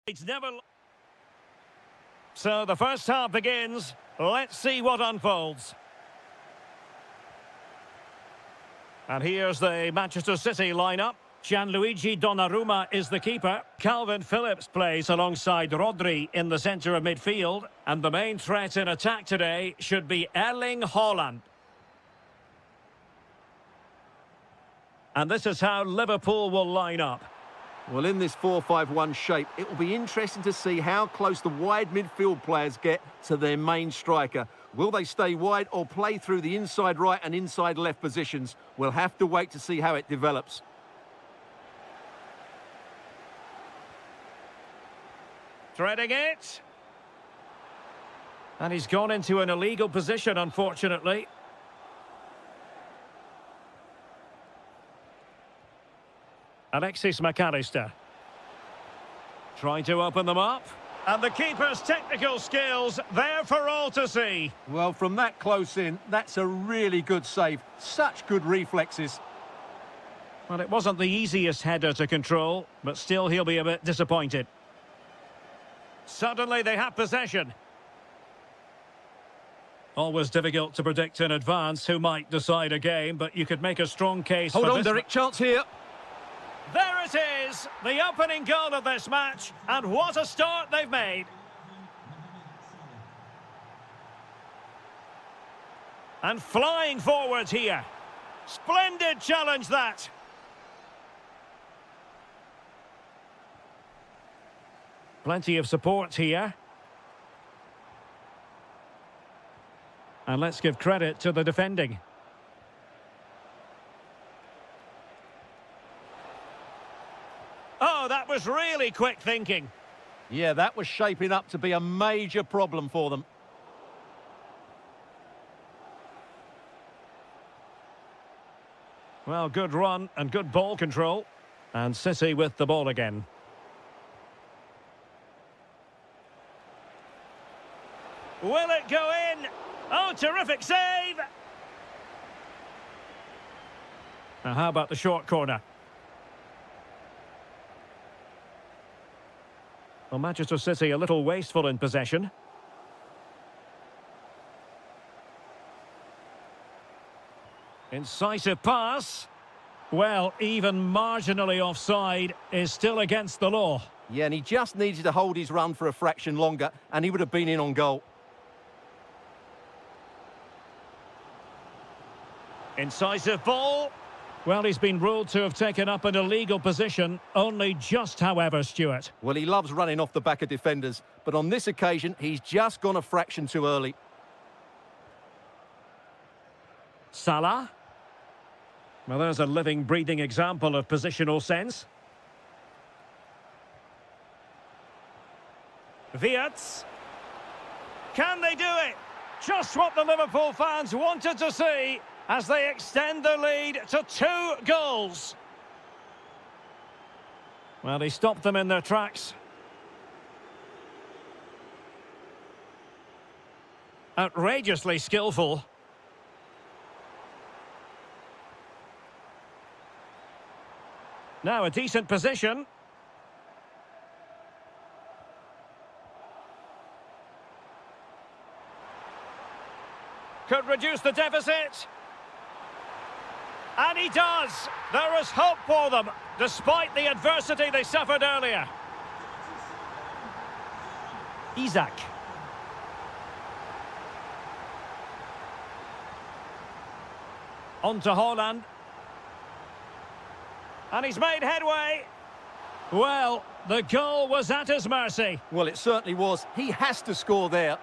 It's never... So the first half begins. Let's see what unfolds. And here's the Manchester City lineup. Gianluigi Donnarumma is the keeper. Calvin Phillips plays alongside Rodri in the centre of midfield. And the main threat in attack today should be Erling Haaland. And this is how Liverpool will line up. Well, in this 4-5-1 shape, it will be interesting to see how close the wide midfield players get to their main striker. Will they stay wide or play through the inside right and inside left positions? We'll have to wait to see how it develops. Threading it. And he's gone into an illegal position, unfortunately. Alexis McAllister. Trying to open them up. And the keeper's technical skills there for all to see. Well, from that close in, that's a really good save. Such good reflexes. Well, it wasn't the easiest header to control, but still he'll be a bit disappointed. Suddenly they have possession. Always difficult to predict in advance who might decide a game, but you could make a strong case for this. Hold on, Derek, chance here. There it is, the opening goal of this match, and what a start they've made. And flying forward here. Splendid challenge that. Plenty of support here. And let's give credit to the defending. Oh, that was really quick thinking. Yeah, that was shaping up to be a major problem for them. Well, good run and good ball control. And City with the ball again. Will it go in? Oh, terrific save! Now, how about the short corner? Well, Manchester City a little wasteful in possession. Incisive pass. Well, even marginally offside is still against the law. Yeah, and he just needed to hold his run for a fraction longer, and he would have been in on goal. Incisive ball. Well, he's been ruled to have taken up an illegal position, only just, however, Stuart. Well, he loves running off the back of defenders, but on this occasion, he's just gone a fraction too early. Salah. Well, there's a living, breathing example of positional sense. Wirtz. Can they do it? Just what the Liverpool fans wanted to see as they extend the lead to 2 goals. Well, he stopped them in their tracks. Outrageously skillful. Now a decent position. Could reduce the deficit. And he does. There is hope for them, despite the adversity they suffered earlier. Isak. On to Haaland. And he's made headway. Well, the goal was at his mercy. Well, it certainly was. He has to score there.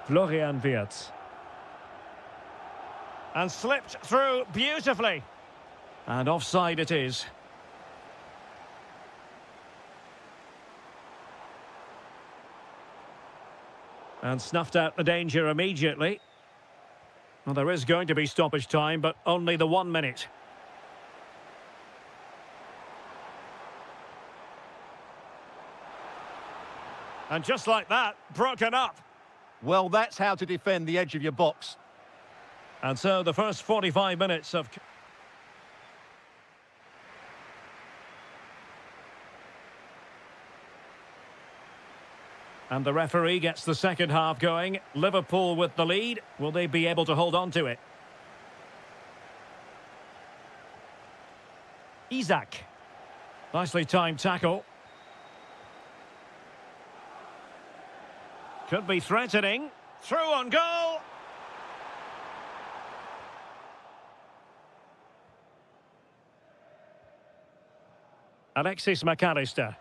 Florian Wirtz. And slipped through beautifully. And offside it is. And snuffed out the danger immediately. Well, there is going to be stoppage time, but only the 1 minute. And just like that, broken up. Well, that's how to defend the edge of your box. And so the first 45 minutes of... And the referee gets the second half going. Liverpool with the lead. Will they be able to hold on to it? Isak. Nicely timed tackle. Could be threatening. Through on goal. Alexis McAllister.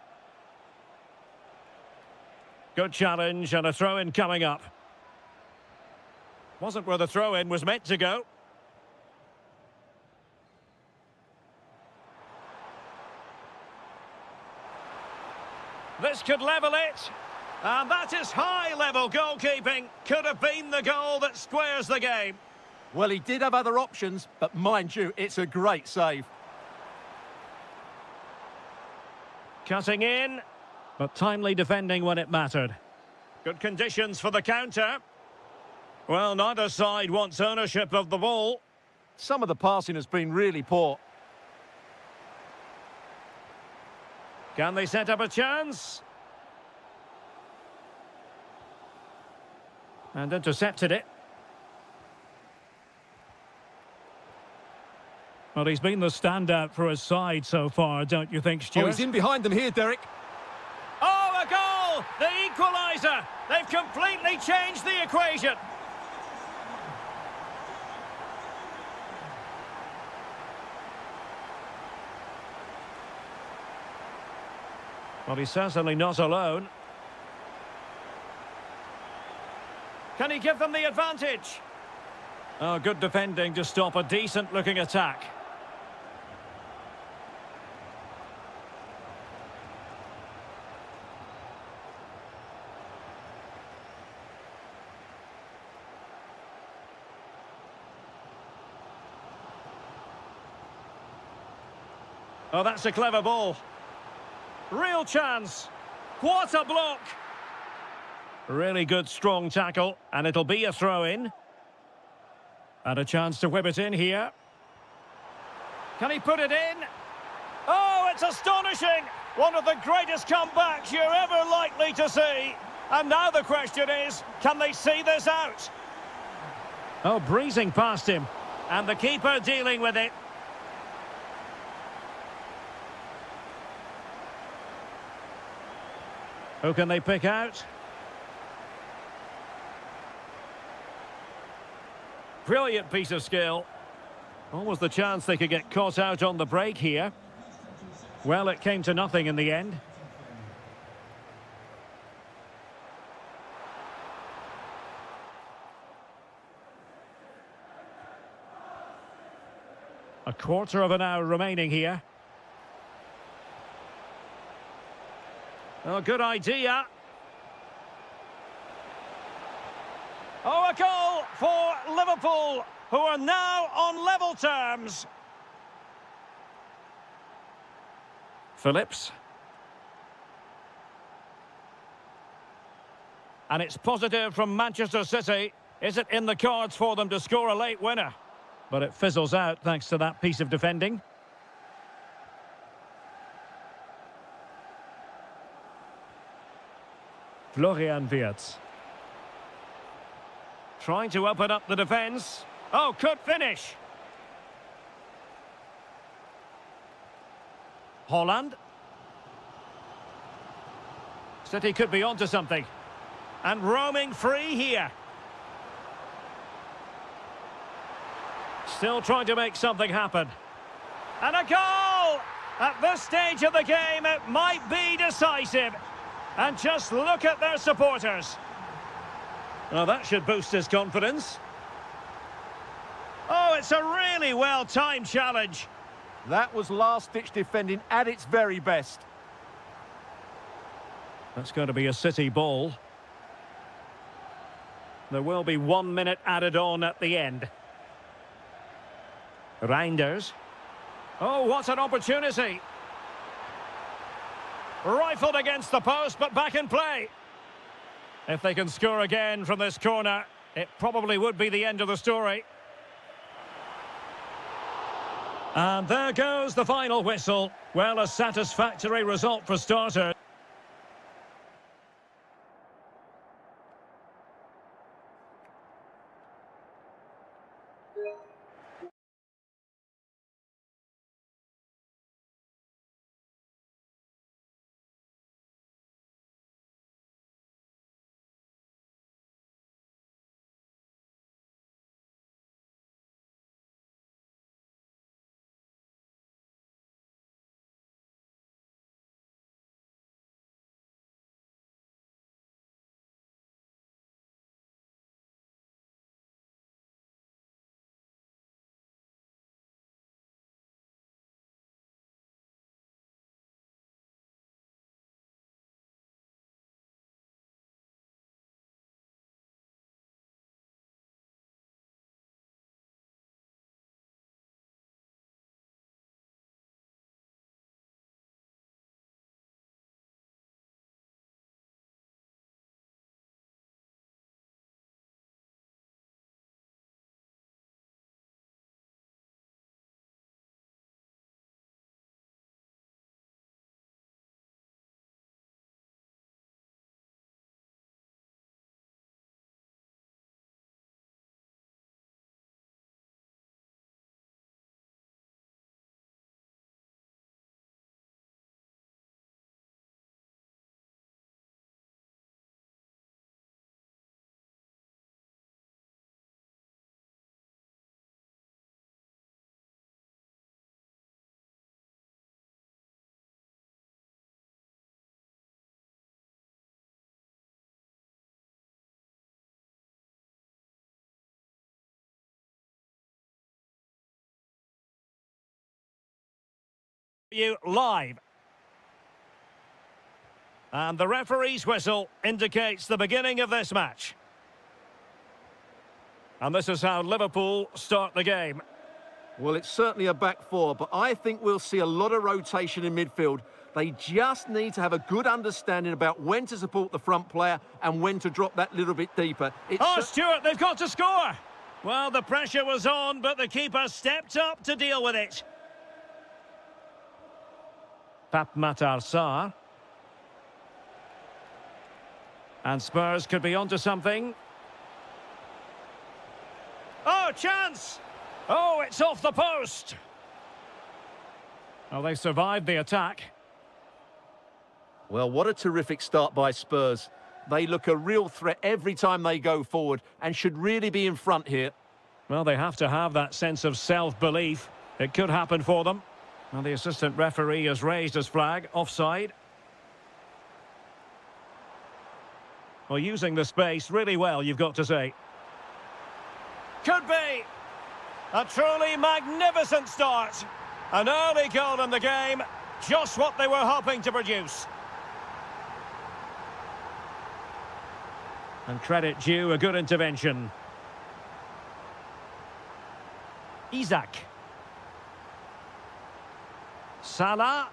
Good challenge and a throw-in coming up. Wasn't where the throw-in was meant to go. This could level it. And that is high-level goalkeeping. Could have been the goal that squares the game. Well, he did have other options, but mind you, it's a great save. Cutting in, but timely defending when it mattered. Good conditions for the counter. Well, neither side wants ownership of the ball. Some of the passing has been really poor. Can they set up a chance? And intercepted it. Well, he's been the standout for his side so far, don't you think, Stuart? Oh, he's in behind them here, Derek. Oh, a goal! The equaliser! They've completely changed the equation. Well, he's certainly not alone. Can he give them the advantage? Oh, good defending to stop a decent-looking attack. Oh, that's a clever ball. Real chance. What a block. Really good, strong tackle, and it'll be a throw-in. And a chance to whip it in here. Can he put it in? Oh, it's astonishing! One of the greatest comebacks you're ever likely to see. And now the question is, can they see this out? Oh, breezing past him. And the keeper dealing with it. Who can they pick out? Brilliant piece of skill. Almost the chance they could get caught out on the break here. Well, it came to nothing in the end. A quarter of an hour remaining here. Oh, good idea. Oh, a goal for Liverpool, who are now on level terms. Phillips. And it's positive from Manchester City. Is it in the cards for them to score a late winner? But it fizzles out thanks to that piece of defending. Florian Wirtz. Trying to open up the defence. Oh, could finish. Holland. City could be onto something. And roaming free here. Still trying to make something happen. And a goal! At this stage of the game, it might be decisive. And just look at their supporters. Well, that should boost his confidence. Oh, it's a really well-timed challenge. That was last-ditch defending at its very best. That's going to be a City ball. There will be 1 minute added on at the end. Reinders. Oh, what an opportunity. Rifled against the post, but back in play. If they can score again from this corner, it probably would be the end of the story. And there goes the final whistle. Well, a satisfactory result for starters. You live. And the referee's whistle indicates the beginning of this match. And this is how Liverpool start the game. Well, it's certainly a back four, but I think we'll see a lot of rotation in midfield. They just need to have a good understanding about when to support the front player and when to drop that little bit deeper. Stuart, they've got to score! Well, the pressure was on, but the keeper stepped up to deal with it. Pape Matar Sarr. And Spurs could be onto something. Oh, chance! Oh, it's off the post! Well, they survived the attack. Well, what a terrific start by Spurs. They look a real threat every time they go forward and should really be in front here. Well, they have to have that sense of self-belief. It could happen for them. Well, the assistant referee has raised his flag, offside. Well, using the space really well, you've got to say. Could be. A truly magnificent start. An early goal in the game. Just what they were hoping to produce. And credit due, a good intervention. Isaac. Salah.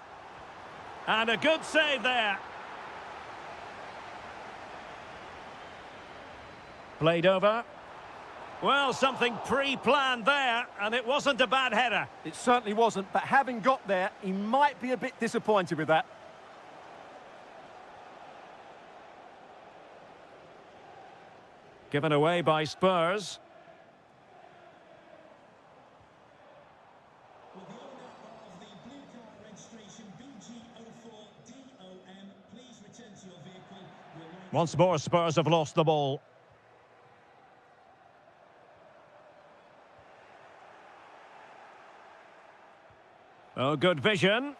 And a good save there. Played over. Well, something pre-planned there, and it wasn't a bad header. It certainly wasn't, but having got there, he might be a bit disappointed with that. Given away by Spurs. Will the owner of the blue car registration BG04DOM please return to your vehicle? Once more, Spurs have lost the ball. Oh, good vision.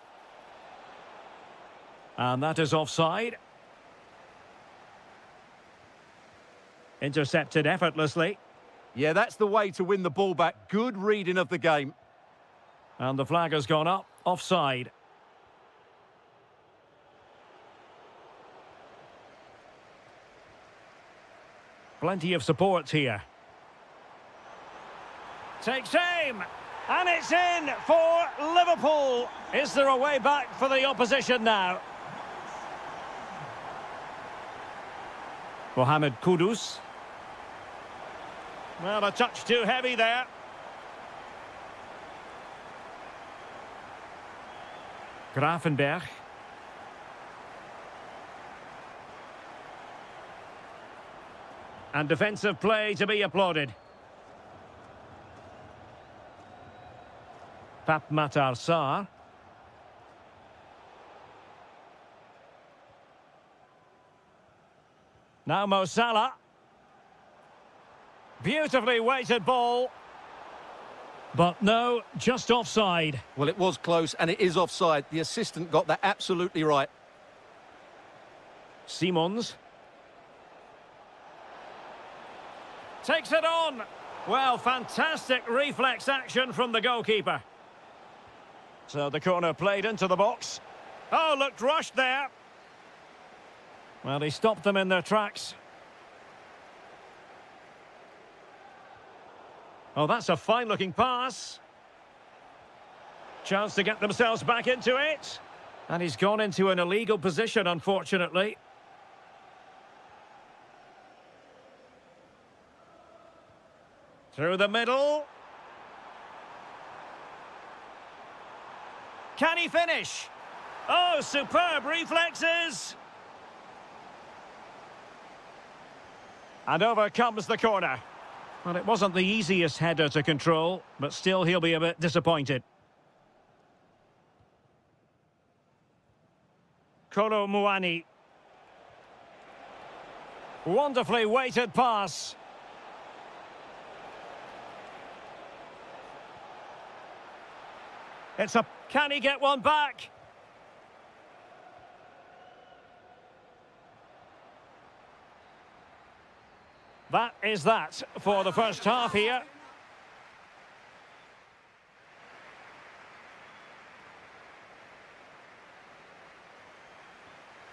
And that is offside. Intercepted effortlessly. Yeah, that's the way to win the ball back. Good reading of the game. And the flag has gone up. Offside. Plenty of support here. Takes aim. And it's in for Liverpool. Is there a way back for the opposition now? Mohamed Kudus. Well, a touch too heavy there. Grafenberg. And defensive play to be applauded. Pape Matar Sarr. Now Mo Salah. Beautifully weighted ball. But no, just offside. Well, it was close, and it is offside. The assistant got that absolutely right. Simons. Takes it on. Well, fantastic reflex action from the goalkeeper. So the corner played into the box. Oh, looked rushed there. Well, he stopped them in their tracks. Oh, that's a fine-looking pass. Chance to get themselves back into it. And he's gone into an illegal position, unfortunately. Through the middle. Can he finish? Oh, superb reflexes. And over comes the corner. Well, it wasn't the easiest header to control, but still he'll be a bit disappointed. Kolo Muani. Wonderfully weighted pass. It's a... Can he get one back? That is that for the first half here.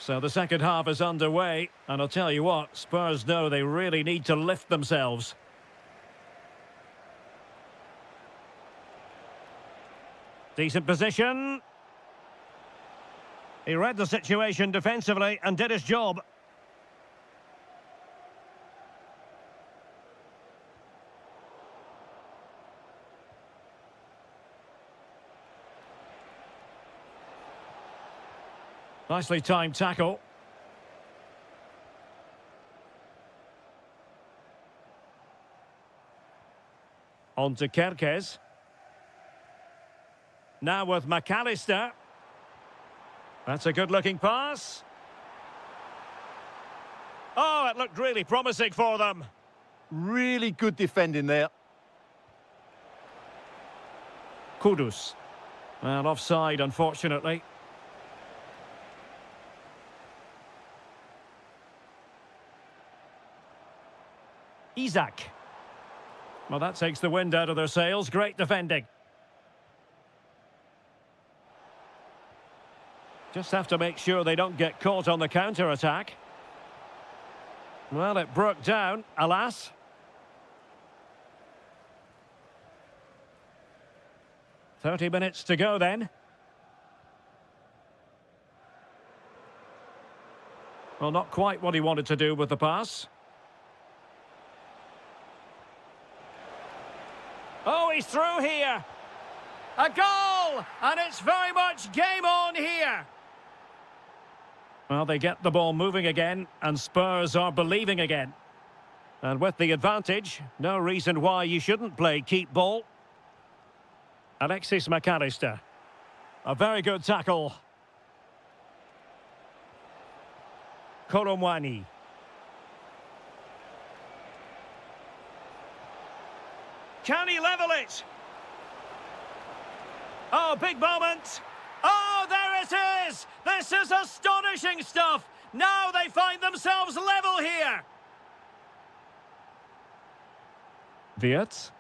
So the second half is underway, and I'll tell you what, Spurs know they really need to lift themselves. Decent position. He read the situation defensively and did his job. Nicely timed tackle. On to Kerkez. Now with McAllister. That's a good-looking pass. Oh, it looked really promising for them. Really good defending there. Kudus. Well, offside, unfortunately. Isak. Well, that takes the wind out of their sails. Great defending. Just have to make sure they don't get caught on the counter-attack. Well, it broke down, alas. "30 minutes to go then." Well, not quite what he wanted to do with the pass. Oh, he's through here. A goal! And it's very much game on here. Well, they get the ball moving again, and Spurs are believing again. And with the advantage, no reason why you shouldn't play keep ball. Alexis McAllister. A very good tackle. Koromwani. Can he level it? Oh, big moment. Oh, there it is! This is astonishing stuff! Now they find themselves level here! Wirtz.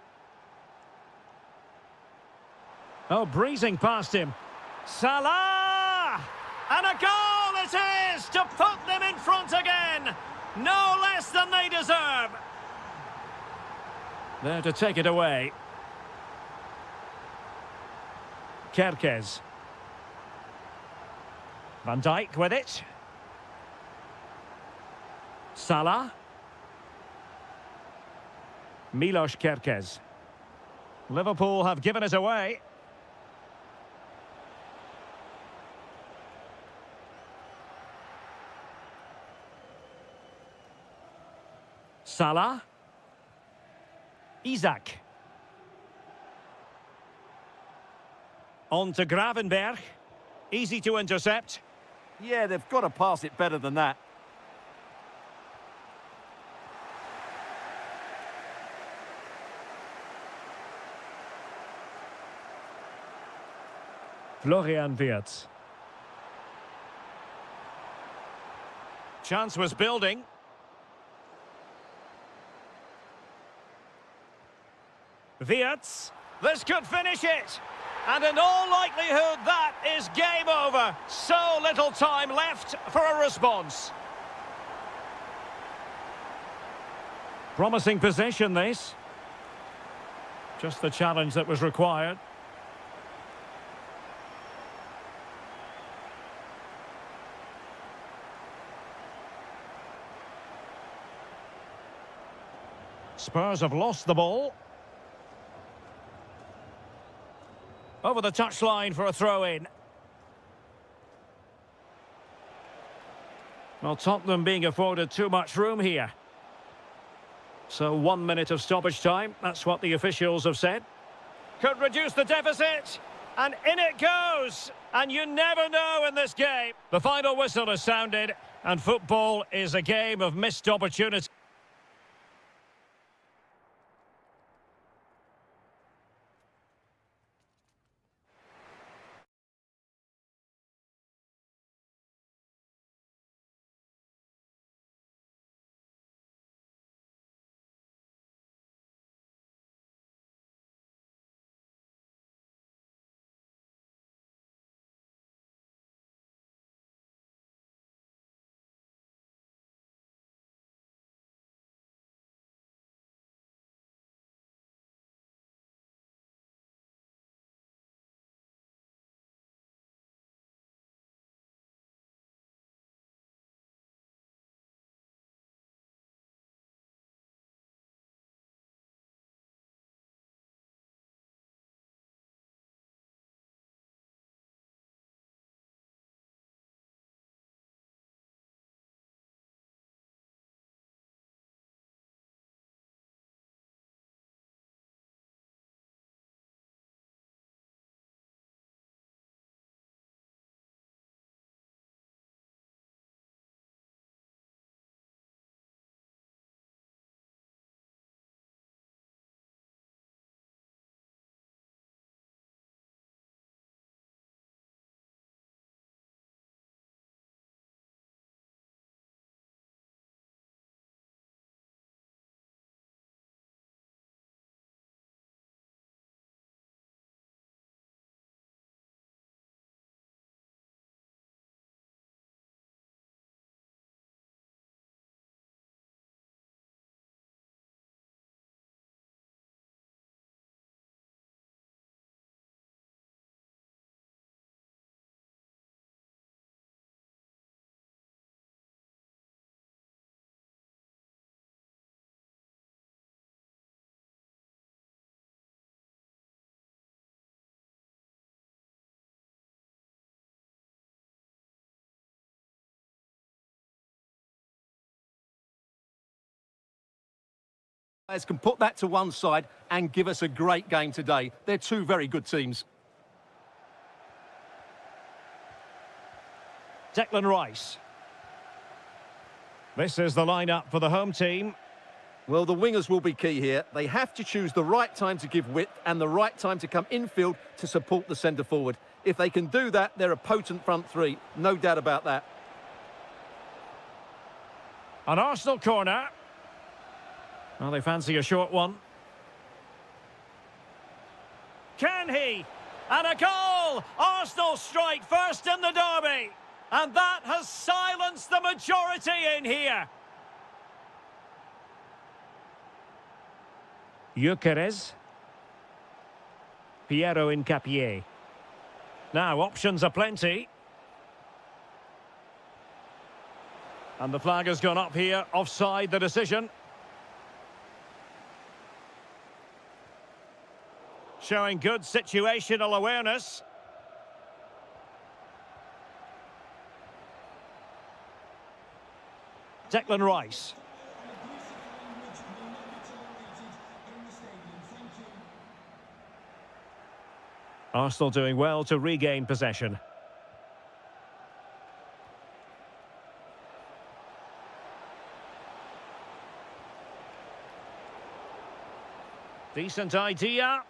Oh, breezing past him. Salah! And a goal it is to put them in front again! No less than they deserve! There to take it away. Kerkez. Van Dijk with it. Salah. Milos Kerkez. Liverpool have given it away. Salah. Isak. On to Gravenberg. Easy to intercept. Yeah, they've got to pass it better than that. Florian Wirtz. Chance was building. Wirtz. This could finish it. And in all likelihood, that is game over. So little time left for a response. Promising possession, this. Just the challenge that was required. Spurs have lost the ball. Over the touchline for a throw-in. Well, Tottenham being afforded too much room here. So 1 minute of stoppage time, that's what the officials have said. Could reduce the deficit, and in it goes! And you never know in this game. The final whistle is sounded, and football is a game of missed opportunity. Players can put that to one side and give us a great game today. They're two very good teams. Declan Rice. This is the lineup for the home team. Well, the wingers will be key here. They have to choose the right time to give width and the right time to come infield to support the centre forward. If they can do that, they're a potent front three. No doubt about that. An Arsenal corner. Well, they fancy a short one. Can he? And a goal! Arsenal strike first in the derby. And that has silenced the majority in here. Gyökeres. Piero Hincapié. Now, options are plenty. And the flag has gone up here. Offside the decision. Showing good situational awareness. Declan Rice. Arsenal doing well to regain possession. Decent idea.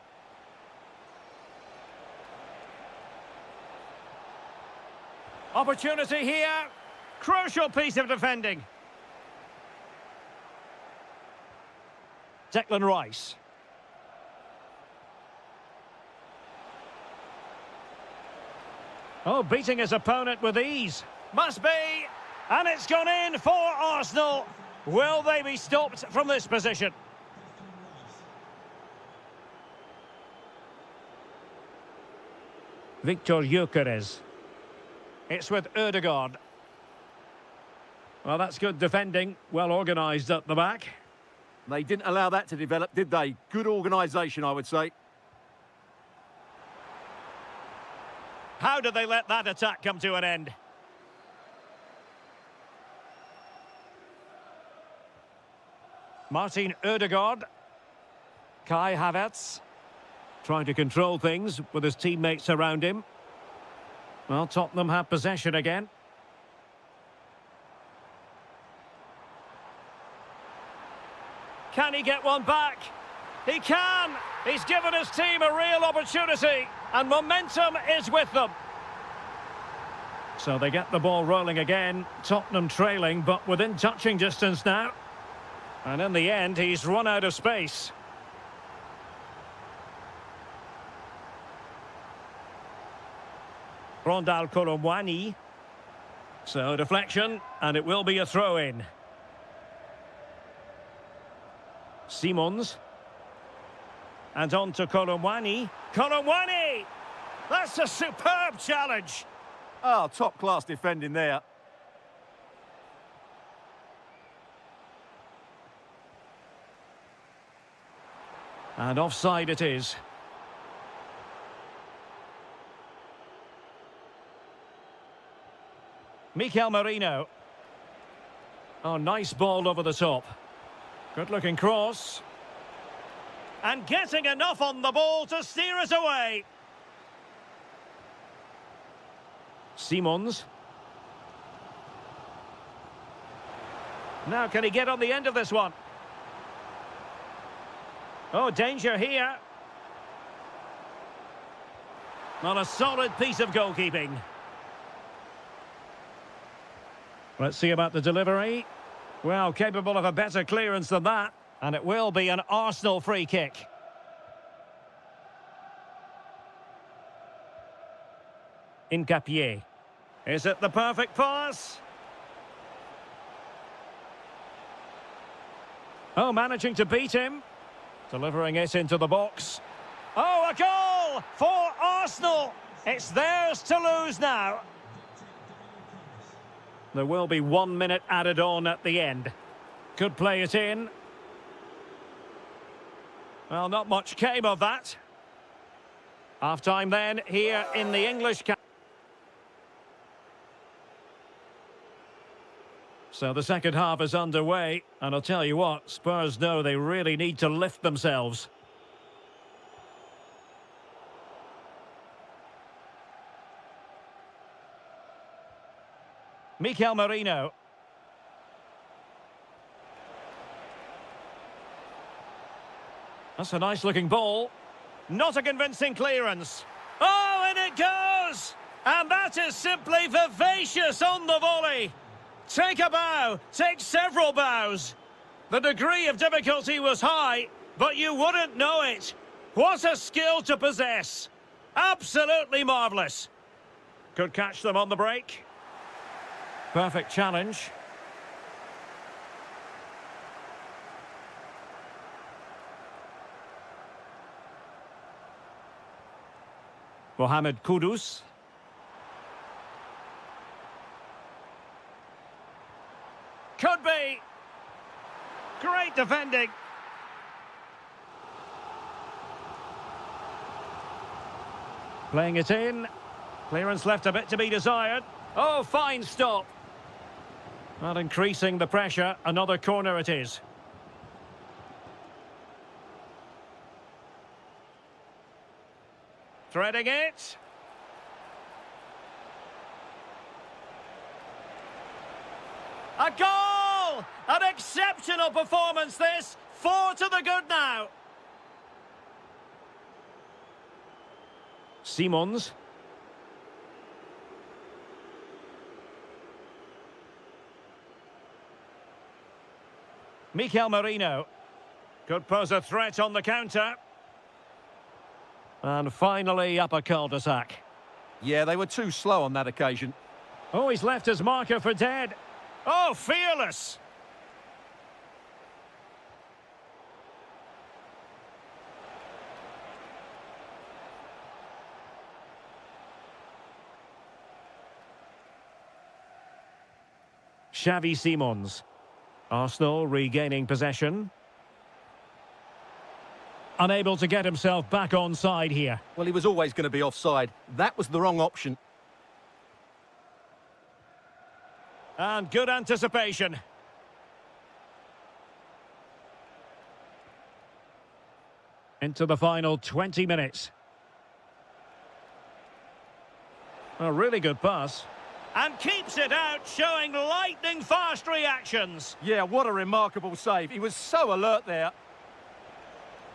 Opportunity here. Crucial piece of defending. Declan Rice. Oh, beating his opponent with ease. Must be. And it's gone in for Arsenal. Will they be stopped from this position? Victor Gyökeres. It's with Ødegaard. Well, that's good defending. Well organised at the back. They didn't allow that to develop, did they? Good organisation, I would say. How did they let that attack come to an end? Martin Ødegaard. Kai Havertz. Trying to control things with his teammates around him. Well, Tottenham have possession again. Can he get one back? He can! He's given his team a real opportunity, and momentum is with them. So they get the ball rolling again. Tottenham trailing, but within touching distance now. And in the end, he's run out of space. Rondal Colomwani. So deflection, and it will be a throw-in. Simons. And on to Colomwani. Colomwani! That's a superb challenge. Oh, top-class defending there. And offside it is. Mikel Merino. Oh, nice ball over the top. Good-looking cross. And getting enough on the ball to steer it away. Simons. Now, can he get on the end of this one? Oh, danger here. Well, a solid piece of goalkeeping. Let's see about the delivery. Well, capable of a better clearance than that. And it will be an Arsenal free kick. Hincapié. Is it the perfect pass? Oh, managing to beat him. Delivering it into the box. Oh, a goal for Arsenal. It's theirs to lose now. There will be 1 minute added on at the end. Could play it in. Well, not much came of that. Half-time then, here in the English camp. So the second half is underway, and I'll tell you what, Spurs know they really need to lift themselves. Mikel Merino. That's a nice-looking ball. Not a convincing clearance. Oh, and it goes! And that is simply vivacious on the volley. Take a bow, take several bows. The degree of difficulty was high, but you wouldn't know it. What a skill to possess. Absolutely marvellous. Could catch them on the break. Perfect challenge. Mohamed Kudus. Could be. Great defending. Playing it in. Clearance left a bit to be desired. Oh, fine stop. Not increasing the pressure. Another corner it is. Threading it. A goal! An exceptional performance this. 4 to the good now. Simons. Mikel Merino. Could pose a threat on the counter. And finally up a cul-de-sac. Yeah, they were too slow on that occasion. Oh, he's left his marker for dead. Oh, fearless! Xavi Simons. Arsenal regaining possession. Unable to get himself back onside here. Well, he was always going to be offside. That was the wrong option. And good anticipation. Into the final 20 minutes. A really good pass. And keeps it out, showing lightning-fast reactions. Yeah, what a remarkable save. He was so alert there.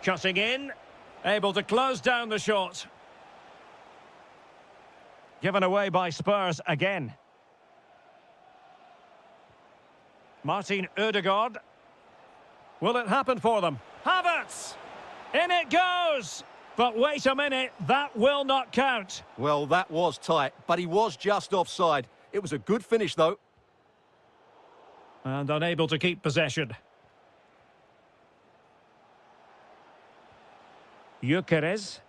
Cutting in. Able to close down the shot. Given away by Spurs again. Martin Ødegaard. Will it happen for them? Havertz! In it goes! But wait a minute, that will not count. Well, that was tight, but he was just offside. It was a good finish, though. And unable to keep possession. Gyökeres.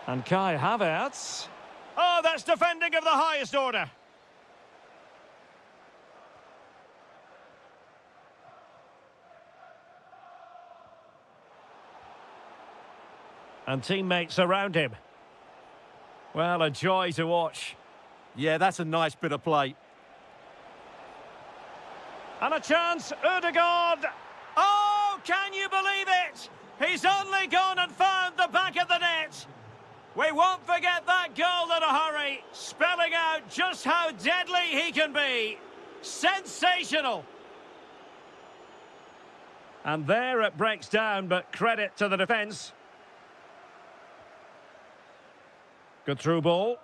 And Kai Havertz. Oh, that's defending of the highest order. And teammates around him. Well, a joy to watch. Yeah, that's a nice bit of play. And a chance, Ødegaard. Oh, can you believe it? He's only gone and found the back of the net. We won't forget that goal in a hurry, spelling out just how deadly he can be. Sensational. And there it breaks down, but credit to the defence. Good through ball.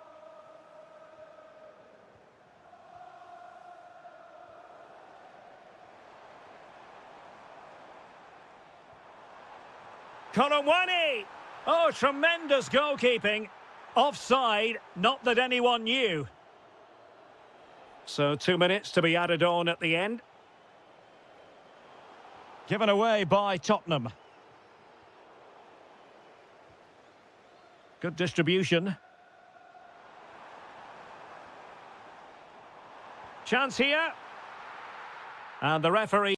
Colomwani! Oh, tremendous goalkeeping. Offside, not that anyone knew. So 2 minutes to be added on at the end. Given away by Tottenham. Good distribution. Chance here. And the referee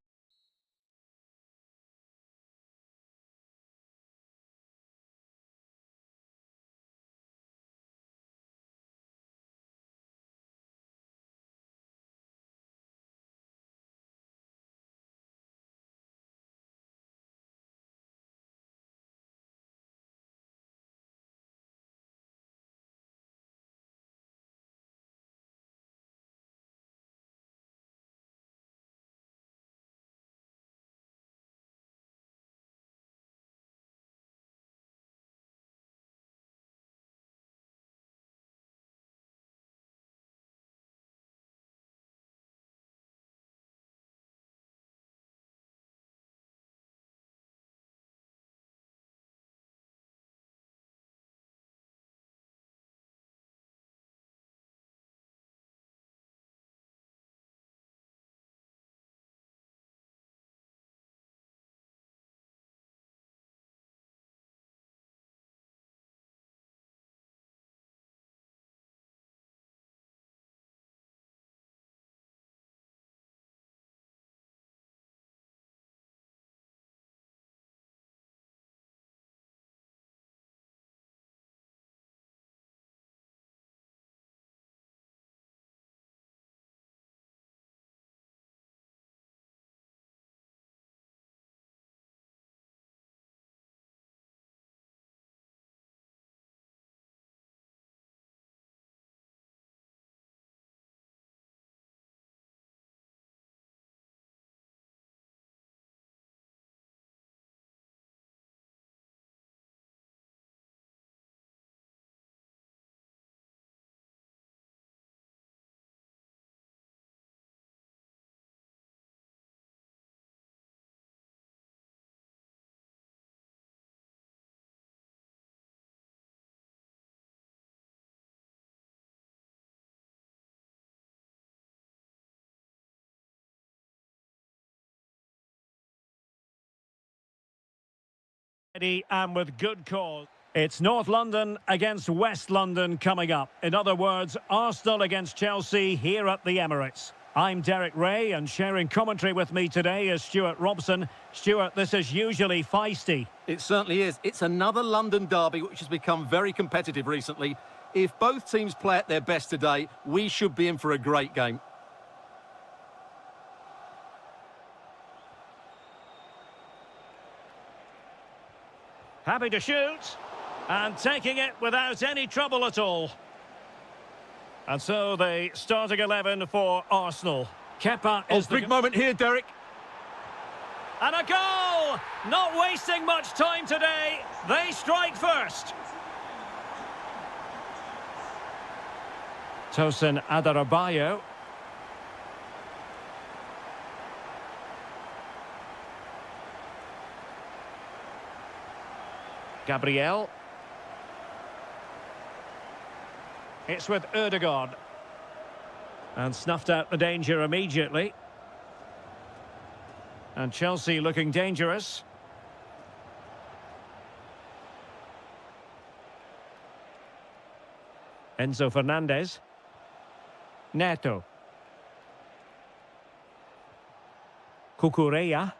And with good cause. It's North London against West London coming up. In other words, Arsenal against Chelsea here at the Emirates. I'm Derek Ray, and sharing commentary with me today is Stuart Robson. Stuart, this is usually feisty. It certainly is. It's another London derby which has become very competitive recently. If both teams play at their best today, we should be in for a great game. Happy to shoot, and taking it without any trouble at all. And so the starting 11 for Arsenal. Kepa is the big moment here, Derek. And a goal! Not wasting much time today. They strike first. Tosin Adarabayo. Gabriel. It's with Ødegaard. And snuffed out the danger immediately. And Chelsea looking dangerous. Enzo Fernandez. Neto. Cucurella.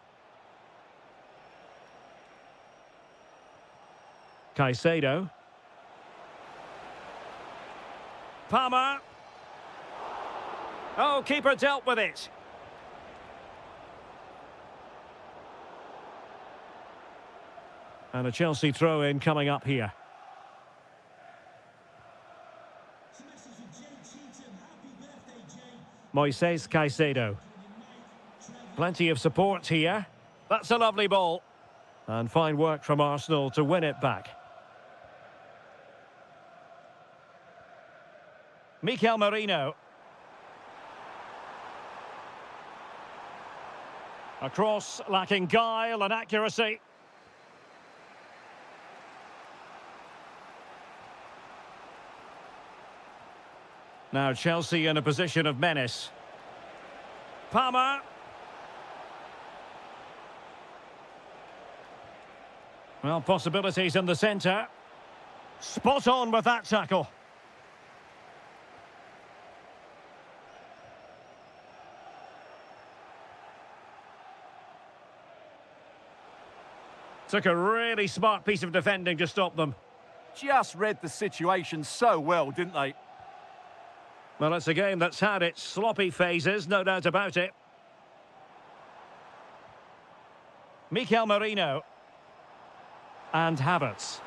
Caicedo. Palmer. Oh, keeper dealt with it. And a Chelsea throw-in coming up here. Moises Caicedo. Plenty of support here. That's a lovely ball. And fine work from Arsenal to win it back. Mikel Merino. A cross lacking guile and accuracy. Now Chelsea in a position of menace. Palmer. Well, possibilities in the centre. Spot on with that tackle. Took a really smart piece of defending to stop them. Just read the situation so well, didn't they? Well, it's a game that's had its sloppy phases, no doubt about it. Mikel Merino. And Havertz.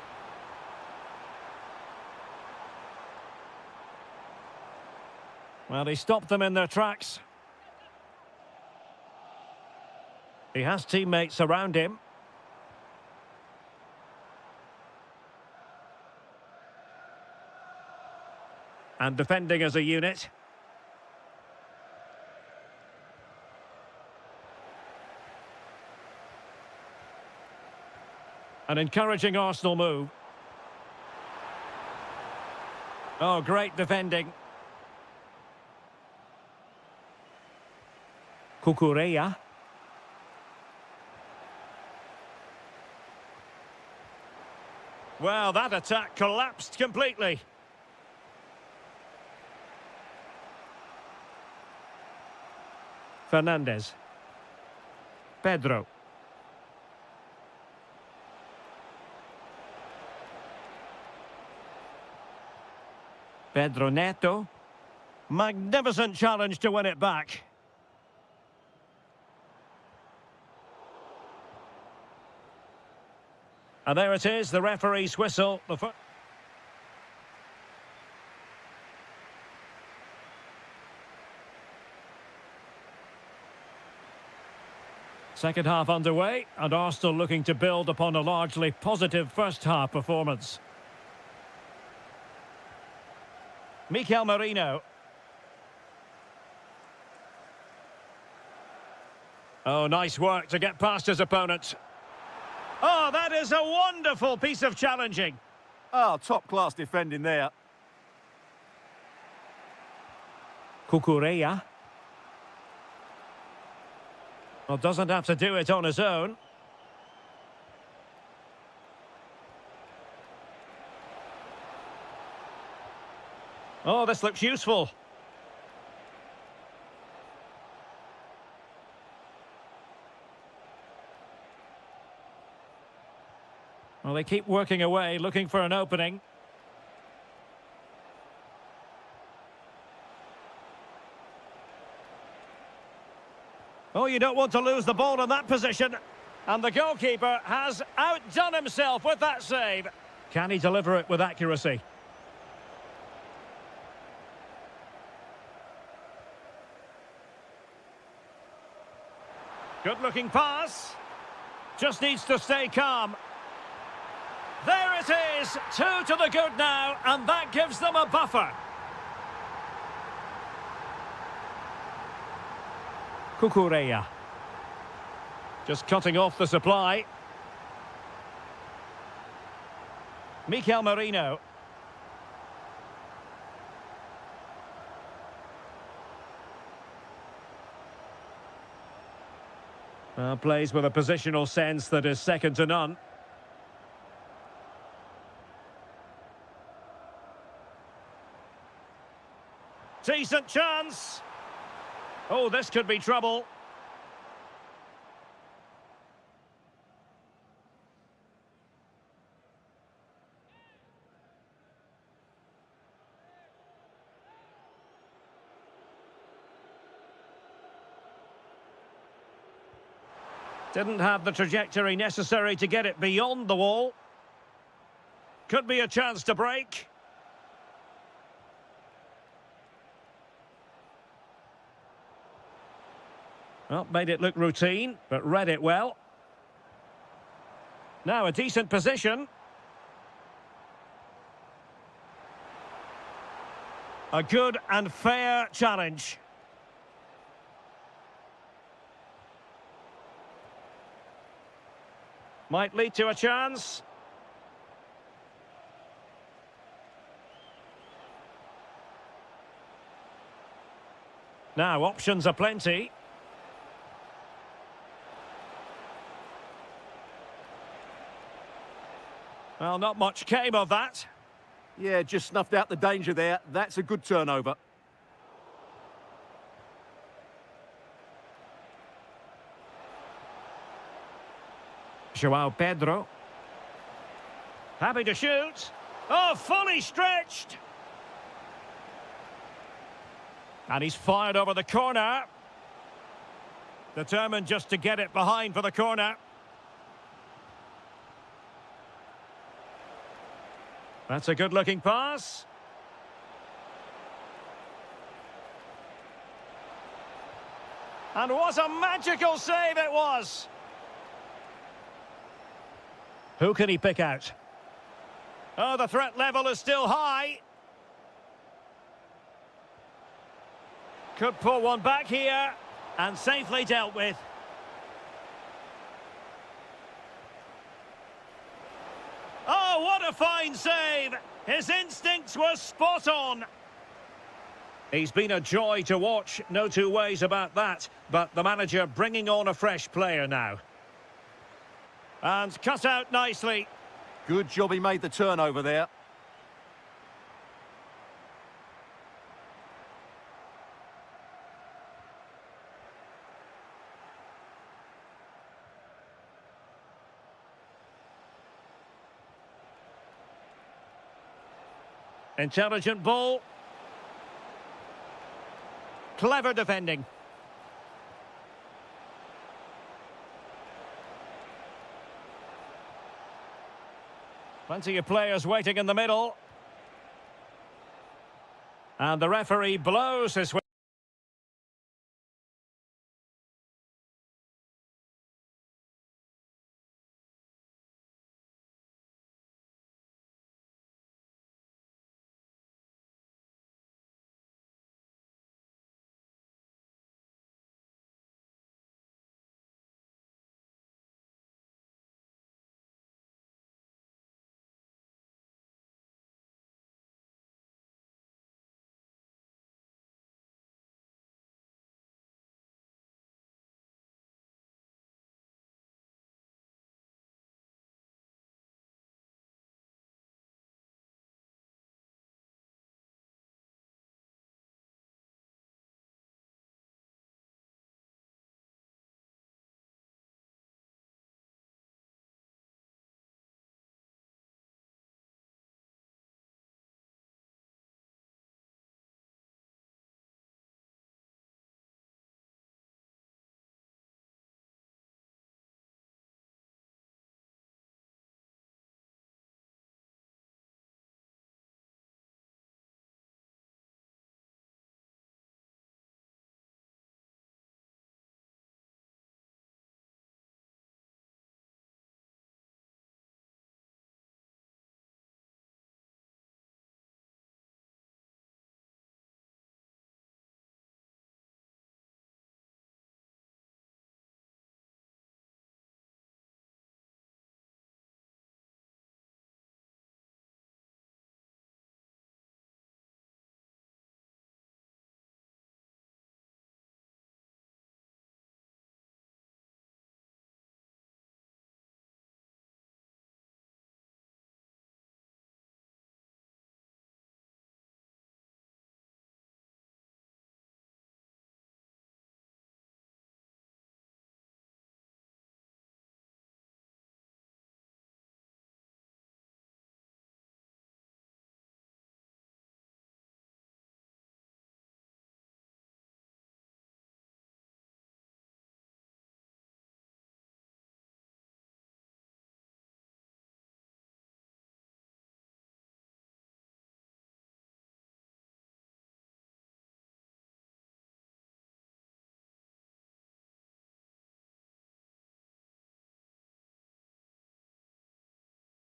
Well, he stopped them in their tracks. He has teammates around him. And defending as a unit. An encouraging Arsenal move. Oh, great defending. Cucurella. Well, that attack collapsed completely. Fernandez. Pedro. Pedro Neto. Magnificent challenge to win it back. And there it is, the referee's whistle. Second half underway, and Arsenal looking to build upon a largely positive first half performance. Mikel Merino. Oh, nice work to get past his opponent. Oh, that is a wonderful piece of challenging. Oh, top-class defending there. Cucurella. Well, doesn't have to do it on his own. Oh, this looks useful. Well, they keep working away, looking for an opening. Oh, you don't want to lose the ball in that position. And the goalkeeper has outdone himself with that save. Can he deliver it with accuracy? Good-looking pass. Just needs to stay calm. There it is, 2 to the good now, and that gives them a buffer. Kukureya. Just cutting off the supply. Mikel Merino. Plays with a positional sense that is second to none. Decent chance. Oh, this could be trouble. Didn't have the trajectory necessary to get it beyond the wall. Could be a chance to break. Well, made it look routine, but read it well. Now a decent position. A good and fair challenge. Might lead to a chance. Now, options are plenty. Well, not much came of that. Yeah, just snuffed out the danger there. That's a good turnover. João Pedro. Happy to shoot. Oh, fully stretched. And he's fired over the corner. Determined just to get it behind for the corner. That's a good-looking pass. And what a magical save it was! Who can he pick out? Oh, the threat level is still high. Could pull one back here, and safely dealt with. Oh, what a fine save! His instincts were spot on. He's been a joy to watch, no two ways about that. But the manager bringing on a fresh player now. And cut out nicely. Good job he made the turnover there. Intelligent ball. Clever defending. Plenty of players waiting in the middle. And the referee blows his whistle.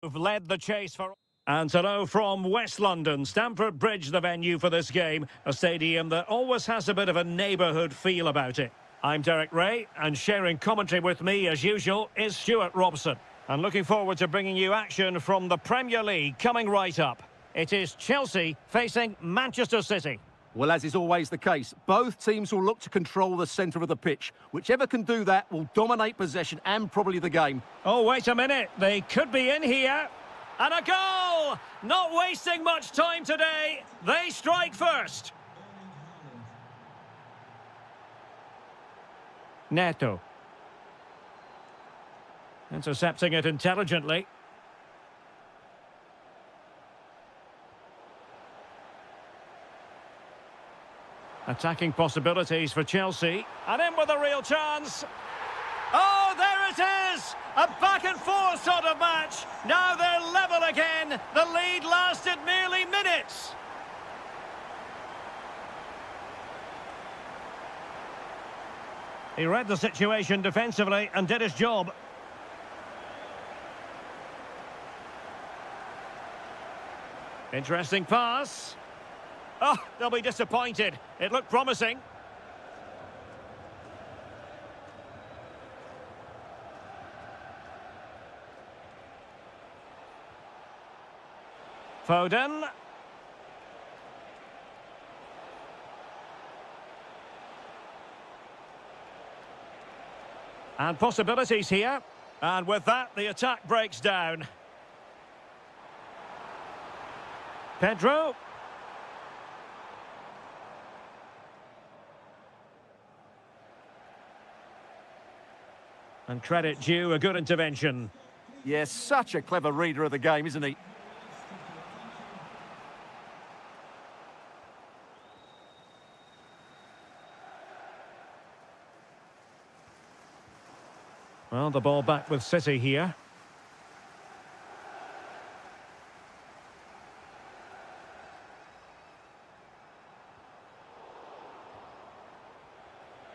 Who've led the chase for... And hello from West London, Stamford Bridge, the venue for this game, a stadium that always has a bit of a neighbourhood feel about it. I'm Derek Ray, and sharing commentary with me, as usual, is Stuart Robson. And looking forward to bringing you action from the Premier League coming right up. It is Chelsea facing Manchester City. Well, as is always the case, both teams will look to control the centre of the pitch. Whichever can do that will dominate possession and probably the game. Oh, wait a minute. They could be in here. And a goal! Not wasting much time today. They strike first. Neto. Intercepting it intelligently. Attacking possibilities for Chelsea. And in with a real chance. Oh, there it is! A back-and-forth sort of match. Now they're level again. The lead lasted merely minutes. He read the situation defensively and did his job. Interesting pass. Oh, they'll be disappointed. It looked promising. Foden. And possibilities here. And with that, the attack breaks down. Pedro. And credit due, a good intervention. Yes, such a clever reader of the game, isn't he? Well, the ball back with City here.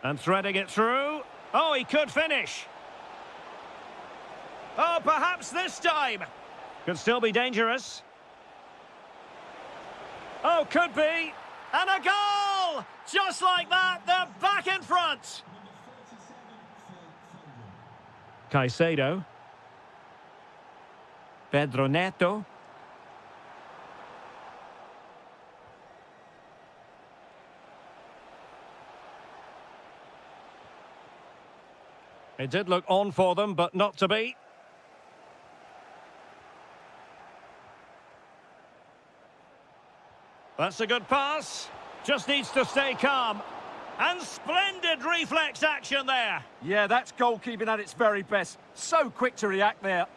And threading it through. Oh, he could finish. Oh, perhaps this time. Could still be dangerous. Oh, could be. And a goal! Just like that, they're back in front. Caicedo. Pedro Neto. It did look on for them, but not to be. That's a good pass. Just needs to stay calm. And splendid reflex action there. Yeah, that's goalkeeping at its very best. So quick to react there.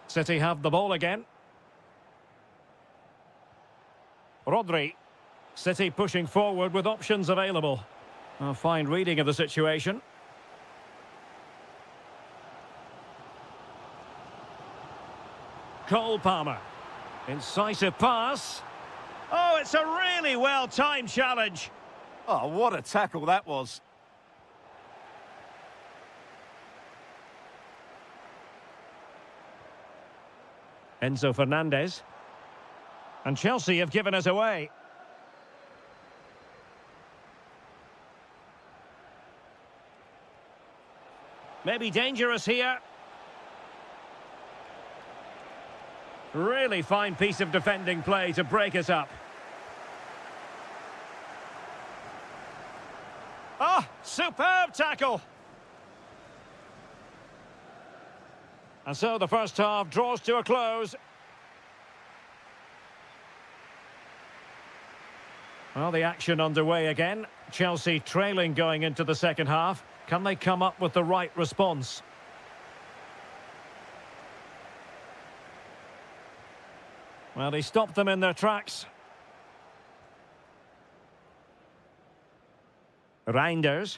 City have the ball again. Rodri. City pushing forward with options available. A fine reading of the situation. Cole Palmer. Incisive pass. Oh, it's a really well-timed challenge. Oh, what a tackle that was. Enzo Fernandez. And Chelsea have given us away. Maybe dangerous here. Really fine piece of defending play to break us up. Oh, superb tackle. And so the first half draws to a close. Well, the action underway again. Chelsea trailing going into the second half. Can they come up with the right response? Well, he stopped them in their tracks. Reinders.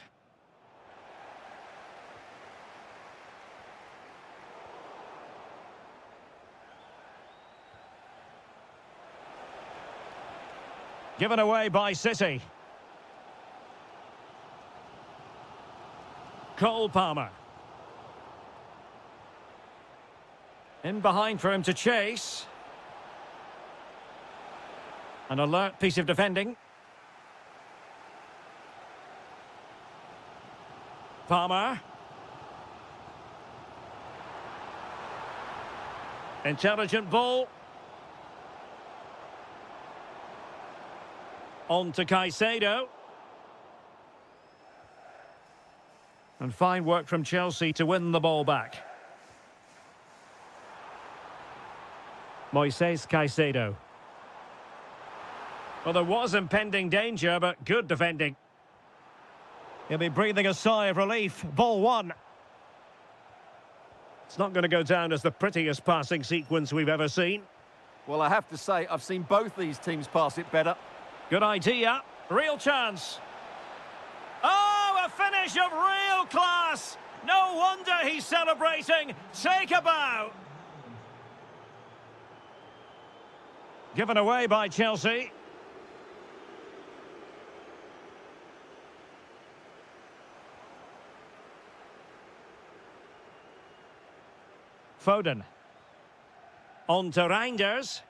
Given away by City. Cole Palmer. In behind for him to chase. An alert piece of defending. Palmer. Intelligent ball. On to Caicedo. And fine work from Chelsea to win the ball back. Moises Caicedo. Well, there was impending danger, but good defending. He'll be breathing a sigh of relief. Ball one. It's not going to go down as the prettiest passing sequence we've ever seen. Well, I have to say, I've seen both these teams pass it better. Good idea. Real chance. Oh, a finish of real class. No wonder he's celebrating. Take a bow. Given away by Chelsea. Foden. On to Reinders.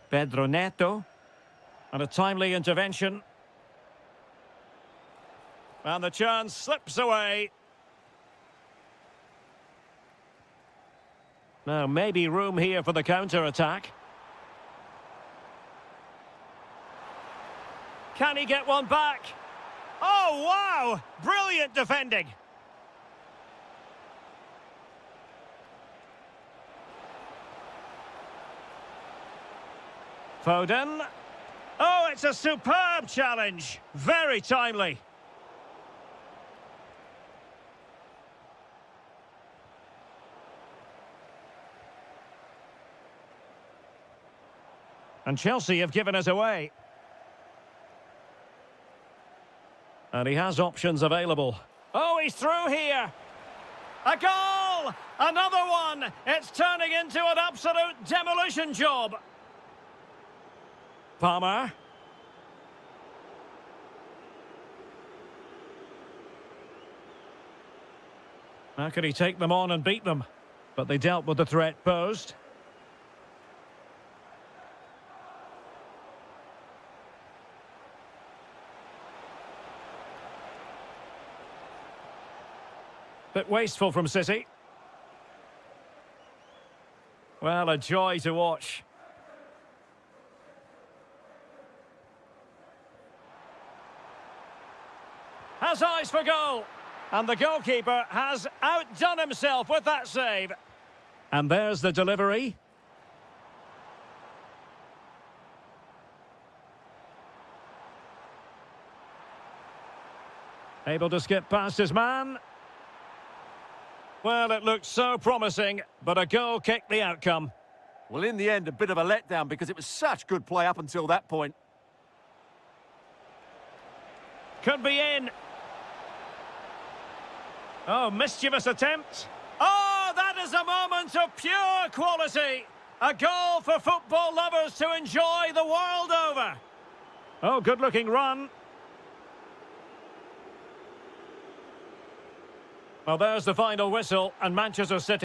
Pedro Neto. And a timely intervention. And the chance slips away. Now, maybe room here for the counter-attack. Can he get one back? Oh, wow! Brilliant defending. Foden. Oh, it's a superb challenge. Very timely. And Chelsea have given us away. And he has options available. Oh, he's through here. A goal! Another one! It's turning into an absolute demolition job. Palmer. How could he take them on and beat them? But they dealt with the threat posed. Bit wasteful from City. Well, a joy to watch. Has eyes for goal. And the goalkeeper has outdone himself with that save. And there's the delivery. Able to skip past his man. Well, it looked so promising, but a goal kicked the outcome. Well, in the end, a bit of a letdown because it was such good play up until that point. Could be in. Oh, mischievous attempt. Oh, that is a moment of pure quality. A goal for football lovers to enjoy the world over. Oh, good-looking run. Well, there's the final whistle, and Manchester City